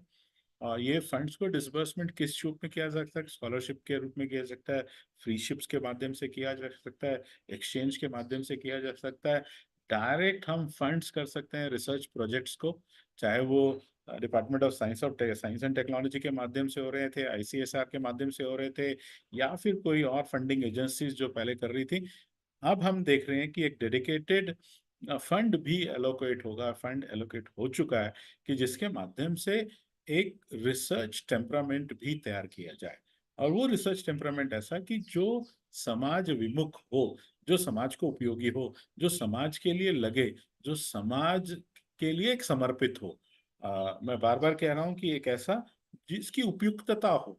S2: और ये फंड्स को डिसबर्समेंट किस रूप में किया जा सकता है? स्कॉलरशिप के रूप में किया जा सकता है, फ्री शिप्स के माध्यम से किया जा सकता है, एक्सचेंज के माध्यम से किया जा सकता है, डायरेक्ट हम फंड्स कर सकते हैं रिसर्च प्रोजेक्ट्स को, चाहे वो department of science and technology के माध्यम से हो रहे थे, आईसीएसआर के माध्यम से हो रहे थे, या फिर कोई और फंडिंग एजेंसीज जो पहले कर रही थी। अब हम देख रहे हैं कि एक डेडिकेटेड फंड भी एलोकेट होगा, फंड एलोकेट हो चुका है, कि जिसके माध्यम से एक रिसर्च टेम्परामेंट भी तैयार किया जाए। और वो रिसर्च टेम्परामेंट ऐसा कि जो समाज विमुख हो, जो समाज को उपयोगी हो, जो समाज के लिए लगे, जो समाज के लिए एक समर्पित हो। मैं बार बार कह रहा हूँ कि एक ऐसा जिसकी उपयुक्तता हो,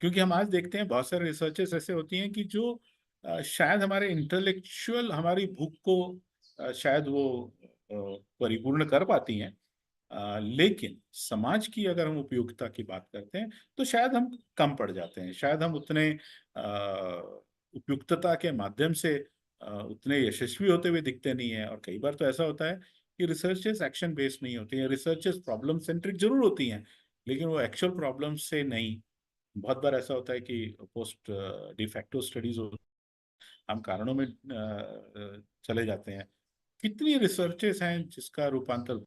S2: क्योंकि हम आज देखते हैं बहुत सारे रिसर्चेस ऐसे होती हैं कि जो शायद हमारे इंटेलेक्चुअल हमारी भूख को शायद वो परिपूर्ण कर पाती हैं, लेकिन समाज की अगर हम उपयोगिता की बात करते हैं तो शायद हम कम पड़ जाते हैं, शायद हम उतने उपयुक्तता के माध्यम से उतने यशस्वी होते हुए दिखते नहीं है। और कई बार तो ऐसा होता है कि रिसर्चेस एक्शन बेस्ड नहीं होती हैं, रिसर्चेस प्रॉब्लम सेंट्रिक जरूर होती हैं, लेकिन वो एक्चुअल प्रॉब्लम से नहीं। बहुत बार ऐसा होता है कि पोस्ट डिफैक्टो स्टडीज हो, हम कारणों में चले जाते हैं। कितनी रिसर्चेस हैं जिसका रूपांतर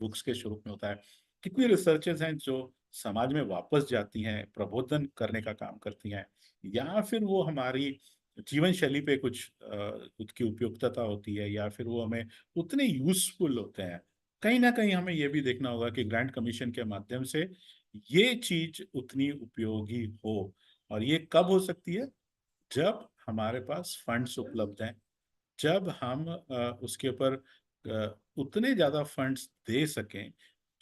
S2: बुक्स के स्वरूप में होता है, कितनी रिसर्चेस हैं जो समाज में वापस जाती हैं, प्रबोधन करने का काम करती हैं, या फिर वो हमारी जीवन शैली पे कुछ उसकी उपयुक्तता होती है, या फिर वो हमें उतने यूजफुल होते हैं। कहीं ना कहीं हमें ये भी देखना होगा कि ग्रांट कमीशन के माध्यम से ये चीज उतनी उपयोगी हो। और ये कब हो सकती है? जब हमारे पास फंड्स उपलब्ध हैं, जब हम उसके ऊपर उतने ज्यादा फंड्स दे सकें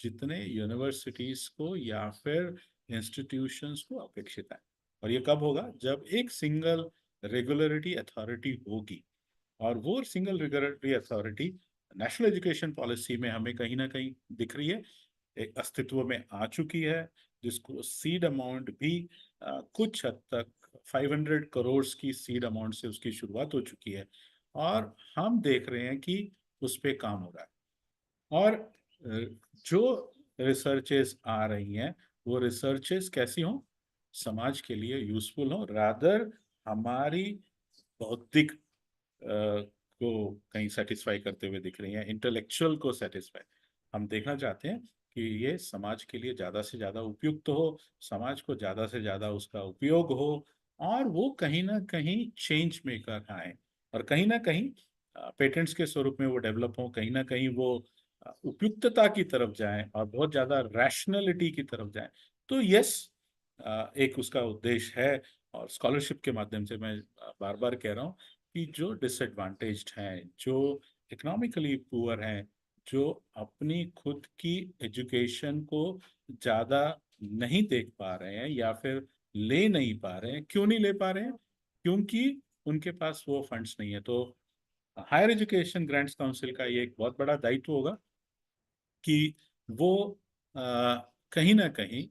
S2: जितने यूनिवर्सिटीज को या फिर इंस्टीट्यूशंस को अपेक्षित है। और ये कब होगा? जब एक सिंगल रेगुलेटरी अथॉरिटी होगी, और वो single regulatory authority national education policy में हमें कहीं ना कहीं दिख रही है, एक अस्तित्व में आ चुकी है, जिसको सीड अमाउंट भी कुछ हद तक 500 करोड़ की सीड अमाउंट से उसकी शुरुआत हो चुकी है, और हम देख रहे हैं कि उस पे काम हो रहा है। और जो रिसर्चेस आ रही हैं वो रिसर्चेस कैसी हों, समाज के लिए यूजफुल हो, रादर हमारी बौद्धिक को कहीं सेटिस्फाई करते हुए दिख रही हैं, इंटेलेक्चुअल को सेटिस्फाई। हम देखना चाहते हैं कि ये समाज के लिए ज्यादा से ज्यादा उपयुक्त हो, समाज को ज्यादा से ज्यादा उसका उपयोग हो, और वो कहीं ना कहीं चेंज मेकर आए, और कहीं ना कहीं पेटेंट्स के स्वरूप में वो डेवलप हो, कहीं ना कहीं वो उपयुक्तता की तरफ जाएं और बहुत ज्यादा रैशनैलिटी की तरफ जाएं। तो यस, एक उसका उद्देश्य है। और स्कॉलरशिप के माध्यम से मैं बार बार कह रहा हूँ कि जो डिसएडवांटेज्ड हैं, जो इकोनॉमिकली पुअर हैं, जो अपनी खुद की एजुकेशन को ज़्यादा नहीं देख पा रहे हैं या फिर ले नहीं पा रहे हैं, क्यों नहीं ले पा रहे हैं? क्योंकि उनके पास वो फंड्स नहीं है। तो हायर एजुकेशन ग्रांट्स काउंसिल का ये एक बहुत बड़ा दायित्व होगा कि वो कहीं ना कहीं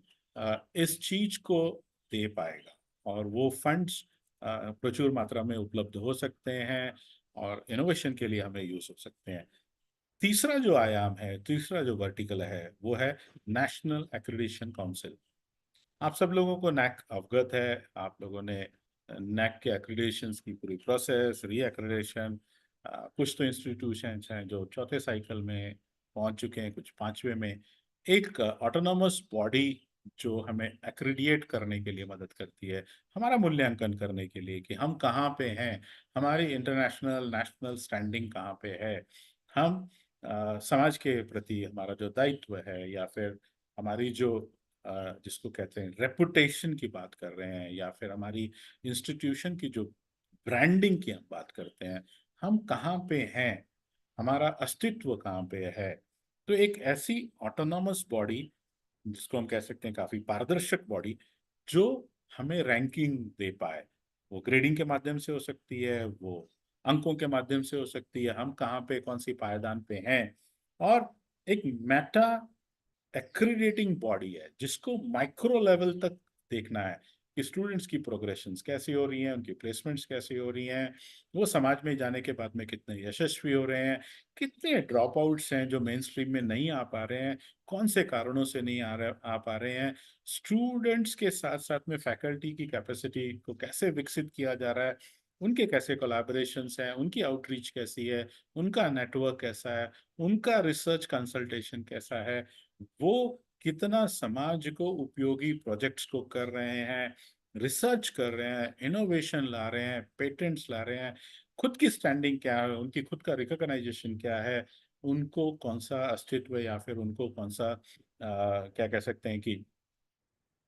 S2: इस चीज को दे पाएगा, और वो फंड्स प्रचुर मात्रा में उपलब्ध हो सकते हैं और इनोवेशन के लिए हमें यूज हो सकते हैं। तीसरा जो आयाम है, तीसरा जो वर्टिकल है, वो है नेशनल एक्रेडिटेशन काउंसिल। आप सब लोगों को नैक अवगत है, आप लोगों ने नैक के एक्रेडिटेशन की पूरी प्रोसेस, री एक्रेडिटेशन, कुछ तो इंस्टीट्यूशन हैं जो चौथे साइकिल में पहुंच चुके हैं, कुछ पांचवे में। एक ऑटोनॉमस बॉडी जो हमें एक्रेडिएट करने के लिए मदद करती है, हमारा मूल्यांकन करने के लिए कि हम कहाँ पे हैं, हमारी इंटरनेशनल नेशनल स्टैंडिंग कहाँ पे है, हम समाज के प्रति हमारा जो दायित्व है, या फिर हमारी जो जिसको कहते हैं रेपुटेशन की बात कर रहे हैं, या फिर हमारी इंस्टीट्यूशन की जो ब्रांडिंग की हम बात करते हैं, हम कहाँ पे हैं, हमारा अस्तित्व कहाँ पे है। तो एक ऐसी ऑटोनॉमस बॉडी, जिसको हम कह सकते हैं काफी पारदर्शक बॉडी, जो हमें रैंकिंग दे पाए, वो ग्रेडिंग के माध्यम से हो सकती है, वो अंकों के माध्यम से हो सकती है, हम कहाँ पे कौन सी पायदान पे हैं, और एक मेटा एक्रीडेटिंग बॉडी है जिसको माइक्रो लेवल तक देखना है कि स्टूडेंट्स की प्रोग्रेशंस कैसी हो रही हैं, उनकी प्लेसमेंट्स कैसी हो रही हैं, वो समाज में जाने के बाद में कितने यशस्वी हो रहे हैं, कितने ड्रॉप आउट्स हैं जो मेन स्ट्रीम में नहीं आ पा रहे हैं, कौन से कारणों से नहीं आ पा रहे हैं, स्टूडेंट्स के साथ साथ में फैकल्टी की कैपेसिटी को कैसे विकसित किया जा रहा है, उनके कैसे कोलैबोरेशंस हैं, उनकी आउटरीच कैसी है, उनका नेटवर्क कैसा है, उनका रिसर्च कंसल्टेशन कैसा है, वो कितना समाज को उपयोगी प्रोजेक्ट्स को कर रहे हैं, रिसर्च कर रहे हैं, इनोवेशन ला रहे हैं, पेटेंट्स ला रहे हैं, खुद की स्टैंडिंग क्या है, उनकी खुद का रिकॉग्नाइजेशन क्या है, उनको कौन सा अस्तित्व या फिर उनको कौन सा क्या कह सकते हैं कि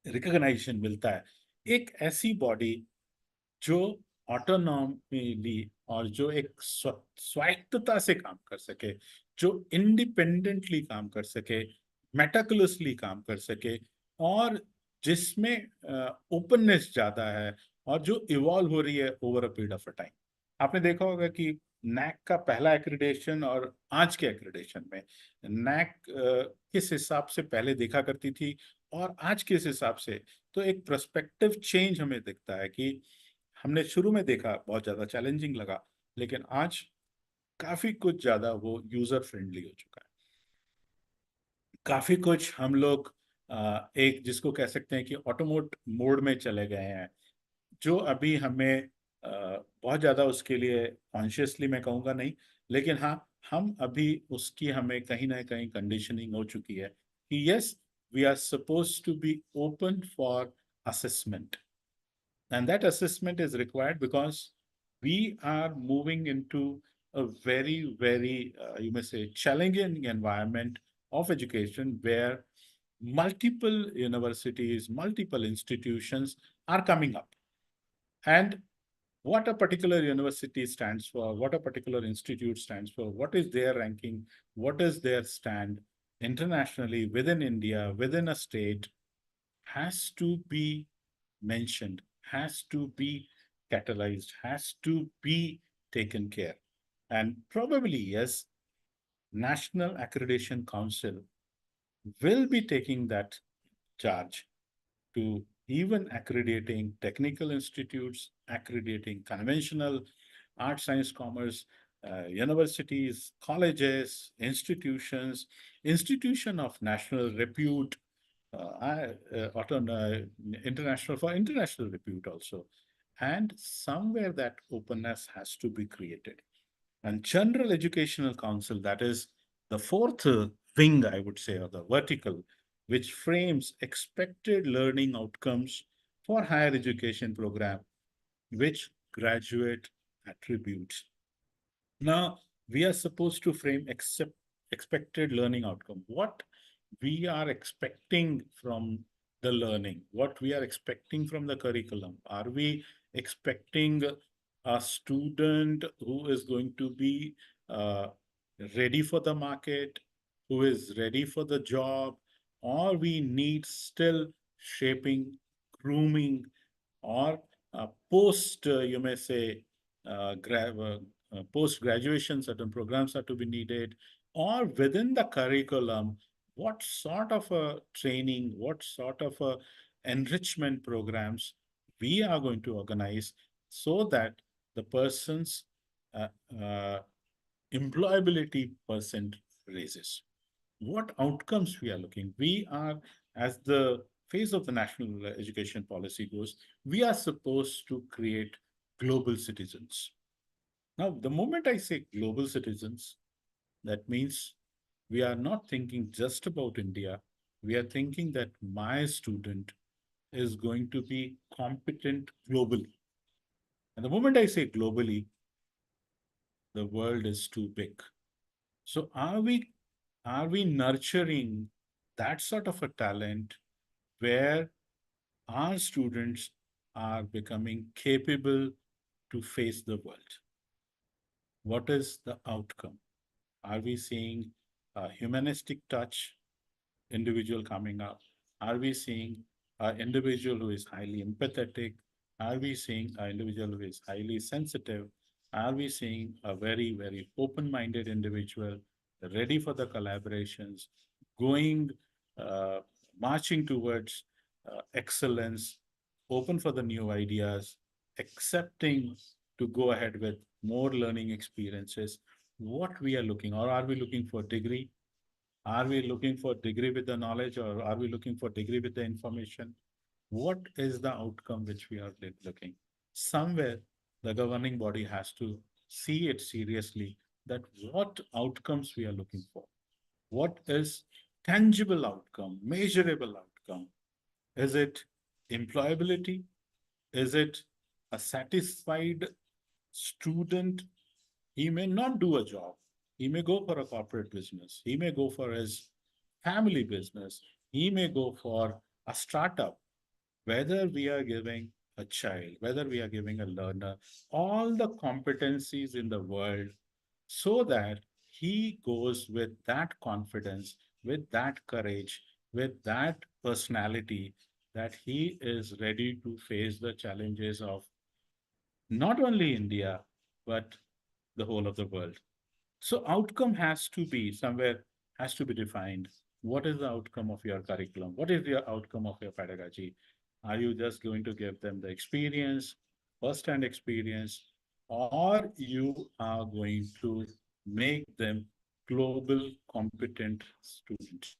S2: रिकॉग्नाइजेशन मिलता है। एक ऐसी बॉडी जो ऑटोनॉमली और जो एक स्वायत्तता से काम कर सके, जो इंडिपेंडेंटली काम कर सके, मेटाकुलसली काम कर सके, और जिसमें ओपननेस ज्यादा है, और जो इवॉल्व हो रही है over a period of a time. आपने देखा होगा कि नैक का पहला एक्रेडिटेशन और आज के एक्रेडिटेशन में नैक किस हिसाब से पहले देखा करती थी और आज किस हिसाब से, तो एक पर्सपेक्टिव चेंज हमें दिखता है कि हमने शुरू में देखा बहुत ज्यादा चैलेंजिंग लगा, लेकिन आज काफी कुछ ज्यादा वो यूजर फ्रेंडली हो चुका है। काफी कुछ हम लोग एक जिसको कह सकते हैं कि ऑटोमोट मोड में चले गए हैं, जो अभी हमें बहुत ज्यादा उसके लिए कॉन्शियसली मैं कहूँगा नहीं, लेकिन हाँ, हम अभी उसकी हमें कहीं ना कहीं कंडीशनिंग हो चुकी है कि yes, we are suppose to be open for assessment, and that assessment is required because we are moving into a very you may say challenging environment of education where multiple universities, multiple institutions are coming up, and what a particular university stands for, what a particular institute stands for, what is their ranking, what is their stand internationally, within India, within a state, has to be mentioned, has to be catalyzed, has to be taken care. And probably, yes, National Accreditation Council will be taking that charge to even accrediting technical institutes, accrediting conventional art, science, commerce, universities, colleges, institution of national repute, international for international repute also. And somewhere that openness has to be created. And General Educational Council, that is the fourth wing, I would say, or the vertical, which frames expected learning outcomes for higher education program, which graduate attributes. Now, we are supposed to frame expected learning outcome. What we are expecting from the learning, what we are expecting from the curriculum. Are we expecting a student who is going to be ready for the market, who is ready for the job, or we need still shaping, grooming, or post, you may say, post graduation, certain programs are to be needed, or within the curriculum, what sort of a training, what sort of a enrichment programs we are going to organize so that the person's uh, uh, employability percent raises. What outcomes we are looking? We are, as the phase of the national education policy goes, we are supposed to create global citizens. Now, the moment I say global citizens, that means we are not thinking just about India. We are thinking that my student is going to be competent globally. And the moment I say globally, the world is too big. So are we nurturing that sort of a talent where our students are becoming capable to face the world? What is the outcome? Are we seeing a humanistic touch individual coming up? Are we seeing an individual who is highly empathetic? Are we seeing an individual who is highly sensitive? Are we seeing a very, very open-minded individual ready for the collaborations, going, uh, marching towards excellence, open for the new ideas, accepting to go ahead with more learning experiences? What we are looking, or are we looking for degree? Are we looking for degree with the knowledge, or are we looking for degree with the information? What is the outcome which we are looking? Somewhere the governing body has to see it seriously, that what outcomes we are looking for. What is tangible outcome, measurable outcome? Is it employability? Is it a satisfied student? He may not do a job. He may go for a corporate business. He may go for his family business. He may go for a startup. Whether we are giving a child, whether we are giving a learner, all the competencies in the world, so that he goes with that confidence, with that courage, with that personality, that he is ready to face the challenges of not only India, but the whole of the world. So outcome has to be somewhere, has to be defined. What is the outcome of your curriculum? What is the outcome of your pedagogy? Are you just going to give them the experience, first-hand experience, or you are going to make them global competent students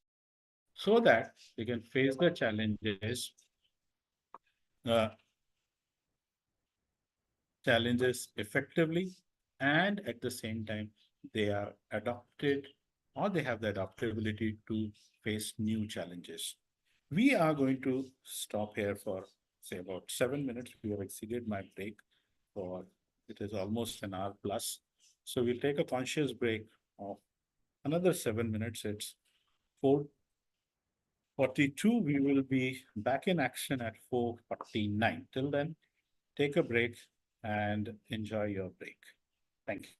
S2: so that they can face the uh, challenges effectively, and at the same time they are adapted, or they have the adaptability to face new challenges. We are going to stop here for say about 7 minutes. We have exceeded my break for, it is almost an hour plus, so we'll take a conscious break of another 7 minutes. It's 4:42. We will be back in action at 4:49. Till then, take a break and enjoy your break. Thank you.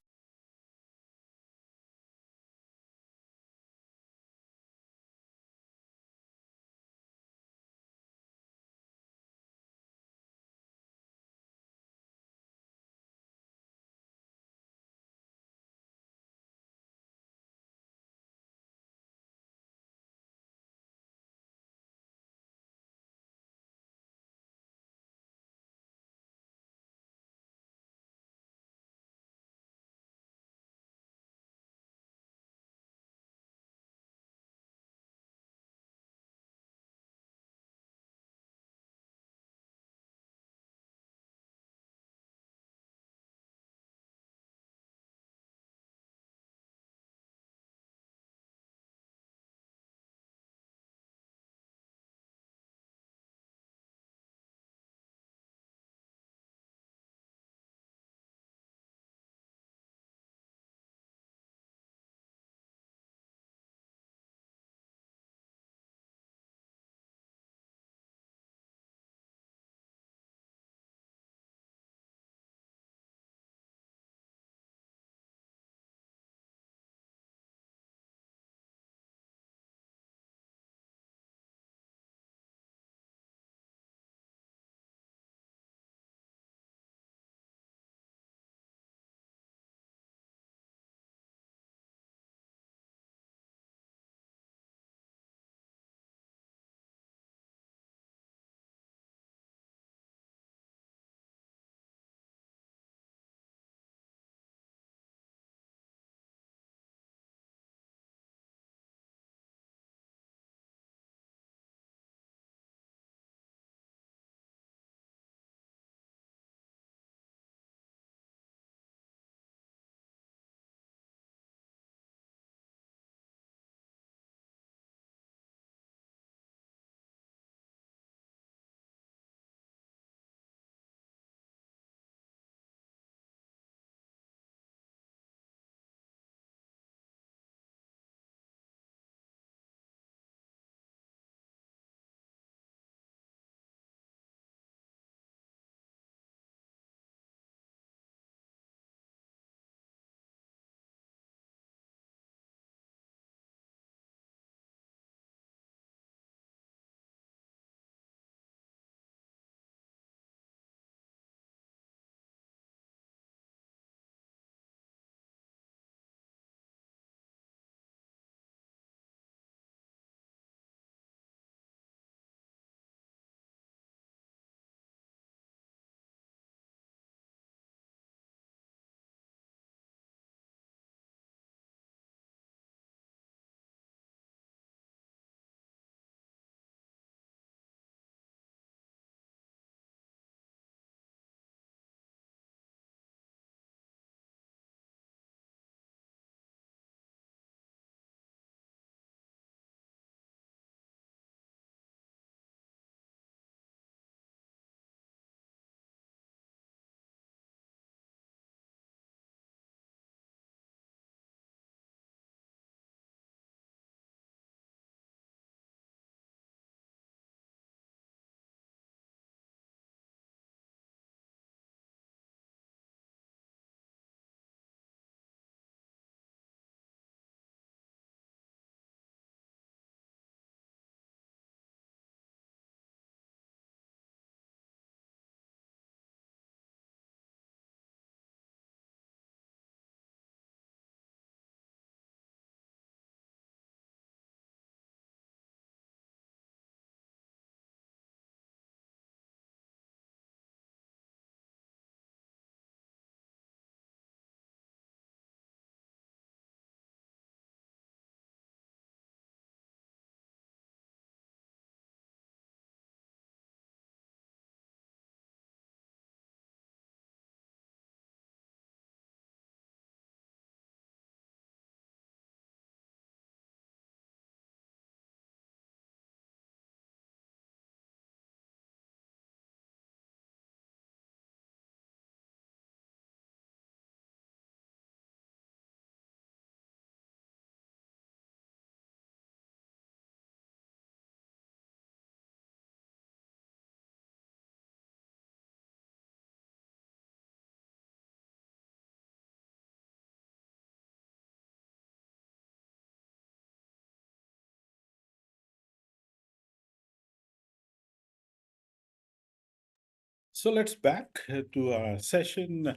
S2: So let's back to our session.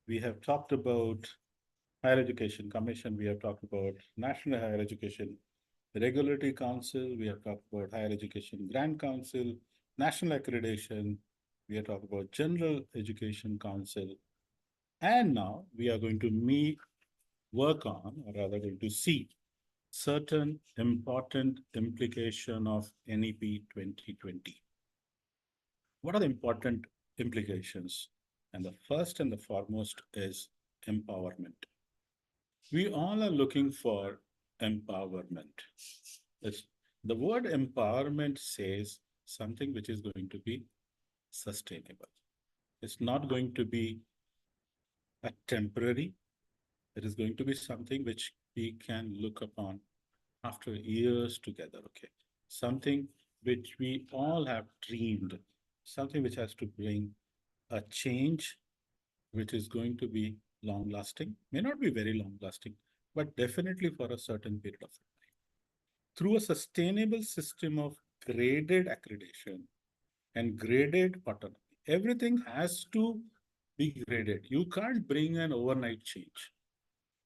S2: We have talked about Higher Education Commission. We have talked about National Higher Education Regulatory Council. We have talked about Higher Education Grant Council, National Accreditation. We have talked about General Education Council. And now we are going to work on, or rather going to see, certain important implication of NEP 2020. What are the important implications? And the first and the foremost is empowerment. We all are looking for empowerment. It's, the word empowerment says something which is going to be sustainable. It's not going to be a temporary. It is going to be something which we can look upon after years together, okay? Something which we all have dreamed, something which has to bring a change which is going to be long lasting, may not be very long lasting, but definitely for a certain period of time. Through a sustainable system of graded accreditation and graded autonomy, everything has to be graded. You can't bring an overnight change.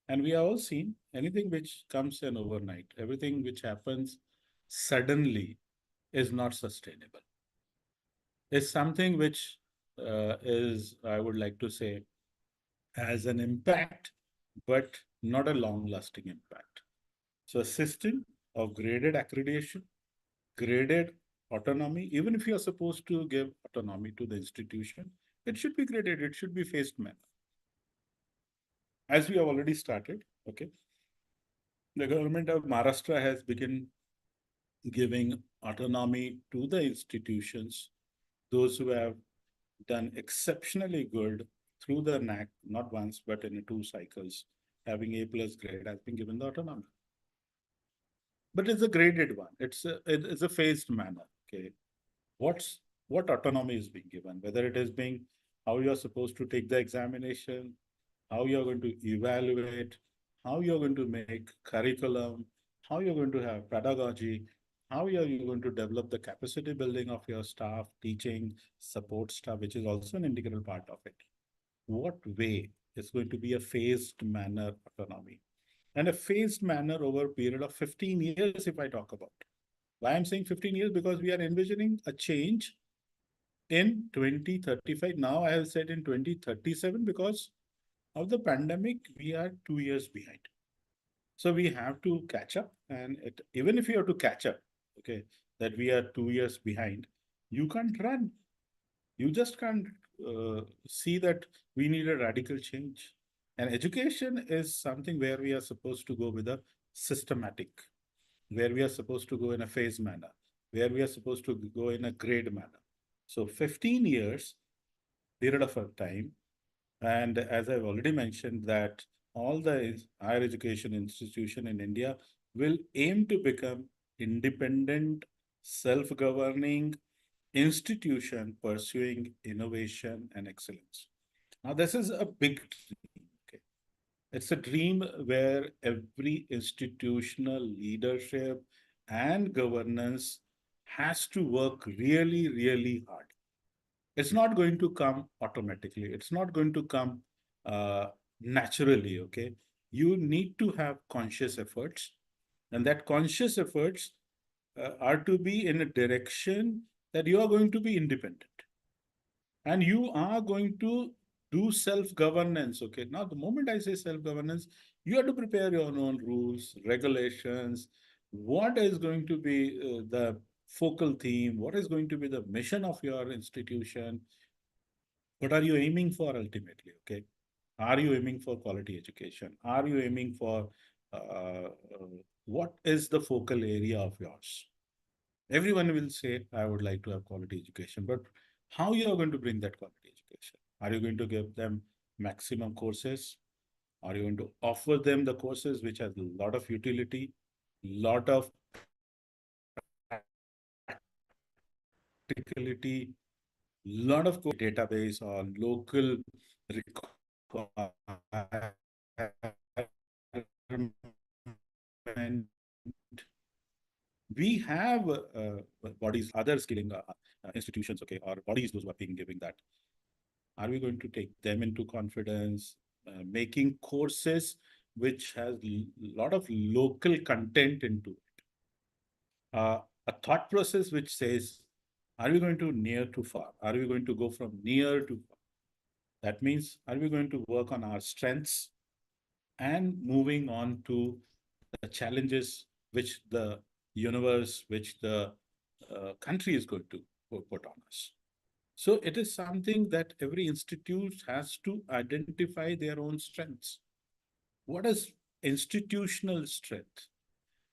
S2: And we have all seen anything which comes in overnight, everything which happens suddenly is not sustainable. It's something which I would like to say, has an impact, but not a long-lasting impact. So a system of graded accreditation, graded autonomy, even if you are supposed to give autonomy to the institution, it should be graded, it should be phased manner. As we have already started, okay, the government of Maharashtra has begun giving autonomy to the institutions, those who have done exceptionally good through the NAC, not once, but in 2 cycles, having A+ grade has been given the autonomy. But it's a graded one. It's a phased manner. Okay, what autonomy is being given? Whether it is being how you are supposed to take the examination, how you are going to evaluate, how you are going to make curriculum, how you are going to have pedagogy, how you are going to develop the capacity building of your staff, teaching, support staff, which is also an integral part of it. What way is going to be a phased manner autonomy? And a phased manner over a period of 15 years, if I talk about. Why I'm saying 15 years? Because we are envisioning a change in 2035. Now I have said in 2037 because of the pandemic, we are 2 years behind. So we have to catch up. And even if you have to catch up, okay, that we are 2 years behind, you can't run. You just can't see that we need a radical change. And education is something where we are supposed to go with a systematic, where we are supposed to go in a phase manner, where we are supposed to go in a grade manner. So 15 years period of time. And as I've already mentioned that all the higher education institution in India will aim to become independent, self-governing institution pursuing innovation and excellence. Now, this is a big dream. Okay? It's a dream where every institutional leadership and governance has to work really, really hard. It's not going to come automatically. It's not going to come naturally, okay? You need to have conscious efforts, and that conscious efforts are to be in a direction that you are going to be independent. And you are going to do self-governance, okay? Now, the moment I say self-governance, you have to prepare your own rules, regulations, what is going to be the focal theme, what is going to be the mission of your institution, what are you aiming for ultimately, okay? Are you aiming for quality education? Are you aiming for, what is the focal area of yours? Everyone will say, I would like to have quality education, but how you are going to bring that quality education? Are you going to give them maximum courses? Are you going to offer them the courses which has a lot of utility, lot of practicality, lot of database or local requirement, We have bodies, other skilling institutions, okay, or bodies those who are being giving that. Are we going to take them into confidence, making courses which has a lot of local content into it? A thought process which says, are we going to near to far? Are we going to go from near to far? That means, are we going to work on our strengths and moving on to the challenges which the universe, which the country is going to put on us? So it is something that every institute has to identify their own strengths. What is institutional strength?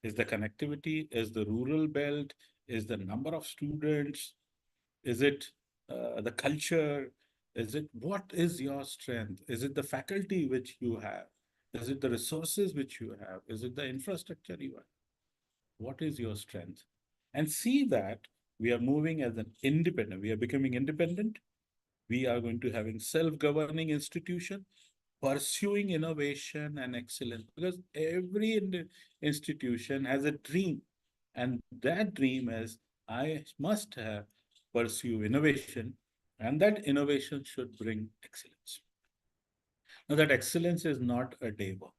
S2: Is the connectivity? Is the rural belt? Is the number of students? Is it the culture? Is it what is your strength? Is it the faculty which you have? Is it the resources which you have? Is it the infrastructure you have? What is your strength? And see that we are moving as an independent. We are becoming independent. We are going to having self-governing institution, pursuing innovation and excellence, because every institution has a dream, and that dream is I must have pursue innovation, and that innovation should bring excellence. Now that excellence is not a day work.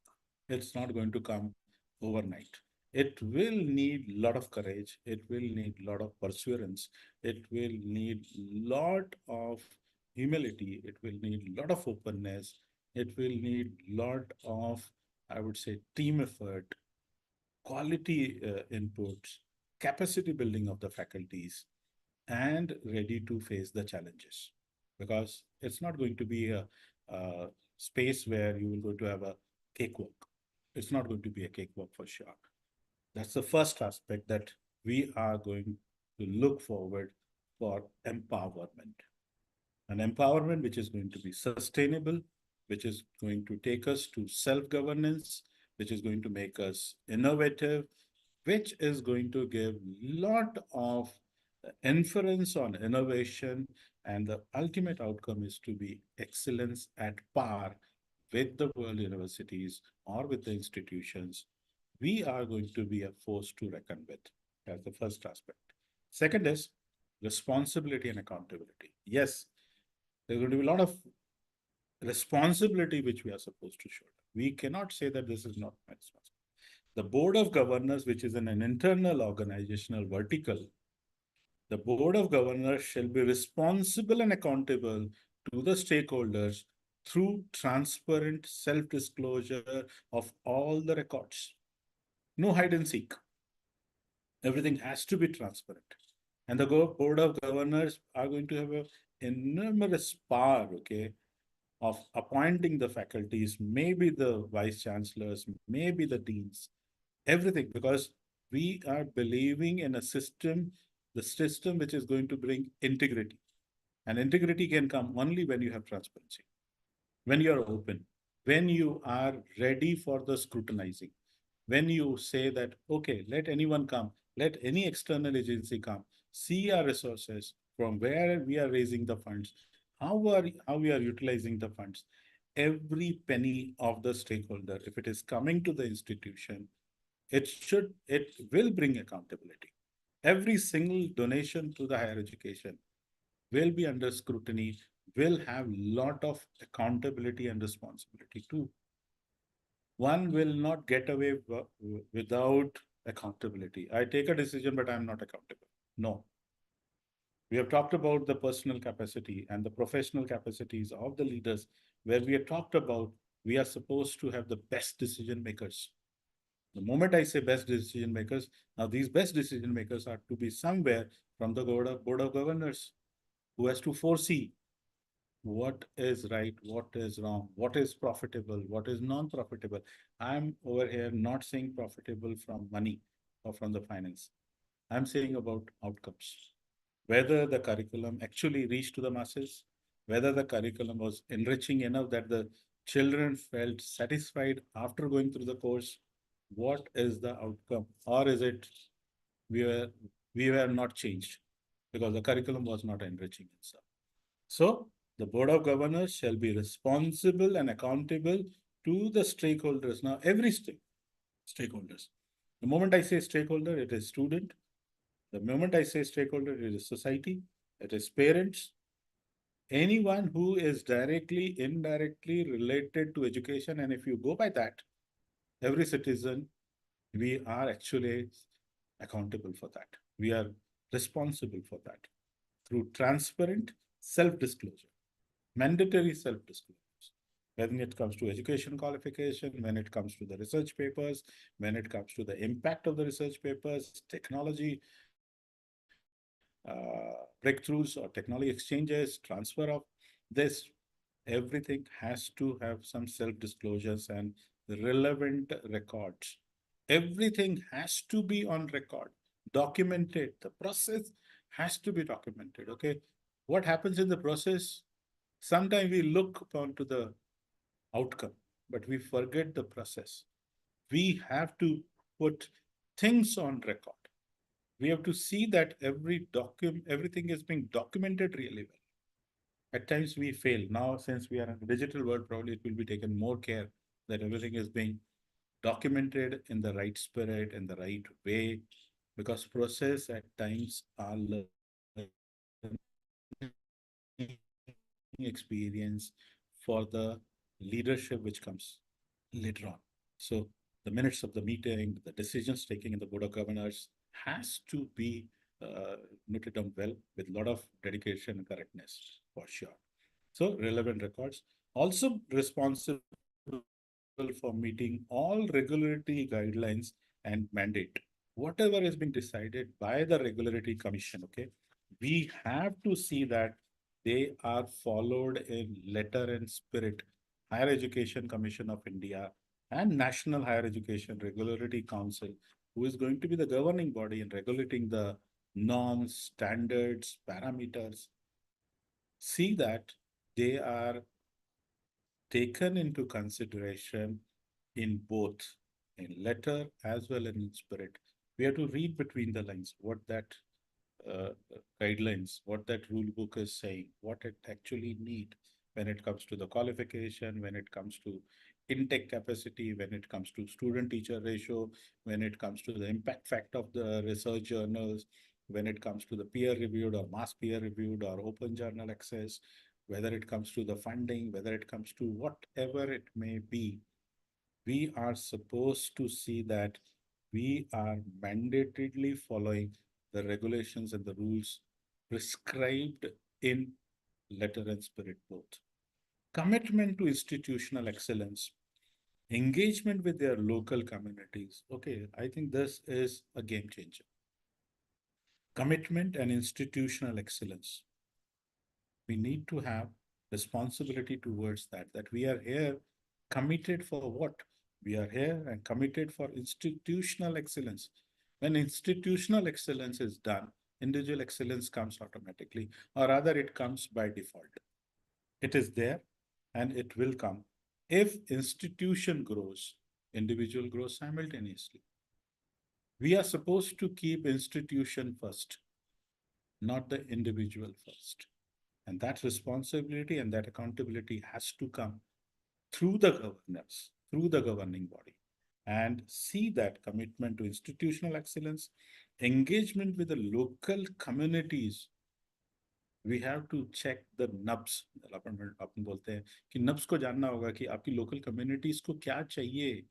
S2: It's not going to come overnight. It will need a lot of courage. It will need a lot of perseverance. It will need a lot of humility. It will need a lot of openness. It will need a lot of, I would say, team effort, quality inputs, capacity building of the faculties, and ready to face the challenges. Because it's not going to be a space where you will go to have a cakewalk. It's not going to be a cakewalk for sure. That's the first aspect that we are going to look forward for empowerment. An empowerment which is going to be sustainable, which is going to take us to self-governance, which is going to make us innovative, which is going to give lot of inference on innovation, and the ultimate outcome is to be excellence at par with the world universities or with the institutions. We are going to be a force to reckon with. That's the first aspect. Second is responsibility and accountability. Yes, there's going to be a lot of responsibility which we are supposed to show. We cannot say that this is not my responsibility. The Board of Governors, which is an internal organizational vertical, the Board of Governors shall be responsible and accountable to the stakeholders through transparent self-disclosure of all the records. No hide and seek. Everything has to be transparent. And the Board of Governors are going to have an enormous power, okay, of appointing the faculties, maybe the vice chancellors, maybe the deans, everything, because we are believing in a system, the system which is going to bring integrity. And integrity can come only when you have transparency, when you are open, when you are ready for the scrutinizing, when you say that, okay, let anyone come, let any external agency come, see our resources, from where we are raising the funds, how we are utilizing the funds. Every penny of the stakeholder, if it is coming to the institution, it will bring accountability. Every single donation to the higher education will be under scrutiny, will have lot of accountability and responsibility too. One will not get away without accountability. I take a decision, but I'm not accountable. No. We have talked about the personal capacity and the professional capacities of the leaders, where we have talked about we are supposed to have the best decision makers. The moment I say best decision makers, now these best decision makers are to be somewhere from the Board of Governors, who has to foresee what is right, what is wrong, what is profitable, what is non-profitable. I'm over here not saying profitable from money or from the finance. I'm saying about outcomes. Whether the curriculum actually reached to the masses, whether the curriculum was enriching enough that the children felt satisfied after going through the course, what is the outcome? Or is it we were we were not changed because the curriculum was not enriching itself. So the Board of Governors shall be responsible and accountable to the stakeholders. Now, every stakeholders, The moment I say stakeholder, it is student. The moment I say stakeholder, it is society, it is parents, anyone who is directly, indirectly related to education. And if you go by that, every citizen, we are actually accountable for that. We are responsible for that through transparent self-disclosure, mandatory self-disclosure. When it comes to education qualification, when it comes to the research papers, when it comes to the impact of the research papers, technology breakthroughs or technology exchanges, transfer of this, everything has to have some self-disclosures and relevant records. Everything has to be on record, documented. The process has to be documented, okay? What happens in the process? Sometimes we look upon to the outcome, but we forget the process. We have to put things on record. We have to see that everything is being documented really well. At times we fail. Now, since we are in a digital world, probably it will be taken more care that everything is being documented in the right spirit, in the right way, because process at times are experience for the leadership which comes later on. So the minutes of the meeting, the decisions taken in the board of governors has to be noted down well with a lot of dedication and correctness for sure. So relevant records. Also responsible for meeting all regulatory guidelines and mandate. Whatever is being decided by the regulatory commission, okay, we have to see that they are followed in letter and spirit. Higher Education Commission of India and National Higher Education Regulatory Council, who is going to be the governing body in regulating the norms, standards, parameters, see that they are taken into consideration in both in letter as well as in spirit. We have to read between the lines what that uh, guidelines, what that rule book is saying, what it actually need when it comes to the qualification, when it comes to intake capacity, when it comes to student-teacher ratio, when it comes to the impact factor of the research journals, when it comes to the peer-reviewed or mass peer-reviewed or open journal access, whether it comes to the funding, whether it comes to whatever it may be, we are supposed to see that we are mandatorily following the regulations and the rules prescribed in letter and spirit both. Commitment to institutional excellence, engagement with their local communities. Okay, I think this is a game changer. Commitment and institutional excellence. We need to have responsibility towards that we are here committed for what? We are here and committed for institutional excellence. When institutional excellence is done, individual excellence comes automatically, or rather it comes by default. It is there and it will come. If institution grows, individual grows simultaneously. We are supposed to keep institution first, not the individual first. And that responsibility and that accountability has to come through the governance, through the governing body, and see that commitment to institutional excellence, engagement with the local communities. We have to check the nubs. अपन बोलते हैं कि nubs को जानना होगा कि आपकी local communities को क्या चाहिए,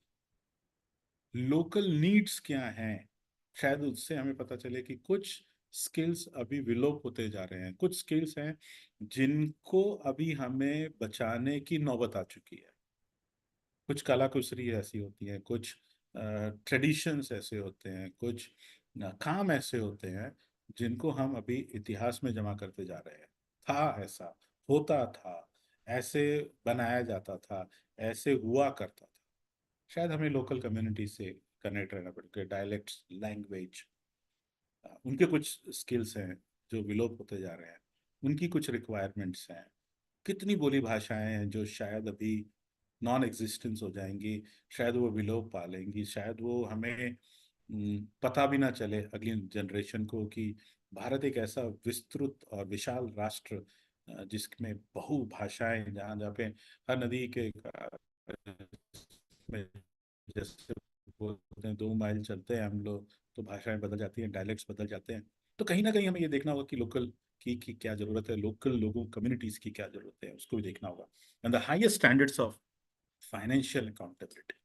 S2: local needs क्या हैं. शायद उससे हमें पता चले कि कुछ स्किल्स अभी विलोप होते जा रहे हैं, कुछ स्किल्स हैं जिनको अभी हमें बचाने की नौबत आ चुकी है. कुछ कला कुसरी ऐसी होती हैं, कुछ ट्रेडिशंस ऐसे होते हैं, कुछ काम ऐसे होते हैं जिनको हम अभी इतिहास में जमा करते जा रहे हैं. था ऐसा, होता था, ऐसे बनाया जाता था, ऐसे हुआ करता था. शायद हमें लोकल कम्युनिटी से कनेक्ट रहना पड़ेगा. डायलेक्ट्स, लैंग्वेज, उनके कुछ स्किल्स हैं जो विलोप होते जा रहे हैं, उनकी कुछ रिक्वायरमेंट्स हैं. कितनी बोली भाषाएं हैं जो शायद अभी नॉन एग्जिस्टेंस हो जाएंगी, शायद वो विलोप पा लेंगी, शायद वो हमें पता भी ना चले अगली जनरेशन को कि भारत एक ऐसा विस्तृत और विशाल राष्ट्र जिसमें बहु भाषाएं, जहाँ जहाँ पे हर नदी के में जैसे बोलते हैं 2 माइल चलते हैं हम लोग तो भाषाएं बदल जाती हैं, डायलेक्ट्स बदल जाते हैं। तो कहीं ना कहीं हमें ये देखना होगा कि लोकल की क्या जरूरत है, लोकल लोगों कम्युनिटीज की क्या जरूरत है, उसको भी देखना होगा। And the highest standards of financial accountability,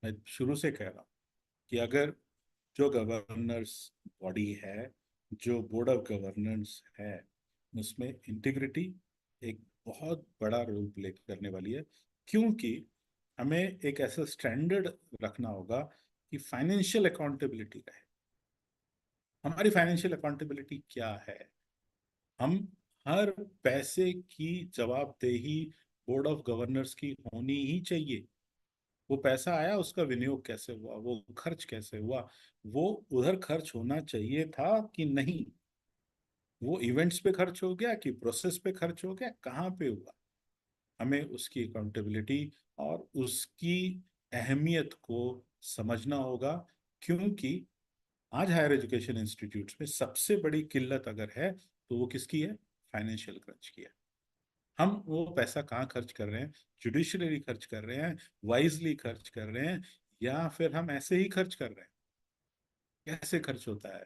S2: मैं शुरू से कह रहा हूँ कि अगर जो गवर्नेंस बॉडी है, जो बोर्ड ऑफ गवर्नेंस है, उसमें इंटीग्रिटी एक बहुत बड़ा रोल प्ले करने वाली है। क्योंकि हमें एक ऐसा स्टैंडर्ड रखना होगा कि फाइनेंशियल अकाउंटेबिलिटी रहे। हमारी फाइनेंशियल अकाउंटेबिलिटी क्या है? हम हर पैसे की जवाबदेही बोर्ड ऑफ गवर्नर्स की होनी ही चाहिए। वो पैसा आया, उसका विनियोग कैसे हुआ, वो खर्च कैसे हुआ, वो उधर खर्च होना चाहिए था कि नहीं, वो इवेंट्स पे खर्च हो गया कि प्रोसेस पे खर्च हो गया, कहाँ पे हुआ, हमें उसकी अकाउंटेबिलिटी और उसकी अहमियत को समझना होगा। क्योंकि आज हायर एजुकेशन इंस्टीट्यूट्स में सबसे बड़ी किल्लत अगर है तो वो किसकी है? फाइनेंशियल क्रंच की है। हम वो पैसा कहाँ खर्च कर रहे हैं? जुडिशरी खर्च कर रहे हैं, वाइजली खर्च कर रहे हैं, या फिर हम ऐसे ही खर्च कर रहे हैं? कैसे खर्च होता है,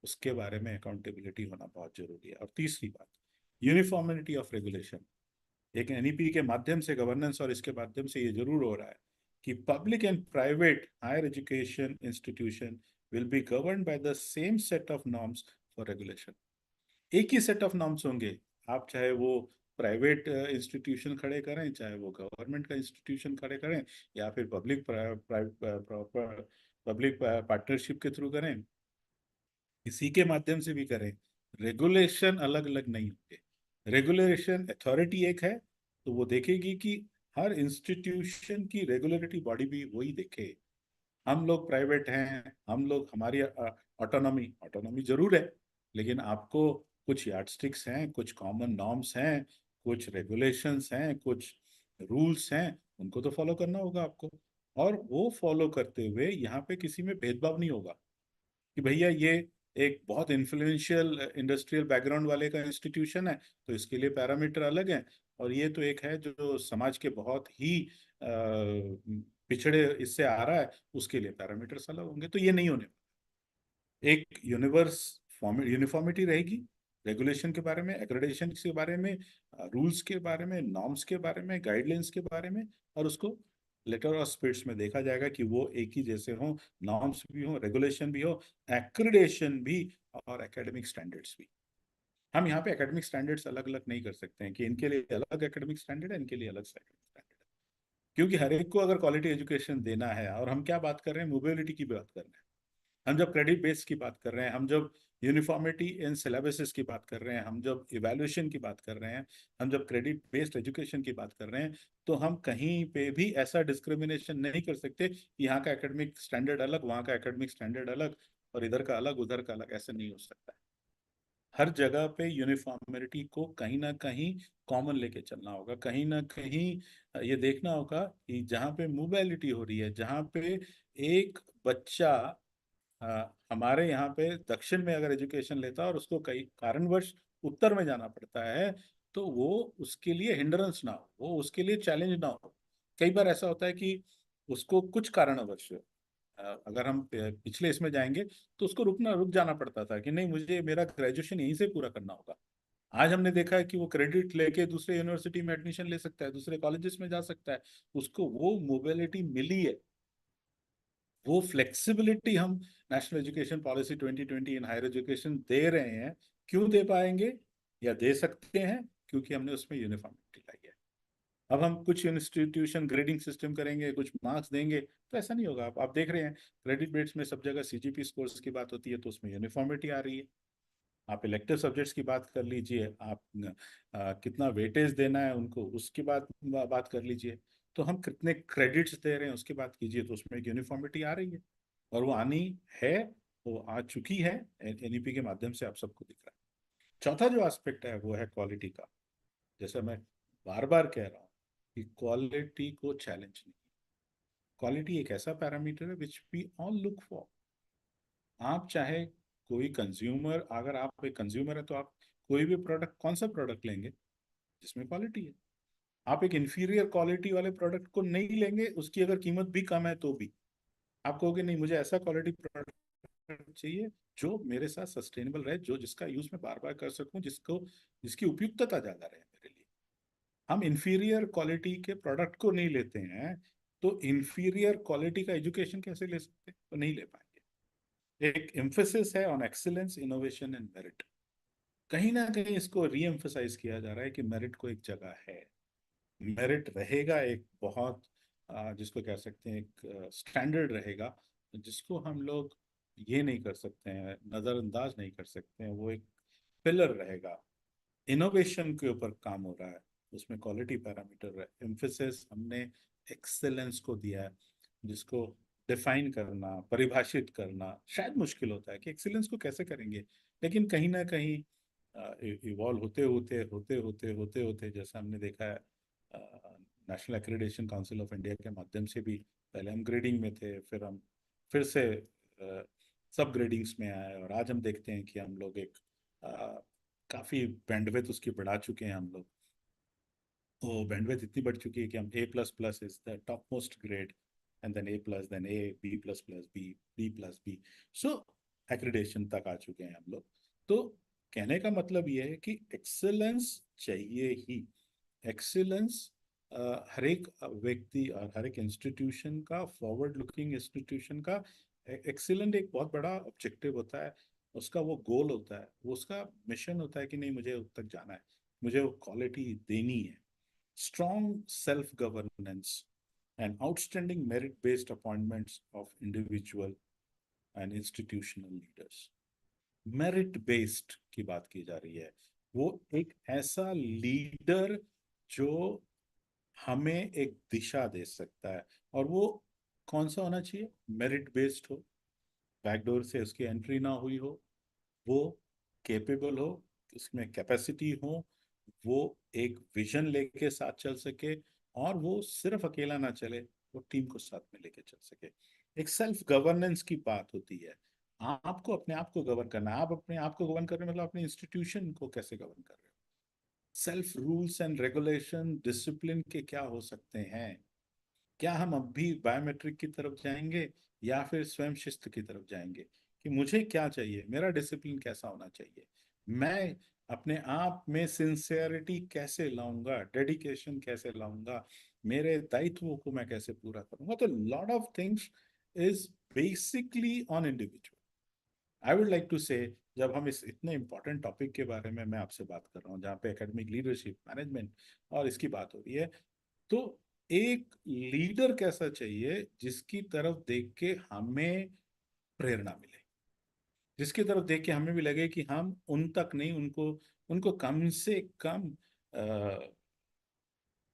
S2: उसके बारे में अकाउंटेबिलिटी होना बहुत जरूरी है। और तीसरी बात, यूनिफॉर्मिटी ऑफ रेगुलेशन। एक एनईपी के माध्यम से गवर्नेंस और इसके माध्यम से ये जरूर हो रहा है कि public and private higher education institution will be govern by the same set of norms for regulation. एक ही सेट ऑफ नॉर्म्स होंगे, आप चाहे वो प्राइवेट इंस्टीट्यूशन खड़े करें, चाहे वो गवर्नमेंट का इंस्टीट्यूशन खड़े करें, या फिर पब्लिक पार्टनरशिप के थ्रू करें, इसी के माध्यम से भी करें, रेगुलेशन अलग अलग नहीं होंगे। रेगुलेशन अथॉरिटी एक है, तो वो देखेगी कि हर इंस्टीट्यूशन की रेगुलेटरी बॉडी भी वही देखे। हम लोग प्राइवेट हैं, हम लोग, हमारी ऑटोनॉमी ऑटोनॉमी जरूर है, लेकिन आपको कुछ यार्डस्टिक्स हैं, कुछ कॉमन नॉर्म्स हैं, कुछ रेगुलेशंस हैं, कुछ रूल्स हैं, उनको तो फॉलो करना होगा आपको। और वो फॉलो करते हुए यहाँ पे किसी में भेदभाव नहीं होगा कि भैया ये एक बहुत इन्फ्लुएंशियल इंडस्ट्रियल बैकग्राउंड वाले का इंस्टीट्यूशन है तो इसके लिए पैरामीटर अलग हैं, और ये तो एक है जो समाज के बहुत ही पिछड़े इससे आ रहा है, उसके लिए पैरामीटर्स अलग होंगे। तो ये नहीं होने, एक यूनिफॉर्मिटी रहेगी रेगुलेशन के बारे में, एक्रेडिटेशन के बारे में, रूल्स के बारे में, नॉर्म्स के बारे में, गाइडलाइंस के बारे में, और उसको लेटर और स्पिरिट्स में देखा जाएगा कि वो एक ही जैसे हो, नॉर्म्स भी हो, रेगुलेशन भी हो, एक्रेडिटेशन भी, और एकेडमिक स्टैंडर्ड्स भी। हम यहाँ पे एकेडमिक स्टैंडर्ड्स अलग अलग नहीं कर सकते हैं कि इनके लिए अलग एकेडमिक स्टैंडर्ड है, इनके लिए अलग एकेडमिक स्टैंडर्ड है। क्योंकि हर एक को अगर क्वालिटी एजुकेशन देना है, और हम क्या बात कर रहे हैं, मोबिलिटी की बात कर रहे हैं, हम जब क्रेडिट बेस की बात कर रहे हैं, हम जब यूनिफॉर्मिटी इन सिलेबसेस की बात कर रहे हैं, हम जब इवैल्यूएशन की बात कर रहे हैं, हम जब क्रेडिट बेस्ड एजुकेशन की बात कर रहे हैं, तो हम कहीं पे भी ऐसा डिस्क्रिमिनेशन नहीं कर सकते कि यहाँ का एकेडमिक स्टैंडर्ड अलग, वहाँ का एकेडमिक स्टैंडर्ड अलग, और इधर का अलग, उधर का अलग, ऐसा नहीं हो सकता है। हर जगह पे यूनिफॉर्मिटी को कहीं ना कहीं कॉमन लेके चलना होगा, कहीं ना कहीं ये देखना होगा कि जहाँ पे मोबिलिटी हो रही है, जहाँ पे एक बच्चा हमारे यहाँ पे दक्षिण में अगर एजुकेशन लेता है और उसको कई कारणवश उत्तर में जाना पड़ता है, तो वो उसके लिए हिंड्रेंस ना हो, वो उसके लिए चैलेंज ना हो। कई बार ऐसा होता है कि उसको कुछ कारणवश अगर हम पिछले इसमें जाएंगे तो उसको रुक जाना पड़ता था कि नहीं, मुझे मेरा ग्रेजुएशन यहीं से पूरा करना होगा। आज हमने देखा है कि वो क्रेडिट लेके दूसरे यूनिवर्सिटी में एडमिशन ले सकता है, दूसरे कॉलेजेस में जा सकता है, उसको वो मोबिलिटी मिली है। वो फ्लेक्सिबिलिटी हम national education policy 2020 in higher education दे रहे हैं। क्यों दे पाएंगे या दे सकते हैं? क्योंकि हमने उसमें यूनिफॉर्मिटी लाई है। अब हम कुछ इंस्टीट्यूशन ग्रेडिंग सिस्टम करेंगे, कुछ मार्क्स देंगे, तो ऐसा नहीं होगा। आप देख रहे हैं क्रेडिट बेस्ड में सब जगह सीजीपी स्कोर्स की बात होती है, तो उसमें यूनिफॉर्मिटी आ रही है। आप इलेक्टिव सब्जेक्ट्स की बात कर लीजिए, आप कितना वेटेज देना है उनको, उसकी बात कर लीजिए, तो हम कितने क्रेडिट्स दे रहे हैं उसकी बात कीजिए, तो उसमें एक यूनिफॉर्मिटी आ रही है, और वो आनी है, वो आ चुकी है। एनईपी के माध्यम से आप सबको दिख रहा है। चौथा जो एस्पेक्ट है वो है क्वालिटी का। जैसे मैं बार बार कह रहा हूँ कि क्वालिटी को चैलेंज नहीं, क्वालिटी एक ऐसा पैरामीटर है which we all look for. आप चाहे कोई कंज्यूमर, अगर आप एक कंज्यूमर है तो आप कोई भी प्रोडक्ट, कौन सा प्रोडक्ट लेंगे जिसमें क्वालिटी है? आप एक इंफीरियर क्वालिटी वाले प्रोडक्ट को नहीं लेंगे, उसकी अगर कीमत भी कम है तो भी। आप कहोगे नहीं मुझे ऐसा क्वालिटी प्रोडक्ट चाहिए जो मेरे साथ सस्टेनेबल रहे, जो जिसका यूज मैं बार बार कर सकूं, जिसकी उपयुक्तता ज्यादा रहे मेरे लिए। हम इंफीरियर क्वालिटी के प्रोडक्ट को नहीं लेते हैं, तो इंफीरियर क्वालिटी का एजुकेशन कैसे ले सकते हैं? तो नहीं ले पाएंगे। एक एम्फेसिस है on excellence, innovation and merit. कहीं ना कहीं इसको री एम्फेसाइज किया जा रहा है कि मेरिट को एक जगह है, मेरिट रहेगा एक बहुत जिसको कह सकते हैं एक स्टैंडर्ड रहेगा, जिसको हम लोग ये नहीं कर सकते हैं, नजरअंदाज नहीं कर सकते हैं। वो एक पिलर रहेगा। इनोवेशन के ऊपर काम हो रहा है, उसमें क्वालिटी पैरामीटर है, एम्फेसिस हमने एक्सेलेंस को दिया है, जिसको डिफाइन करना, परिभाषित करना शायद मुश्किल होता है कि एक्सीलेंस को कैसे करेंगे। लेकिन कहीं ना कहीं इवॉल्व होते होते जैसा हमने देखा है national accreditation council of India के माध्यम से भी, पहले हम ग्रेडिंग में थे, फिर हम फिर से सब ग्रेडिंग्स में आए, और आज हम देखते हैं कि हम लोग एक काफी बैंडविड्थ उसकी बढ़ा चुके हैं हम लोग। तो बैंडविड्थ इतनी बढ़ चुकी है कि हम A++ is the topmost grade, and then A+, then B++, B+B। So accreditation तक आ चुके हैं हम लोग। तो कहने का मतलब ये है कि एक्सेलेंस चाहिए ही। एक्सीलेंस हर एक व्यक्ति और हर एक इंस्टीट्यूशन का, फॉरवर्ड लुकिंग इंस्टीट्यूशन का एक्सीलेंट एक बहुत बड़ा ऑब्जेक्टिव होता है। उसका वो गोल होता है, वो उसका मिशन होता है कि नहीं मुझे उस तक जाना है, मुझे वो क्वालिटी देनी है। Strong self governance and outstanding merit based appointments of individual and institutional leaders. Merit based की बात की जा रही है। वो एक ऐसा लीडर जो हमें एक दिशा दे सकता है, और वो कौन सा होना चाहिए? मेरिट बेस्ड हो, बैकडोर से उसकी एंट्री ना हुई हो, वो केपेबल हो, उसमें कैपेसिटी हो, वो एक विजन लेके साथ चल सके, और वो सिर्फ अकेला ना चले, वो टीम को साथ में लेके चल सके। एक सेल्फ गवर्नेंस की बात होती है। आपको अपने आप को गवर्न करना है। आप अपने आप को गवर्न कर रहे हैं, मतलब अपने इंस्टीट्यूशन को कैसे गवर्न कर रहे हो। Self rules and regulation discipline के क्या हो सकते हैं? क्या हम अब भी बायोमेट्रिक की तरफ जाएंगे, या फिर स्वयं शिस्त की तरफ जाएंगे कि मुझे क्या चाहिए, मेरा डिसिप्लिन कैसा होना चाहिए, मैं अपने आप में सिंसियरिटी कैसे लाऊंगा, डेडिकेशन कैसे लाऊंगा, मेरे दायित्वों को मैं कैसे पूरा करूंगा। तो lot of things is basically on individual. I would like to say, जब हम इस इतने इंपॉर्टेंट टॉपिक के बारे में मैं आपसे बात कर रहा हूँ, जहाँ पे एकेडमिक लीडरशिप, मैनेजमेंट और इसकी बात हो रही है, तो एक लीडर कैसा चाहिए जिसकी तरफ देख के हमें प्रेरणा मिले, जिसकी तरफ देख के हमें भी लगे कि हम उन तक नहीं, उनको उनको कम से कम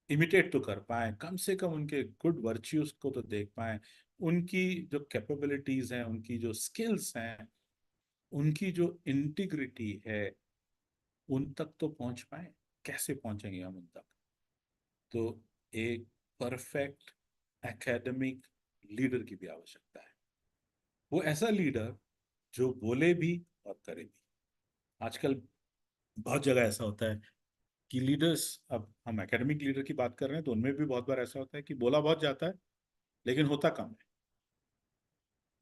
S2: इमिटेट तो कर पाए, कम से कम उनके गुड वर्च्यूज को तो देख पाए, उनकी जो कैपेबिलिटीज हैं, उनकी जो स्किल्स हैं, उनकी जो इंटीग्रिटी है, उन तक तो पहुंच पाए। कैसे पहुंचेंगे हम उन तक? तो एक परफेक्ट एकेडमिक लीडर की भी आवश्यकता है। वो ऐसा लीडर जो बोले भी और करे भी। आजकल बहुत जगह ऐसा होता है कि लीडर्स, अब हम एकेडमिक लीडर की बात कर रहे हैं, तो उनमें भी बहुत बार ऐसा होता है कि बोला बहुत जाता है लेकिन होता कम है।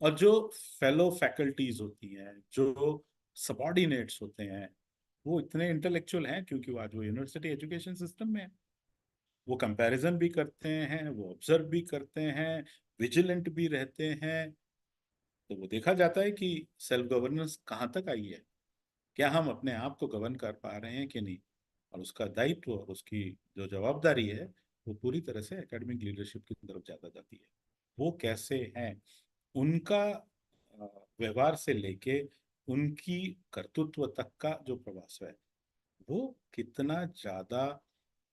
S2: और जो फेलो फैकल्टीज होती हैं, जो सबॉर्डिनेट्स होते हैं, वो इतने इंटेलेक्चुअल हैं क्योंकि वो आज वो यूनिवर्सिटी एजुकेशन सिस्टम में है। वो कंपैरिजन भी करते हैं, वो ऑब्जर्व भी करते हैं, विजिलेंट भी रहते हैं। तो वो देखा जाता है कि सेल्फ गवर्नेंस कहाँ तक आई है, क्या हम अपने आप को गवर्न कर पा रहे हैं कि नहीं। और उसका दायित्व और उसकी जो जवाबदारी है, वो पूरी तरह से एकेडमिक लीडरशिप की तरफ ज्यादा जाती है। वो कैसे हैं, उनका व्यवहार से लेके उनकी कर्तृत्व तक का जो प्रवास है, वो कितना ज्यादा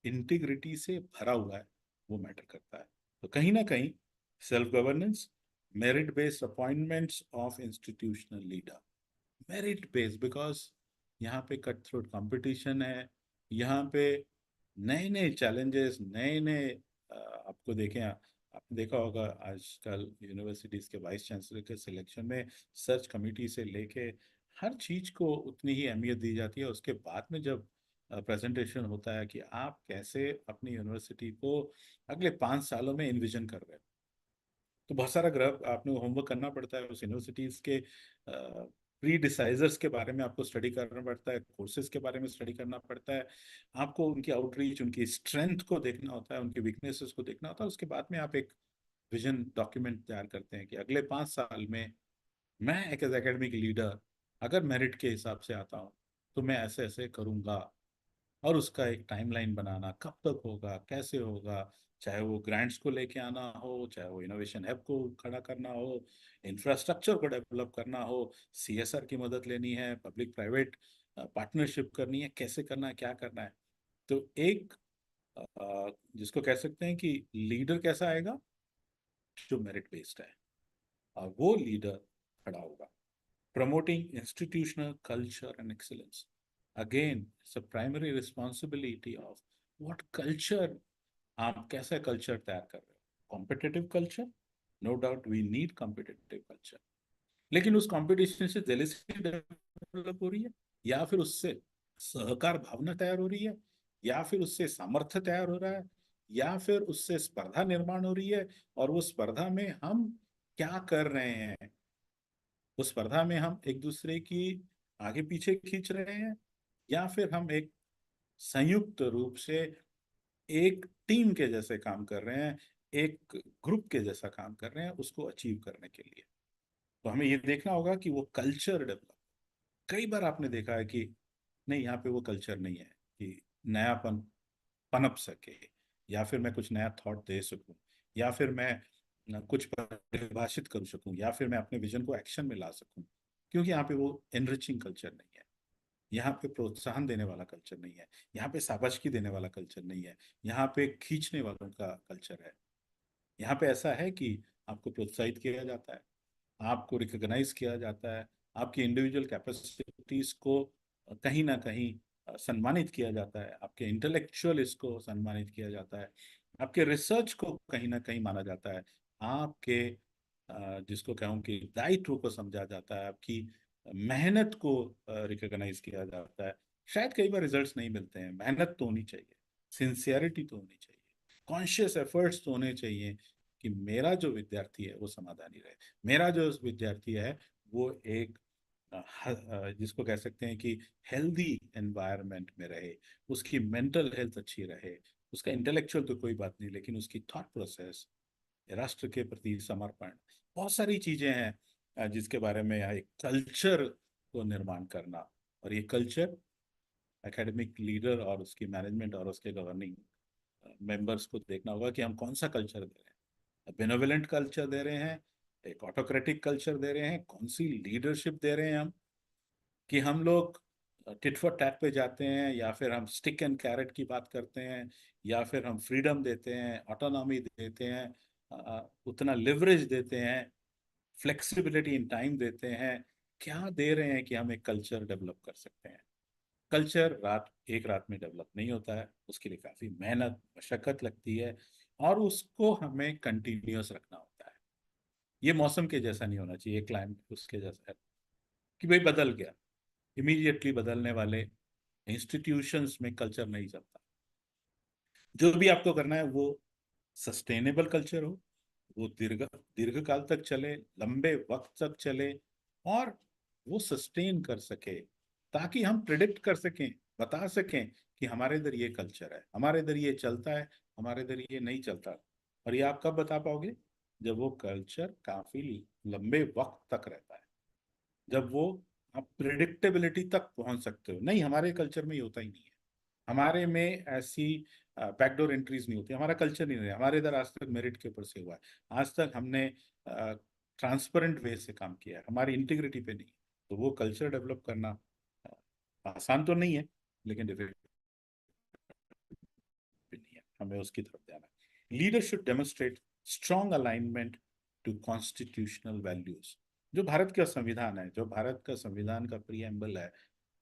S2: इंटीग्रिटी से भरा हुआ है, वो मैटर करता है। तो कहीं ना कहीं self governance, merit based appointments of institutional leader, merit based, because यहाँ पे कट थ्रोट कंपटीशन है। यहाँ पे नए नए चैलेंजेस, नए नए आपको देखें, आपने देखा होगा आजकल यूनिवर्सिटीज के वाइस चांसलर के सिलेक्शन में सर्च कमेटी से लेके हर चीज को उतनी ही अहमियत दी जाती है। उसके बाद में जब प्रेजेंटेशन होता है कि आप कैसे अपनी यूनिवर्सिटी को अगले 5 सालों में इन्विजन कर रहे हो, तो बहुत सारा ग्रह आपने होमवर्क करना पड़ता है, उस यूनिवर्सिटीज के प्री डिसाइजर्स के बारे में आपको स्टडी करना पड़ता है, कोर्सेज के बारे में स्टडी करना पड़ता है, आपको उनकी आउटरीच, उनकी स्ट्रेंथ को देखना होता है, उनकी वीकनेसेस को देखना होता है। उसके बाद में आप एक विजन डॉक्यूमेंट तैयार करते हैं कि अगले 5 साल में मैं एक एज एकेडमिक लीडर अगर मेरिट के हिसाब से आता हूँ तो मैं ऐसे ऐसे करूँगा, और उसका एक टाइमलाइन बनाना, कब तक होगा, कैसे होगा, चाहे वो ग्रांट्स को लेके आना हो, चाहे वो इनोवेशन हब को खड़ा करना हो, इंफ्रास्ट्रक्चर को डेवलप करना हो, सीएसआर की मदद लेनी है, पब्लिक प्राइवेट पार्टनरशिप करनी है, कैसे करना है, क्या करना है। तो एक जिसको कह सकते हैं कि लीडर कैसा आएगा, जो मेरिट बेस्ड है, और वो लीडर खड़ा होगा। Promoting institutional culture and excellence. Again, it's a primary responsibility of what culture, आप कैसा कल्चर तैयार कर रहे हो। Competitive culture, no doubt we need competitive culture, लेकिन उस कंपटीशन से जेलसी डेवलप हो रही है, या फिर उससे सहकार भावना तैयार हो रही है, या फिर उससे सामर्थ्य तैयार हो रहा है, या फिर उससे स्पर्धा निर्माण हो रही है, और वो स्पर्धा में हम क्या कर रहे हैं, उस स्पर्धा में हम एक दूसरे की आगे पीछे खींच रहे हैं, या फिर हम एक संयुक्त रूप से एक टीम के जैसे काम कर रहे हैं, एक ग्रुप के जैसा काम कर रहे हैं उसको अचीव करने के लिए। तो हमें ये देखना होगा कि वो कल्चर डेवलप। कई बार आपने देखा है कि नहीं, यहाँ पे वो कल्चर नहीं है कि नयापन पनप सके, या फिर मैं कुछ नया थॉट दे सकूं, या फिर मैं कुछ परिभाषित कर सकूं, या फिर मैं अपने विजन को एक्शन में ला सकूं, क्योंकि यहाँ पे वो एनरिचिंग कल्चर नहीं है, यहाँ पे प्रोत्साहन देने वाला कल्चर नहीं है, यहाँ पे शाबाशी देने वाला कल्चर नहीं है, यहाँ पे खींचने वालों का कल्चर है। यहाँ पे ऐसा है कि आपको प्रोत्साहित किया जाता है, आपको रिकॉग्नाइज किया जाता है, आपकी इंडिविजुअल कैपेसिटीज को कहीं ना कहीं सम्मानित किया जाता है, आपके इंटेलेक्चुअल इसको सम्मानित किया जाता है, आपके रिसर्च को कहीं ना कहीं माना जाता है, आपके जिसको कहूँ कि दायित्व को समझा जाता है, आपकी मेहनत को रिकॉग्नाइज किया जाता है। शायद कई बार रिजल्ट्स नहीं मिलते हैं, मेहनत तो होनी चाहिए, सिंसियरिटी तो होनी चाहिए, कॉन्शियस एफर्ट्स तो होने चाहिए कि मेरा जो विद्यार्थी है वो समाधानी रहे, मेरा जो विद्यार्थी है वो एक जिसको कह सकते हैं कि हेल्दी एनवायरनमेंट में रहे, उसकी मेंटल हेल्थ अच्छी रहे, उसका इंटेलेक्चुअल तो कोई बात नहीं, लेकिन उसकी थॉट प्रोसेस, राष्ट्र के प्रति समर्पण, बहुत सारी चीजें हैं जिसके बारे में एक कल्चर को निर्माण करना। और ये कल्चर एकेडमिक लीडर और उसकी मैनेजमेंट और उसके गवर्निंग मेंबर्स को देखना होगा कि हम कौन सा कल्चर दे रहे हैं, बेनोवलेंट कल्चर दे रहे हैं, एक ऑटोक्रेटिक कल्चर दे रहे हैं, कौन सी लीडरशिप दे रहे हैं हम, कि हम लोग टिट फॉर टैट पे जाते हैं, या फिर हम स्टिक एंड कैरेट की बात करते हैं, या फिर हम फ्रीडम देते हैं, ऑटोनॉमी देते हैं, उतना लिवरेज देते हैं, फ्लेक्सिबिलिटी इन टाइम देते हैं, क्या दे रहे हैं कि हम एक कल्चर डेवलप कर सकते हैं। कल्चर एक रात में डेवलप नहीं होता है, उसके लिए काफी मेहनत मशक्कत लगती है, और उसको हमें कंटिन्यूअस रखना होता है। ये मौसम के जैसा नहीं होना चाहिए, क्लाइमेट उसके जैसा है कि भाई बदल गया, इमीडिएटली बदलने वाले इंस्टीट्यूशंस में कल्चर नहीं चलता। जो भी आपको करना है वो सस्टेनेबल कल्चर हो, वो दीर्घ काल तक चले, लंबे वक्त तक चले, और वो सस्टेन कर सके, ताकि हम प्रिडिक्ट कर सकें, बता सकें कि हमारे इधर ये कल्चर है, हमारे इधर ये चलता है, हमारे इधर ये नहीं चलता। और ये आप कब बता पाओगे, जब वो कल्चर काफी लंबे वक्त तक रहता है, जब वो आप प्रिडिक्टेबिलिटी तक पहुंच सकते हो। नहीं, हमारे कल्चर में ये होता ही नहीं है, हमारे में ऐसी बैकडोर एंट्रीज नहीं होती, हमारा कल्चर नहीं रहा, हमारे इधर आज तक मेरिट के ऊपर से हुआ है, आज तक हमने ट्रांसपेरेंट वे से काम किया है, हमारी इंटीग्रिटी पे नहीं। तो वो कल्चर डेवलप करना आसान तो नहीं है, लेकिन डिफिकल्ट भी नहीं है, हमें उसकी तरफ जाना है। Leader should demonstrate strong alignment to constitutional values. जो भारत का संविधान है, जो भारत का संविधान का प्रीएम्बल है,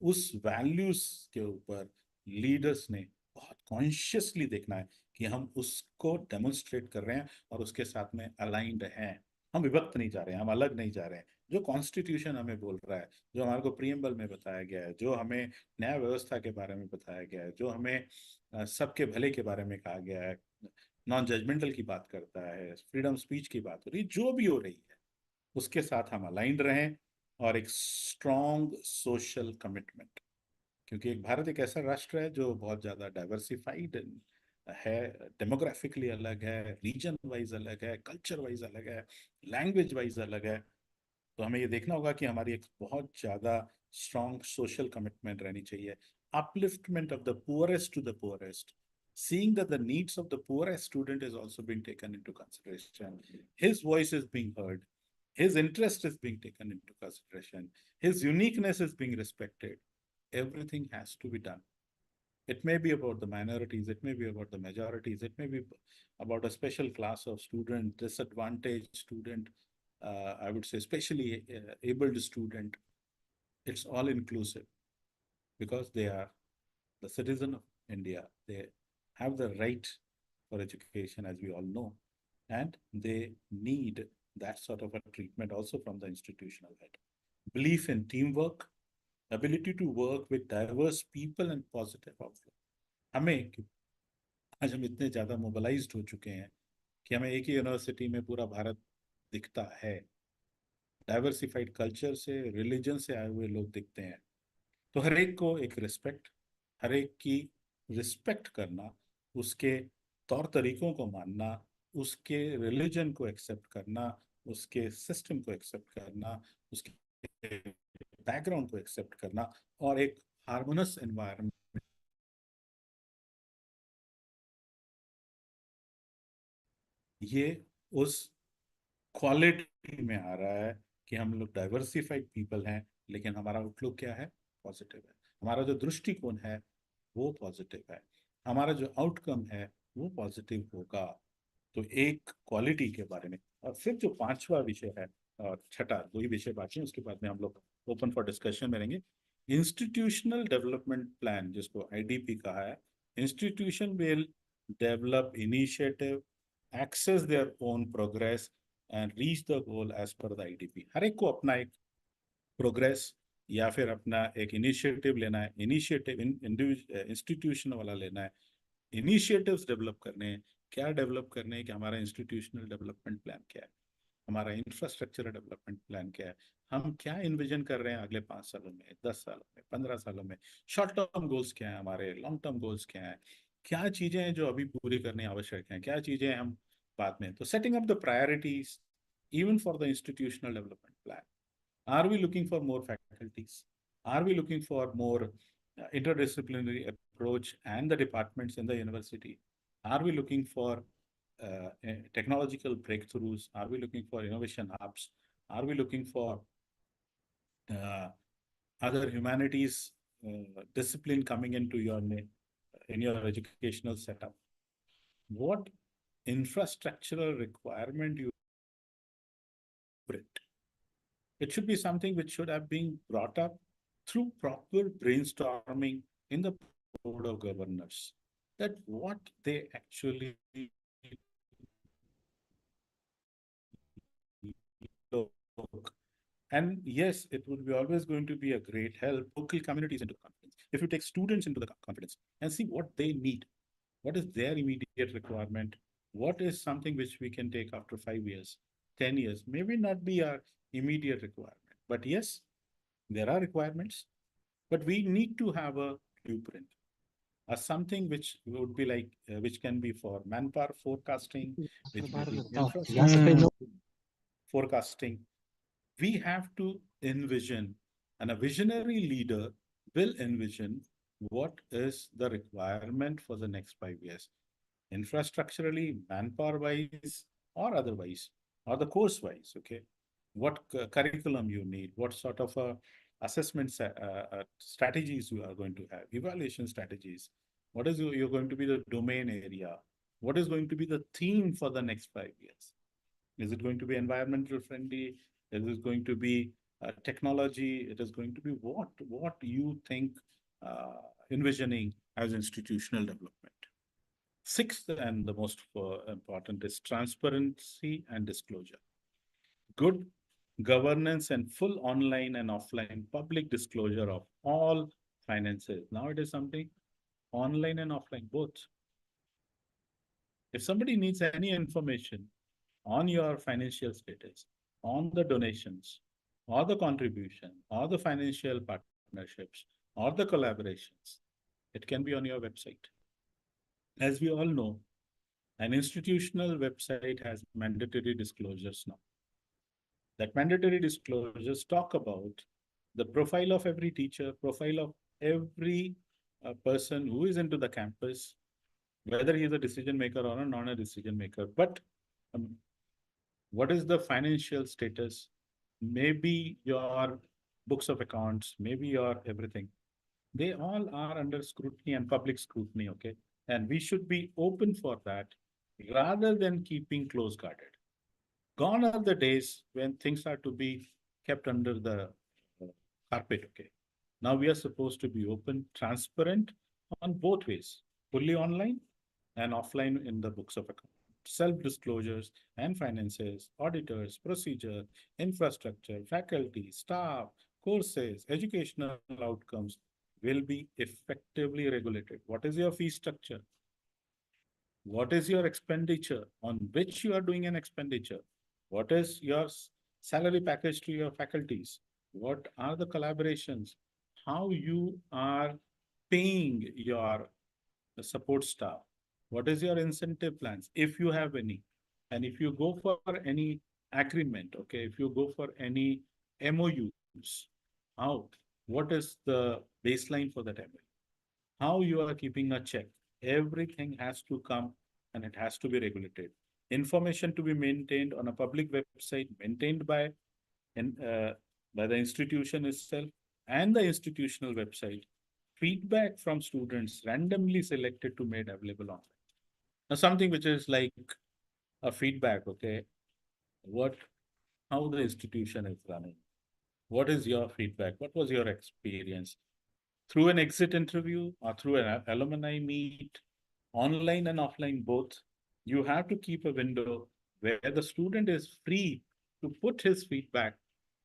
S2: उस वैल्यूज के ऊपर लीडर्स ने बहुत कॉन्शियसली देखना है कि हम उसको डेमोन्स्ट्रेट कर रहे हैं और उसके साथ में अलाइंड हैं। हम विभक्त नहीं जा रहे हैं, हम अलग नहीं जा रहे हैं। जो कॉन्स्टिट्यूशन हमें बोल रहा है, जो हमारे को प्रीएम्बल में बताया गया है, जो हमें न्याय व्यवस्था के बारे में बताया गया है, जो हमें सबके भले के बारे में कहा गया है, नॉन जजमेंटल की बात करता है, फ्रीडम स्पीच की बात हो रही है, जो भी हो रही है उसके साथ हम अलाइंड रहें, और एक स्ट्रॉन्ग सोशल कमिटमेंट, क्योंकि भारत एक ऐसा राष्ट्र है जो बहुत ज़्यादा डाइवर्सिफाइड है, डेमोग्राफिकली अलग है, रीजन वाइज अलग है, कल्चर वाइज अलग है, लैंग्वेज वाइज अलग है। तो हमें ये देखना होगा कि हमारी एक बहुत ज़्यादा स्ट्रॉन्ग सोशल कमिटमेंट रहनी चाहिए। Upliftment of the poorest to the poorest, seeing that the needs of the poorest student is also being taken into consideration. His voice is being heard. His interest is being taken into consideration. His uniqueness is being respected. Everything has to be done. It may be about the minorities, it may be about the majorities, it may be about a special class of student, disadvantaged student, I would say especially abled student. It's all inclusive because they are the citizen of India. They have the right for education, as we all know, and they need that sort of a treatment also from the institutional head. Belief in teamwork, ability to work with diverse people and positive outlook. हमें आज हम इतने ज़्यादा mobilised हो चुके हैं कि हमें एक ही यूनिवर्सिटी में पूरा भारत दिखता है, डाइवर्सिफाइड कल्चर से, रिलीजन से आए हुए लोग दिखते हैं। तो हर एक को एक रिस्पेक्ट, हर एक की रिस्पेक्ट करना, उसके तौर तरीकों को मानना, उसके रिलीजन को एक्सेप्ट करना, उसके सिस्टम को एक्सेप्ट करना, उसके बैकग्राउंड को एक्सेप्ट करना, और एक हार्मोनस एनवायरनमेंट, ये उस क्वालिटी में आ रहा है कि हम लोग डाइवर्सिफाइड पीपल हैं, लेकिन हमारा आउटलुक क्या है? पॉजिटिव है। हमारा जो दृष्टिकोण है वो पॉजिटिव है, हमारा जो आउटकम है वो पॉजिटिव होगा। तो एक क्वालिटी के बारे में, और फिर जो पांचवा विषय है और छठा, दो ही विषय बाकी हैं, उसके बाद में हम लोग ओपन फॉर डिस्कशन में रहेंगे। इंस्टीट्यूशनल डेवलपमेंट प्लान, जिसको आईडीपी कहा है, institution will develop initiative, access their own progress and reach the goal as per the IDP. हर एक को अपना एक प्रोग्रेस या फिर अपना एक इनिशिएटिव लेना है, इनिशिएटिव इंस्टीट्यूशन वाला लेना है, इनिशिएटिव्स डेवलप करने हैं। क्या डेवलप करने हैं कि हमारा इंस्टीट्यूशनल डेवलपमेंट प्लान क्या है, हमारा इंफ्रास्ट्रक्चर डेवलपमेंट प्लान क्या है, हम क्या इन्विजन कर रहे हैं अगले 5 सालों में, 10 सालों में, 15 सालों में, शॉर्ट टर्म गोल्स क्या है हमारे, लॉन्ग टर्म गोल्स क्या है, क्या चीजें हैं जो अभी पूरी करनी आवश्यक हैं, क्या चीजें हैं हम बाद में। तो setting up the priorities even for the institutional development plan. Are we looking for more faculties? Are we looking for more interdisciplinary approach and the departments in the university? Are we looking for technological breakthroughs? Are we looking for innovation hubs? Are we looking for other humanities discipline coming into in your educational setup? What infrastructural requirement you bring? It should be something which should have been brought up through proper brainstorming in the board of governors, that what they actually look. And yes, it would be always going to be a great help local communities into the confidence. If you take students into the confidence and see what they need, what is their immediate requirement, what is something which we can take after 5 years, 10 years, maybe not be our immediate requirement. But yes, there are requirements, but we need to have a blueprint, something which would be like, which can be for manpower forecasting, which may be infrastructure forecasting. We have to envision, and a visionary leader will envision what is the requirement for the next 5 years, infrastructurally, manpower wise, or otherwise, or the course wise. Okay, what curriculum you need, what sort of assessment strategies you are going to have, evaluation strategies, what is you're going to be the domain area, what is going to be the theme for the next 5 years. Is it going to be environmental friendly? Is it going to be technology? It is going to be what you think envisioning as institutional development. Sixth, and the most important, is transparency and disclosure. Good governance and full online and offline public disclosure of all finances. Now it is something online and offline both. If somebody needs any information on your financial status, on the donations, or the contribution, or the financial partnerships, or the collaborations, it can be on your website. As we all know, an institutional website has mandatory disclosures now. That mandatory disclosures talk about the profile of every teacher, profile of every person who is into the campus, whether he is a decision maker or a non-decision maker. But what is the financial status? Maybe your books of accounts, maybe your everything. They all are under scrutiny and public scrutiny, okay? And we should be open for that rather than keeping close guarded. Gone are the days when things are to be kept under the carpet, okay? Now we are supposed to be open, transparent on both ways, fully online and offline in the books of account. Self-disclosures and finances, auditors, procedure, infrastructure, faculty, staff, courses, educational outcomes will be effectively regulated. What is your fee structure? What is your expenditure on which you are doing an expenditure? What is your salary package to your faculties? What are the collaborations? How you are paying your support staff? What is your incentive plans, if you have any? And if you go for any agreement, okay, if you go for any MOUs, how, what is the baseline for that MOU? How you are keeping a check? Everything has to come and it has to be regulated. Information to be maintained on a public website, maintained by the institution itself and the institutional website. Feedback from students randomly selected to made available online. Now, something which is like a feedback, okay? How the institution is running. What is your feedback? What was your experience? Through an exit interview or through an alumni meet, online and offline both, you have to keep a window where the student is free to put his feedback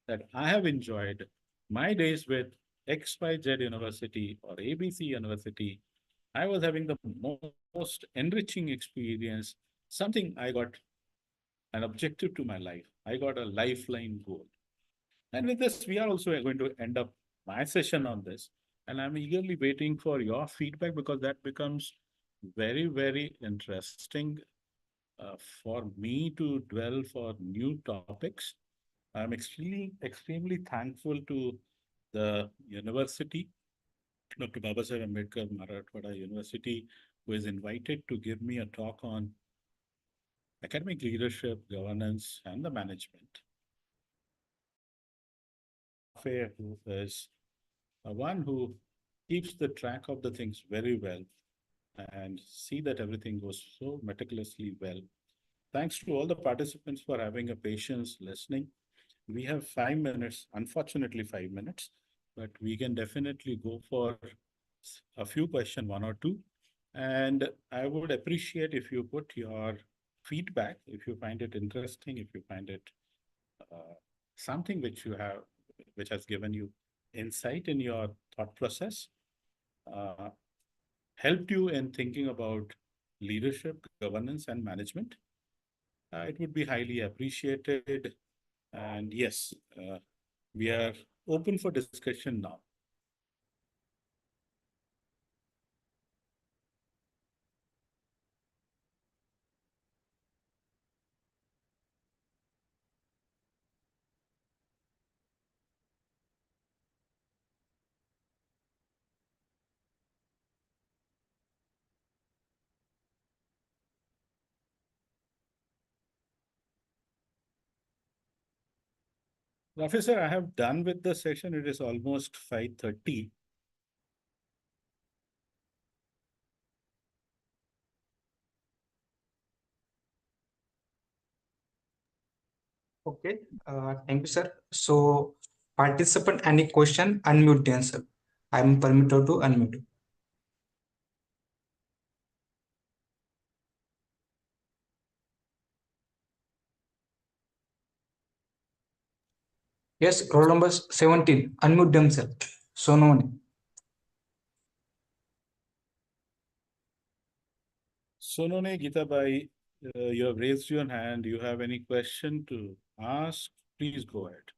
S2: that I have enjoyed my days with XYZ University or ABC University. I was having the most enriching experience, something I got an objective to my life. I got a lifeline goal. And with this, we are also going to end up my session on this. And I'm eagerly waiting for your feedback because that becomes very, very interesting for me to dwell for new topics. I'm extremely thankful to the university, Dr. Babasaheb Ambedkar Marathwada University, who is invited to give me a talk on academic leadership, governance, and the management. Who is one who keeps the track of the things very well and see that everything goes so meticulously well. Thanks to all the participants for having a patience listening. We have 5 minutes, unfortunately 5 minutes, but we can definitely go for a few questions, one or two. And I would appreciate if you put your feedback, if you find it interesting, if you find it something which has given you insight in your thought process, helped you in thinking about leadership, governance, and management. It would be highly appreciated. And yes, we are open for discussion now. Professor, I have done with the session. It is almost 5:30.
S3: Okay, thank you, sir. So, participant, any question, unmute themselves. I am permitted to unmute. Yes, roll number 17, unmute themselves. So, no one.
S2: Sonone Gita Bhai, you have raised your hand. You have any question to ask? Please go ahead.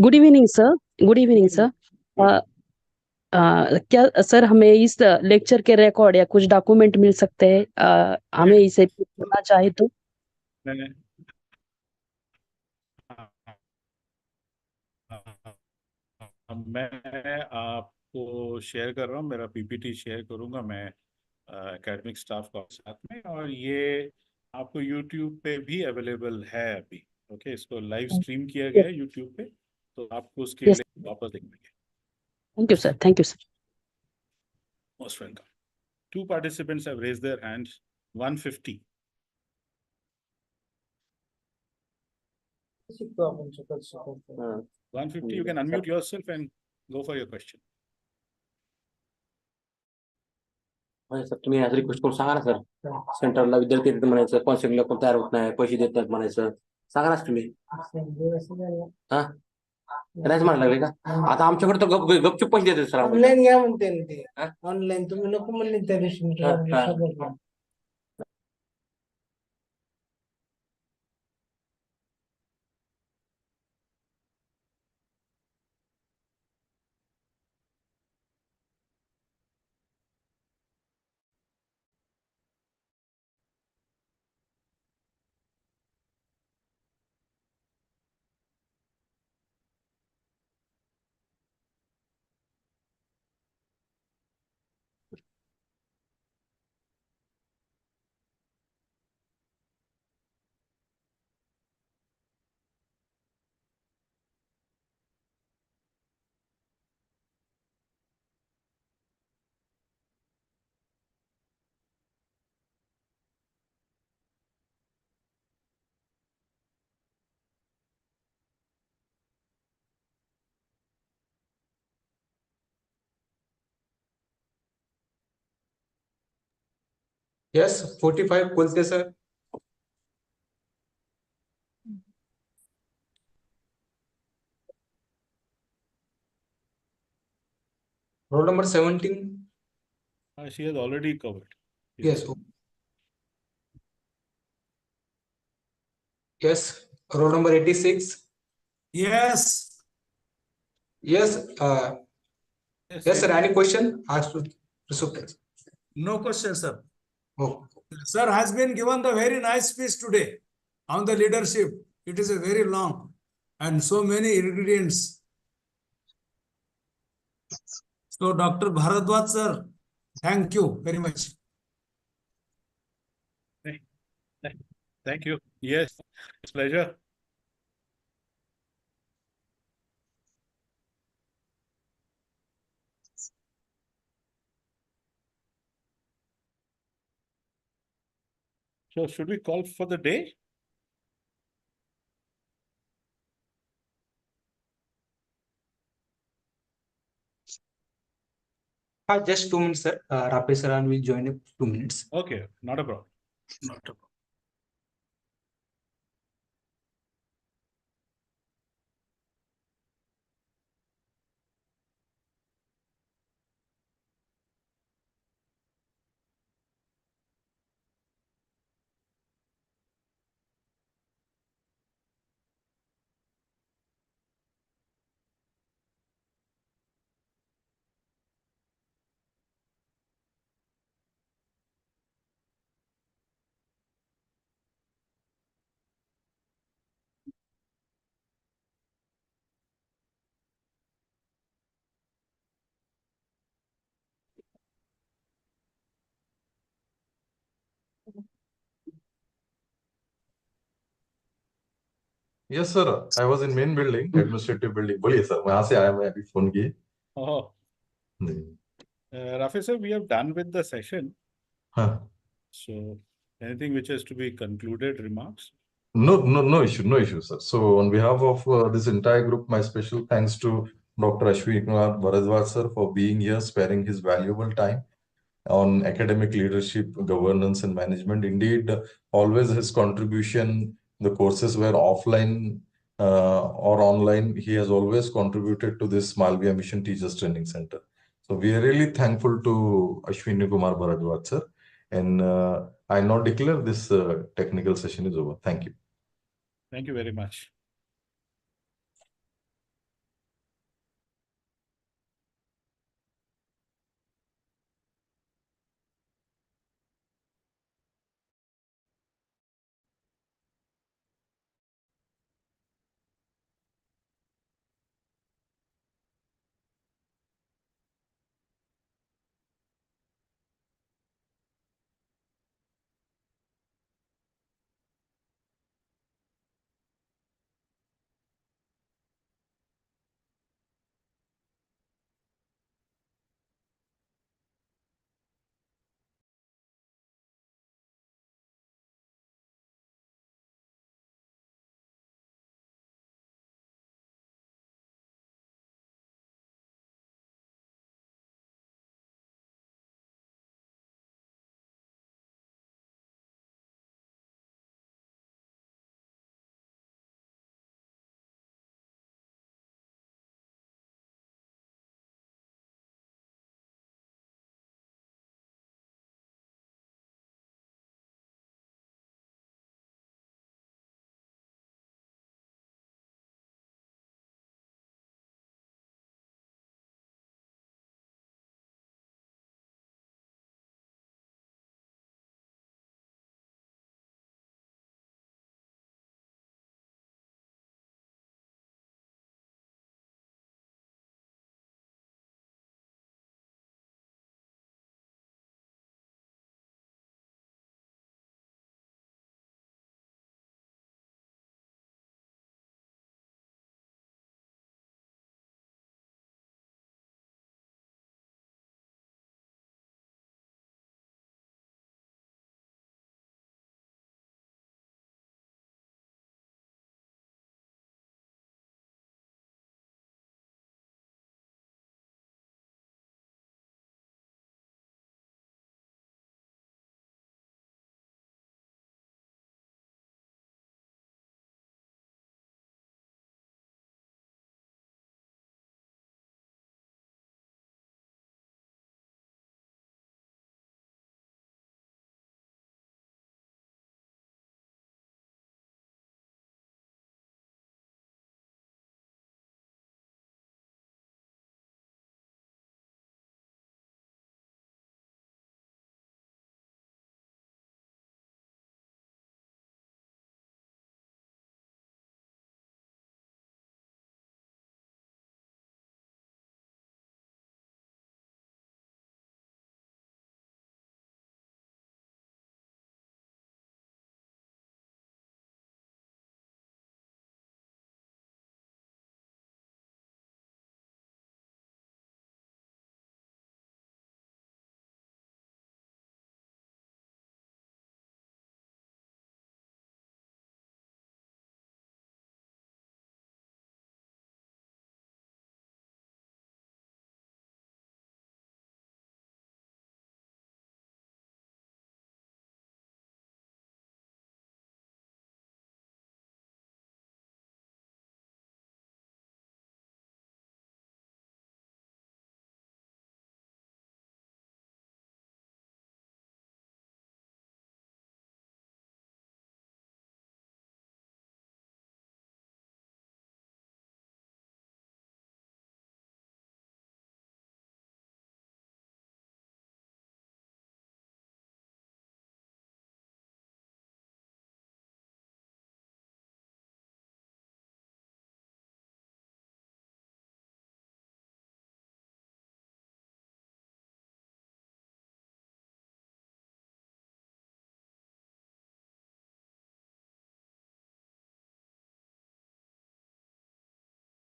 S4: Good evening sir. Good evening sir. क्या sir हमें इस lecture के record या कुछ document मिल सकते हैं हमें इसे पढ़ना चाहे तो?
S2: मैं आपको शेयर कर रहा हूँ, मेरा पीपीटी शेयर करूंगा मैं एकेडमिक स्टाफ के साथ में, और ये आपको यूट्यूब पे भी अवेलेबल है अभी। ओके, इसको लाइव स्ट्रीम किया गया है यूट्यूब पे, तो आपको उसके
S4: Yes.
S2: लिए वापस देखेंगे।
S4: Thank you sir. Thank you sir.
S2: Most welcome. Two participants have raised their hands. 150.
S5: Uh,
S2: 150, you can unmute yourself and go for your question.
S5: Sir तुम्ही आज रिक्वेस्ट करून सांगा ना सर, सेंटरला विद्यार्थी येतात म्हणायचं, कॉन्सेप्टला कोण तयार होत नाही, पैसे देत नाहीत म्हणायचं, सांगा ना तुम्ही. हा नाहीच म्हणायला लागले का? आता आमच्याकडे तर गपचूप पैसे देतात सर.
S6: ऑनलाईन घ्या म्हणते ना ते, ऑनलाईन तुम्ही नको म्हणले त्या दिवशी.
S3: Yes, 45 बोलते sir. Roll number 17.
S2: She has already covered.
S3: Yes. Yes. Roll number 86.
S6: Yes.
S3: Yes. Yes, sir. Any question? Ask to Risuk.
S6: No question, sir.
S3: Oh.
S6: Sir has been given the very nice speech today on the leadership. It is a very long and so many ingredients. So, Dr. Bhardwaj, sir, thank you very much.
S2: Thank you. Yes, it's a pleasure. So should we call for the day?
S3: Just 2 minutes, sir. Rapesh sir will join in 2 minutes.
S2: Okay, not a problem. Not a problem.
S1: Yes, sir. I was in main building, administrative building. बोलिए sir, वहाँ से आया मैं अभी phone किए.
S2: Oh, Rafi sir, we have done with the session.
S1: हाँ.
S2: So anything which has to be concluded, remarks?
S1: No issue, sir. So on behalf of this entire group, my special thanks to Dr. Ashwini Kumar Bhardwaj sir for being here, sparing his valuable time on academic leadership, governance, and management. Indeed, always his contribution, the courses were offline or online, he has always contributed to this Malviya Mission Teachers Training Center. So we are really thankful to Ashwini Kumar Bhardwaj sir. And I now declare this technical session is over. Thank you.
S2: Thank you very much.